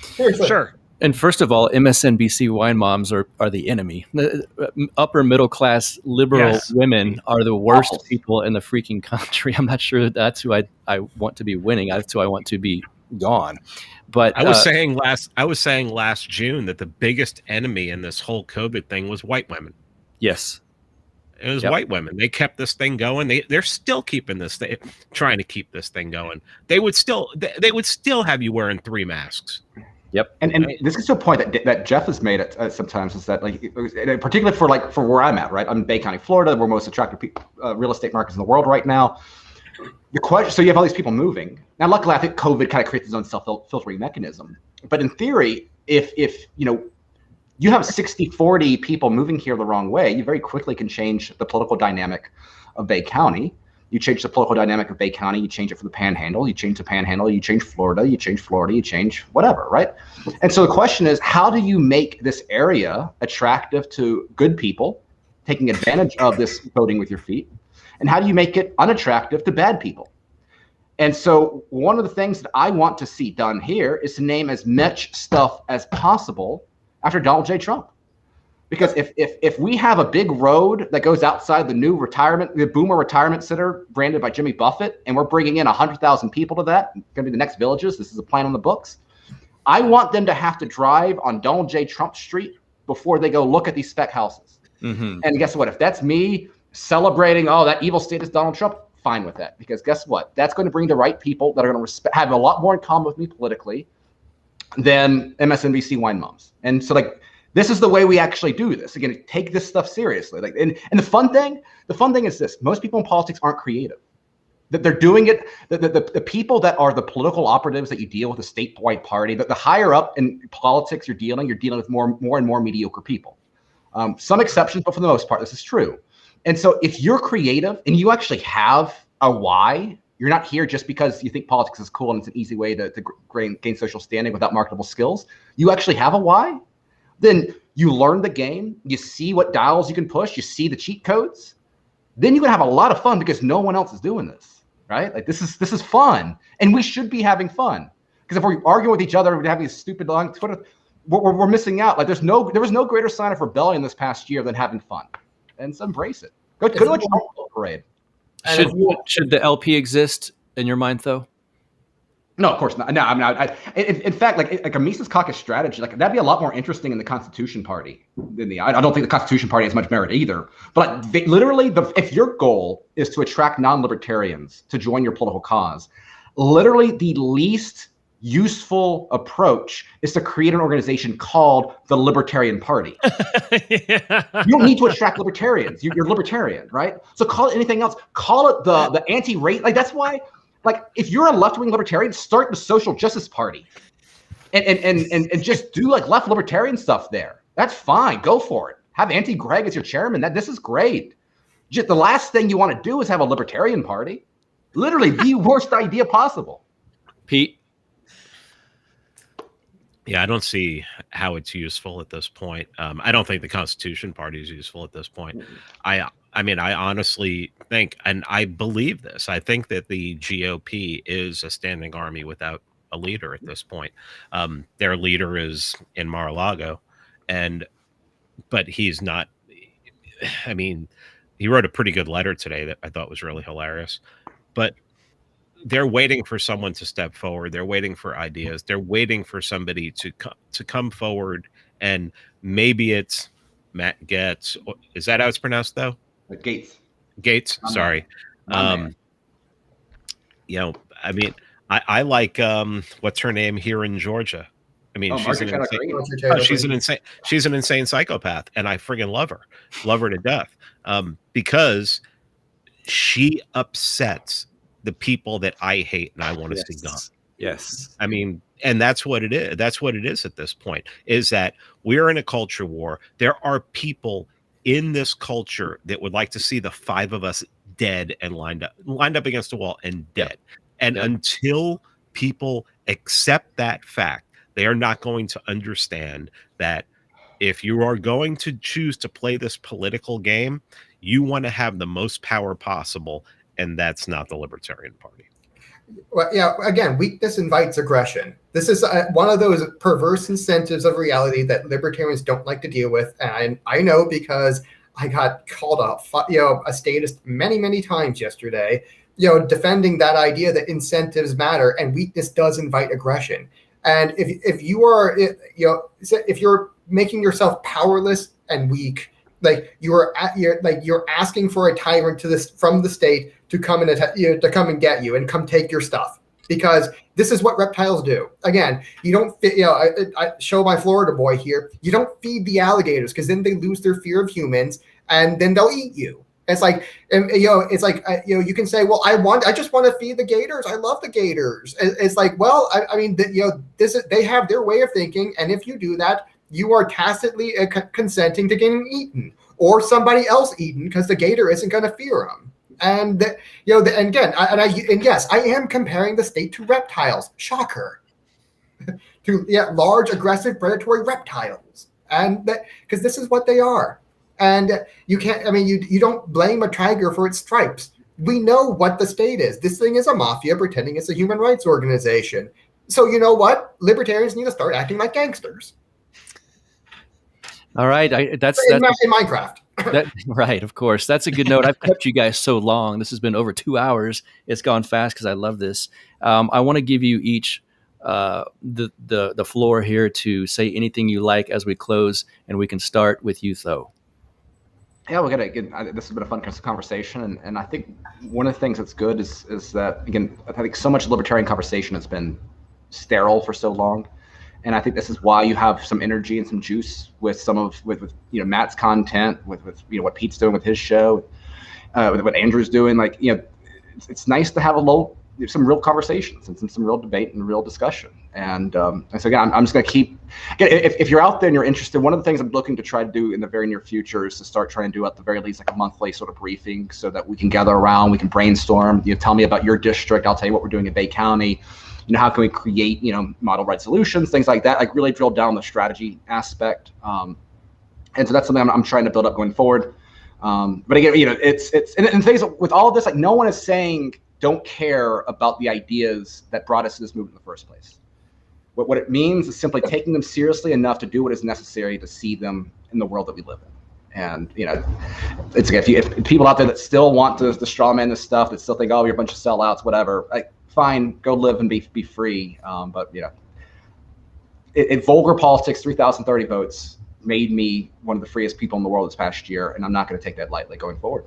Seriously. Sure. And first of all, MSNBC wine moms are the enemy. The upper middle class liberal women are the worst people in the freaking country. I'm not sure that's who I want to be winning. That's who I want to be gone. But I was saying last June that the biggest enemy in this whole COVID thing was white women. Yes. It was white women. They kept this thing going. They're still keeping this thing, trying to keep this thing going. They would still have you wearing 3 masks. Yep. And this is to a point that Jeff has made it sometimes, is that, like, particularly for where I'm at, right? I'm in Bay County, Florida. We're most attractive real estate markets in the world right now. The question, so you have all these people moving. Now, luckily, I think COVID kind of creates its own self-filtering mechanism. But in theory, if you have 60-40 people moving here the wrong way, you very quickly can change the political dynamic of Bay County. You change the political dynamic of Bay County, you change it for the Panhandle, you change the Panhandle, you change Florida, you change whatever, right? And so the question is, how do you make this area attractive to good people, taking advantage of this voting with your feet? And how do you make it unattractive to bad people? And so one of the things that I want to see done here is to name as much stuff as possible after Donald J. Trump. Because if we have a big road that goes outside the Boomer Retirement Center branded by Jimmy Buffett, and we're bringing in 100,000 people to that, it's going to be the next Villages. This is a plan on the books. I want them to have to drive on Donald J. Trump Street before they go look at these spec houses. Mm-hmm. And guess what? If that's me celebrating, that evil state is Donald Trump, fine with that. Because guess what? That's going to bring the right people that are going to have a lot more in common with me politically than MSNBC wine moms. And so, this is the way we actually do this. Again, take this stuff seriously. And the fun thing is this: most people in politics aren't creative. That they're doing it. The people that are the political operatives that you deal with, the statewide party, the higher up in politics you're dealing with more and more mediocre people. Some exceptions, but for the most part, this is true. And so if you're creative and you actually have a why, you're not here just because you think politics is cool and it's an easy way to gain social standing without marketable skills. You actually have a why. Then you learn the game, you see what dials you can push, you see the cheat codes. Then you're gonna have a lot of fun because no one else is doing this, right? Like this is fun, and we should be having fun. Because if we're arguing with each other, we're having these stupid long Twitter, we're missing out. Like there was no greater sign of rebellion this past year than having fun, and so embrace it. Go to a parade. Should the LP exist in your mind, though? No, of course not. No, I'm not. In fact, like a Mises Caucus strategy, that'd be a lot more interesting in the Constitution Party than I don't think the Constitution Party has much merit either. But literally, if your goal is to attract non-libertarians to join your political cause, literally the least useful approach is to create an organization called the Libertarian Party. Yeah. You don't need to attract libertarians. You're libertarian, right? So call it anything else. Call it the anti-rate. That's why. If you're a left-wing libertarian, start the Social Justice Party, and just do left libertarian stuff there. That's fine. Go for it. Have Auntie Greg as your chairman. This is great. Just the last thing you want to do is have a libertarian party. Literally the worst idea possible. Pete? Yeah, I don't see how it's useful at this point. I don't think the Constitution Party is useful at this point. I mean, I honestly think, and I believe this, I think that the GOP is a standing army without a leader at this point. Their leader is in Mar-a-Lago, but he's not. I mean, he wrote a pretty good letter today that I thought was really hilarious, but they're waiting for someone to step forward. They're waiting for ideas. They're waiting for somebody to come forward, and maybe it's Matt Gaetz. Is that how it's pronounced, though? Gaetz. Sorry. You know, I mean, I like what's her name here in Georgia. I mean, she's an insane psychopath, and I friggin' love her to death, because she upsets the people that I hate and I want to see gone. Yes. I mean, and that's what it is. That's what it is at this point, is that we're in a culture war. There are people in this culture that would like to see the five of us dead and lined up against a wall and dead. And until people accept that fact, they are not going to understand that if you are going to choose to play this political game, you want to have the most power possible. And that's not the Libertarian Party. Well, yeah, again, weakness invites aggression. This is one of those perverse incentives of reality that libertarians don't like to deal with. And I know because I got called a statist many, many times yesterday, defending that idea that incentives matter and weakness does invite aggression. And if you're making yourself powerless and weak, like you're asking for a tyrant from the state to come and get you and come take your stuff, because this is what reptiles do. Again, you don't I show my Florida boy here. You don't feed the alligators, because then they lose their fear of humans and then they'll eat you. It's like, you can say, well, I just want to feed the gators. I love the gators. It's like, well, I mean, they have their way of thinking, and if you do that, you are tacitly consenting to getting eaten or somebody else eaten, because the gator isn't going to fear them. And yes, I am comparing the state to reptiles. Shocker. To large, aggressive, predatory reptiles, and because this is what they are. And you can't. I mean, you don't blame a tiger for its stripes. We know what the state is. This thing is a mafia pretending it's a human rights organization. So you know what? Libertarians need to start acting like gangsters. All right, that's in Minecraft. Right, of course. That's a good note. I've kept you guys so long. This has been over 2 hours. It's gone fast because I love this. I want to give you each the floor here to say anything you like as we close, and we can start with you, Tho. Yeah, this has been a fun conversation, and I think one of the things that's good is that, again, I think so much libertarian conversation has been sterile for so long. And I think this is why you have some energy and some juice with with Matt's content, with what Pete's doing with his show, with what Andrew's doing. Like, it's nice to have some real conversations and some real debate and real discussion. And so again, I'm just going to keep. Again, if you're out there and you're interested, one of the things I'm looking to try to do in the very near future is to start trying to do at the very least like a monthly sort of briefing, so that we can gather around, we can brainstorm. Tell me about your district, I'll tell you what we're doing in Bay County. How can we create, model right solutions, things like that, like really drill down the strategy aspect. And so that's something I'm trying to build up going forward. But again, it's and things with all of this, like no one is saying don't care about the ideas that brought us to this movement in the first place. What it means is simply taking them seriously enough to do what is necessary to see them in the world that we live in. And it's if people out there that still want to straw man this stuff, that still think, oh, you're a bunch of sellouts, whatever, like, fine, go live and be free. But in vulgar politics, 3,030 votes made me one of the freest people in the world this past year, and I'm not going to take that lightly going forward.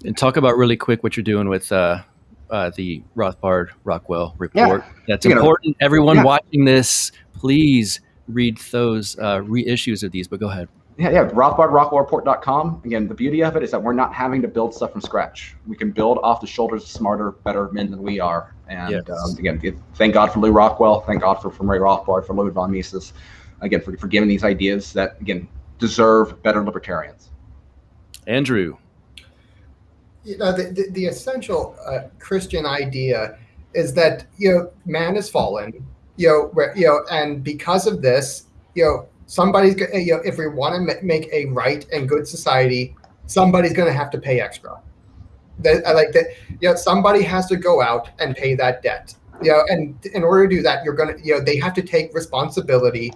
And talk about really quick what you're doing with the Rothbard Rockwell report. Yeah. That's important. Everyone watching this, please read those reissues of these. But go ahead. Yeah, RothbardRockwellReport.com. Again, the beauty of it is that we're not having to build stuff from scratch. We can build off the shoulders of smarter, better men than we are. And again, thank God for Lou Rockwell. Thank God for Ray Rothbard, for Louis von Mises, again, for giving these ideas that, again, deserve better libertarians. Andrew. The essential Christian idea is that man is fallen, and because of this, somebody's if we want to make a right and good society, somebody's going to have to pay extra. I like that. Somebody has to go out and pay that debt. And in order to do that, they have to take responsibility,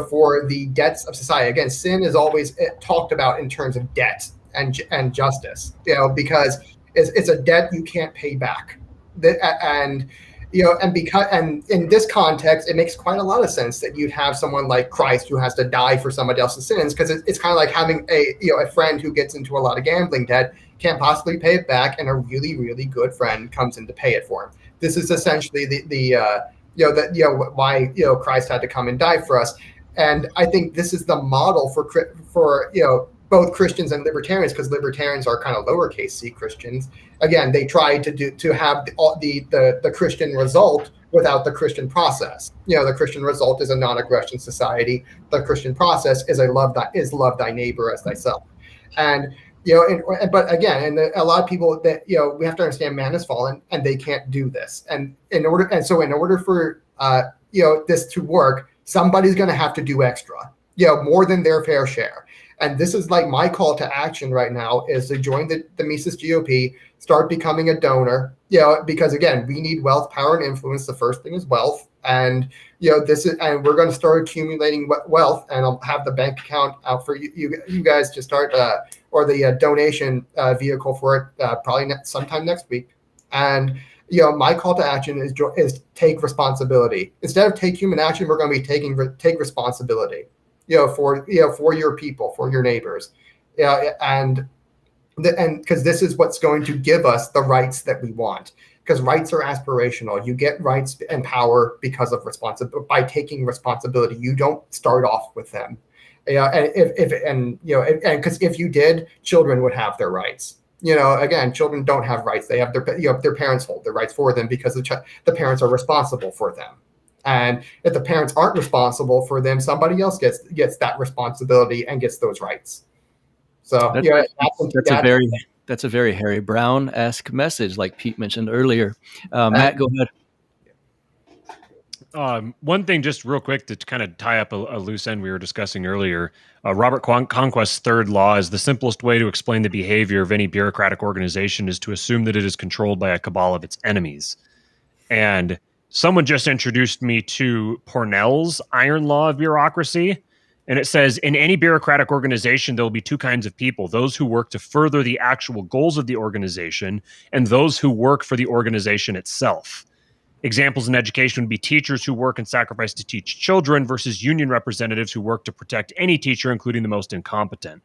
for the debts of society. Again, sin is always talked about in terms of debt and justice, because it's a debt you can't pay back. And in this context, it makes quite a lot of sense that you'd have someone like Christ who has to die for somebody else's sins, because it's kind of like having a friend who gets into a lot of gambling debt, can't possibly pay it back, and a really, really good friend comes in to pay it for him. This is essentially why Christ had to come and die for us. And I think this is the model for both Christians and libertarians, because libertarians are kind of lowercase c Christians. Again, they try to have the Christian result without the Christian process. The Christian result is a non-aggression society. The Christian process is love thy neighbor as thyself. And but again, and a lot of people that we have to understand, man is fallen, and they can't do this. And in order for this to work, somebody's going to have to do extra, more than their fair share. And this is like my call to action right now, is to join the Mises GOP, start becoming a donor, because again, we need wealth, power, and influence. The first thing is wealth. And, and we're going to start accumulating wealth, and I'll have the bank account out for you guys to start, or the donation vehicle for it, probably sometime next week. And, my call to action is take responsibility. Instead of take human action, we're going to be take responsibility. For your people, for your neighbors, and because this is what's going to give us the rights that we want. Because rights are aspirational. You get rights and power because of by taking responsibility. You don't start off with them. And because if you did, children would have their rights. Again, children don't have rights. They have their parents hold their rights for them, because the parents are responsible for them. And if the parents aren't responsible for them, somebody else gets that responsibility and gets those rights. So that's a very Harry Brown-esque message, like Pete mentioned earlier. Matt, go ahead. One thing, just real quick, to kind of tie up a loose end we were discussing earlier. Robert Conquest's third law is: the simplest way to explain the behavior of any bureaucratic organization is to assume that it is controlled by a cabal of its enemies. And someone just introduced me to Pornell's Iron Law of Bureaucracy, and it says, in any bureaucratic organization, there will be two kinds of people: those who work to further the actual goals of the organization, and those who work for the organization itself. Examples in education would be teachers who work and sacrifice to teach children versus union representatives who work to protect any teacher, including the most incompetent.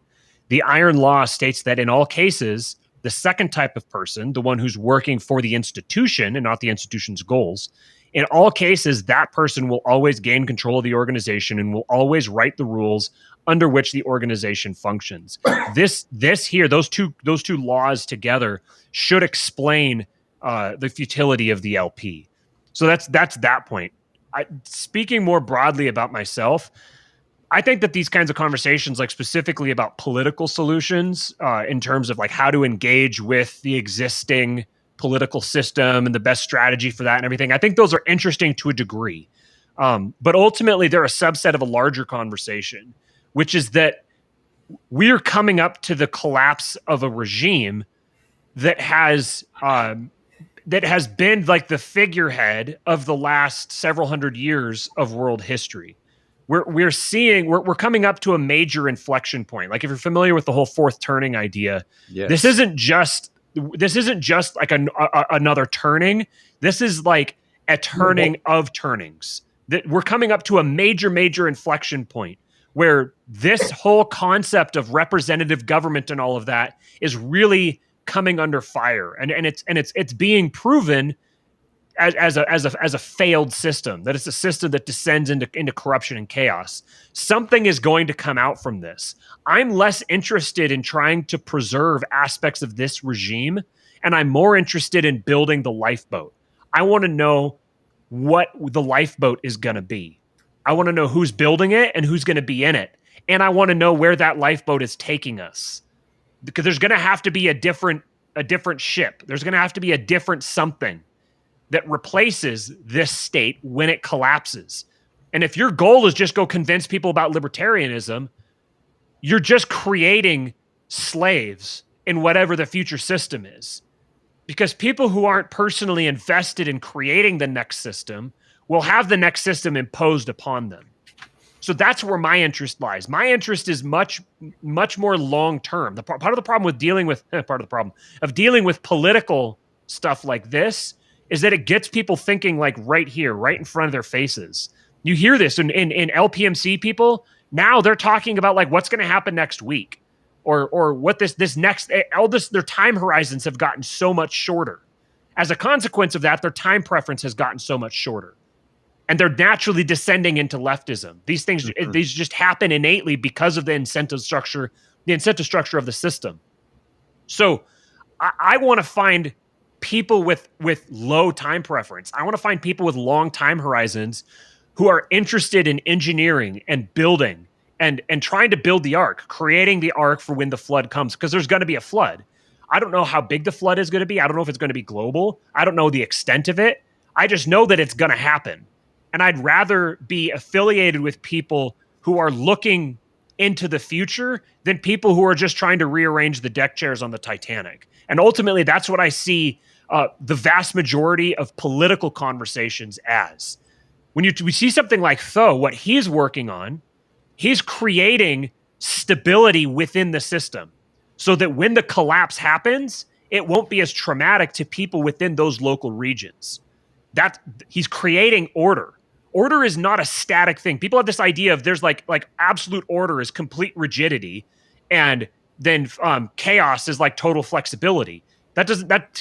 The Iron Law states that in all cases, the second type of person, the one who's working for the institution and not the institution's goals, in all cases, that person will always gain control of the organization and will always write the rules under which the organization functions. Those two laws together should explain the futility of the LP. So that's that point. Speaking more broadly about myself, I think that these kinds of conversations, like specifically about political solutions, in terms of like how to engage with the existing political system and the best strategy for that and everything, I think those are interesting to a degree. But ultimately, they're a subset of a larger conversation, which is that we're coming up to the collapse of a regime that has been like the figurehead of the last several hundred years of world history. We're coming up to a major inflection point. Like if you're familiar with the whole fourth turning idea, yes. This isn't just like another turning. This is like a turning of turnings. That we're coming up to a major inflection point where this whole concept of representative government and all of that is really coming under fire, and it's being proven as a failed system, that it's a system that descends into corruption and chaos. Something is going to come out from this. I'm less interested in trying to preserve aspects of this regime, and I'm more interested in building the lifeboat. I want to know what the lifeboat is going to be. I want to know who's building it and who's going to be in it. and I want to know where that lifeboat is taking us, because there's going to have to be a different ship. There's going to have to be a different something that replaces this state when it collapses. And if your goal is just go convince people about libertarianism, you're just creating slaves in whatever the future system is. Because people who aren't personally invested in creating the next system will have the next system imposed upon them. So that's where my interest lies. My interest is much more long-term. Part of the problem with dealing with political stuff like this is that it gets people thinking like right here, right in front of their faces. You hear this in LPMC people. Now they're talking about like what's going to happen next week, or what this next. Their time horizons have gotten so much shorter. As a consequence of that, their time preference has gotten so much shorter, and they're naturally descending into leftism. These things, these just happen innately because of the incentive structure of the system. So, I want to find people with low time preference. I want to find people with long time horizons who are interested in engineering and building and trying to build the ark, creating the ark for when the flood comes, because there's going to be a flood. I don't know how big the flood is going to be. I don't know if it's going to be global. I don't know the extent of it. I just know that it's going to happen. And I'd rather be affiliated with people who are looking into the future than people who are just trying to rearrange the deck chairs on the Titanic. And ultimately, that's what I see the vast majority of political conversations as. When we see something like Tho, what he's working on, he's creating stability within the system so that when the collapse happens, it won't be as traumatic to people within those local regions. That he's creating order. Order is not a static thing. People have this idea of there's like absolute order is complete rigidity, and then chaos is like total flexibility. That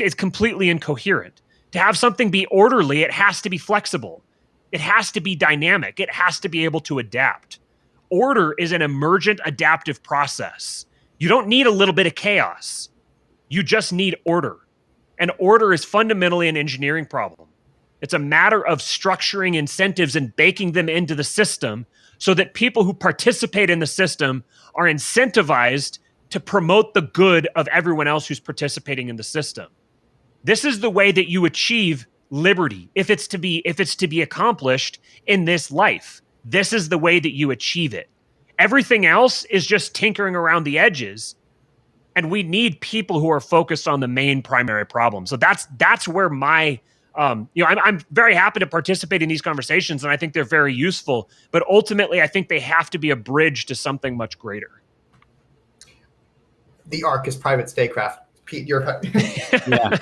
is completely incoherent. To have something be orderly, it has to be flexible. It has to be dynamic. It has to be able to adapt. Order is an emergent adaptive process. You don't need a little bit of chaos. You just need order. And order is fundamentally an engineering problem. It's a matter of structuring incentives and baking them into the system so that people who participate in the system are incentivized to promote the good of everyone else who's participating in the system. This is the way that you achieve liberty. If it's to be accomplished in this life, this is the way that you achieve it. Everything else is just tinkering around the edges. And we need people who are focused on the main primary problem. So that's where my, I'm very happy to participate in these conversations, and I think they're very useful. But ultimately, I think they have to be a bridge to something much greater. The ark is private statecraft. Pete, you're yeah.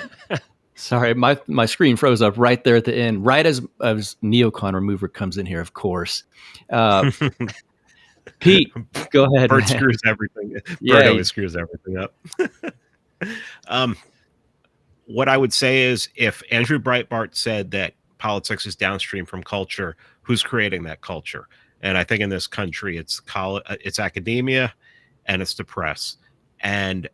Sorry, my screen froze up right there at the end, right as Neocon Remover comes in here, of course. Pete, go ahead. Bert screws everything. Bert always screws everything up. What I would say is, if Andrew Breitbart said that politics is downstream from culture, who's creating that culture? And I think in this country, it's academia and it's the press. And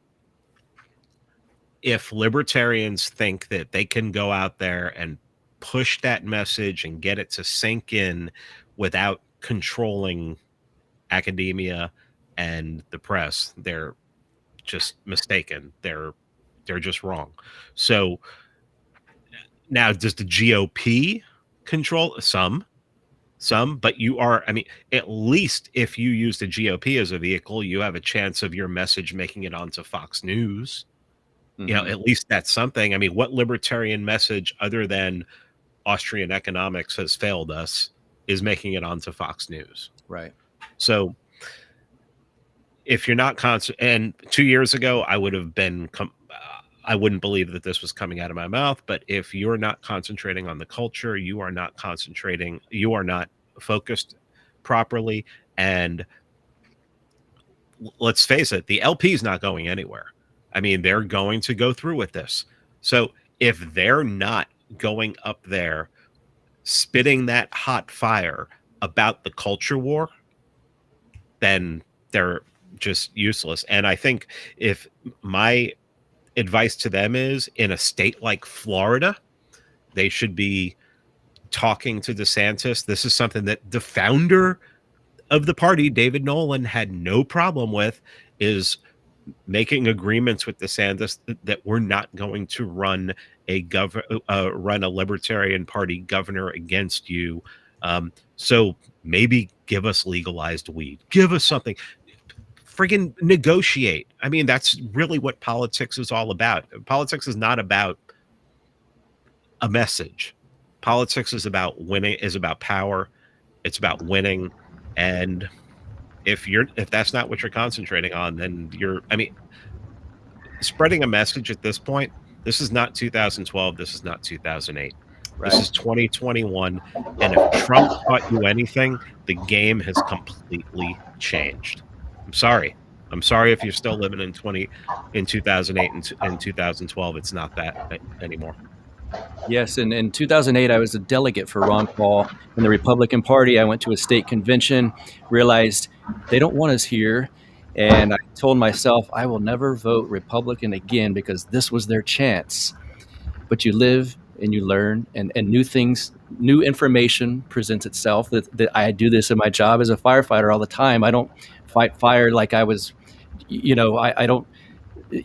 if libertarians think that they can go out there and push that message and get it to sink in without controlling academia and the press, they're just mistaken. They're just wrong. So now, does the GOP control some, but you are, I mean, at least if you use the GOP as a vehicle, you have a chance of your message making it onto Fox News. Mm-hmm. You know, at least that's something. I mean, what libertarian message other than Austrian economics has failed us is making it onto Fox News. Right. So if you're not and 2 years ago, I would have been, I wouldn't believe that this was coming out of my mouth, but if you're not concentrating on the culture, you are not focused properly. And let's face it, the LP is not going anywhere. I mean, they're going to go through with this. So if they're not going up there spitting that hot fire about the culture war, then they're just useless. And I think if my advice to them is, in a state like Florida, they should be talking to DeSantis. This is something that the founder of the party, David Nolan had no problem with is making agreements with DeSantis that we're not going to run a Libertarian Party governor against you. So maybe give us legalized weed. Give us something. Friggin' negotiate. I mean, that's really what politics is all about. Politics is not about a message. Politics is about winning, is about power. It's about winning. And if that's not what you're concentrating on, then spreading a message at this point, this is not 2012. This is not 2008. Right. This is 2021. And if Trump taught you anything, the game has completely changed. I'm sorry if you're still living in 2008 and 2012. It's not that anymore. Yes, and in 2008, I was a delegate for Ron Paul in the Republican Party. I went to a state convention, realized they don't want us here, and I told myself I will never vote Republican again because this was their chance. But you live and you learn, and new information presents itself. That I do this in my job as a firefighter all the time. I don't fight fire like I was, I don't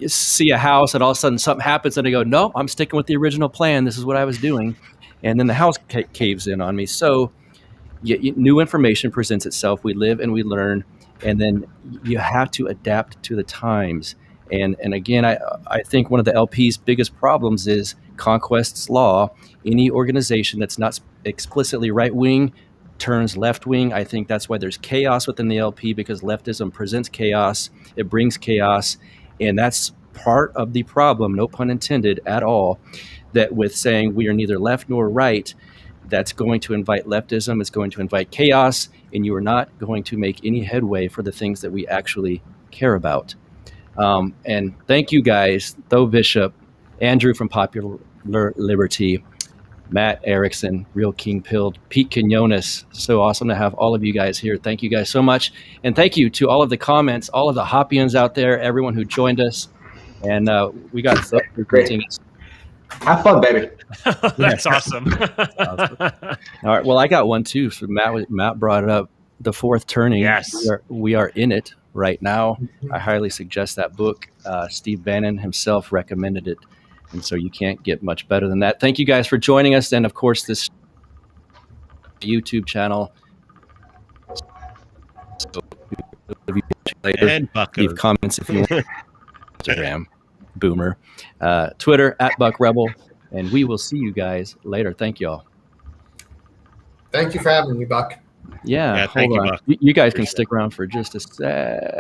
see a house and all of a sudden something happens and I go, no, I'm sticking with the original plan. This is what I was doing. And then the house caves in on me. So new information presents itself. We live and we learn, and then you have to adapt to the times. And again, I think one of the LP's biggest problems is Conquest's law. Any organization that's not explicitly right-wing turns left-wing. I think that's why there's chaos within the LP, because leftism presents chaos. It brings chaos. And that's part of the problem, no pun intended at all, that with saying we are neither left nor right, that's going to invite leftism, it's going to invite chaos, and you are not going to make any headway for the things that we actually care about. And thank you guys, Tho Bishop, Andrew from Popular Liberty, Matt Erickson, Real King Pilled, Pete Quiñones. So awesome to have all of you guys here. Thank you guys so much. And thank you to all of the comments, all of the Hoppians out there, everyone who joined us. And we got great. Have fun, baby. That's awesome. Awesome. All right. Well, I got one too. So Matt brought it up. The Fourth Turning. Yes. We are in it right now. I highly suggest that book. Steve Bannon himself recommended it. And so you can't get much better than that. Thank you guys for joining us. And of course, this YouTube channel. So And leave comments if you want. Instagram, Boomer, Twitter @BuckRebel, and we will see you guys later. Thank you all. Thank you for having me, Buck. Yeah, thank hold you, on. Buck. You guys can stick around for just a sec.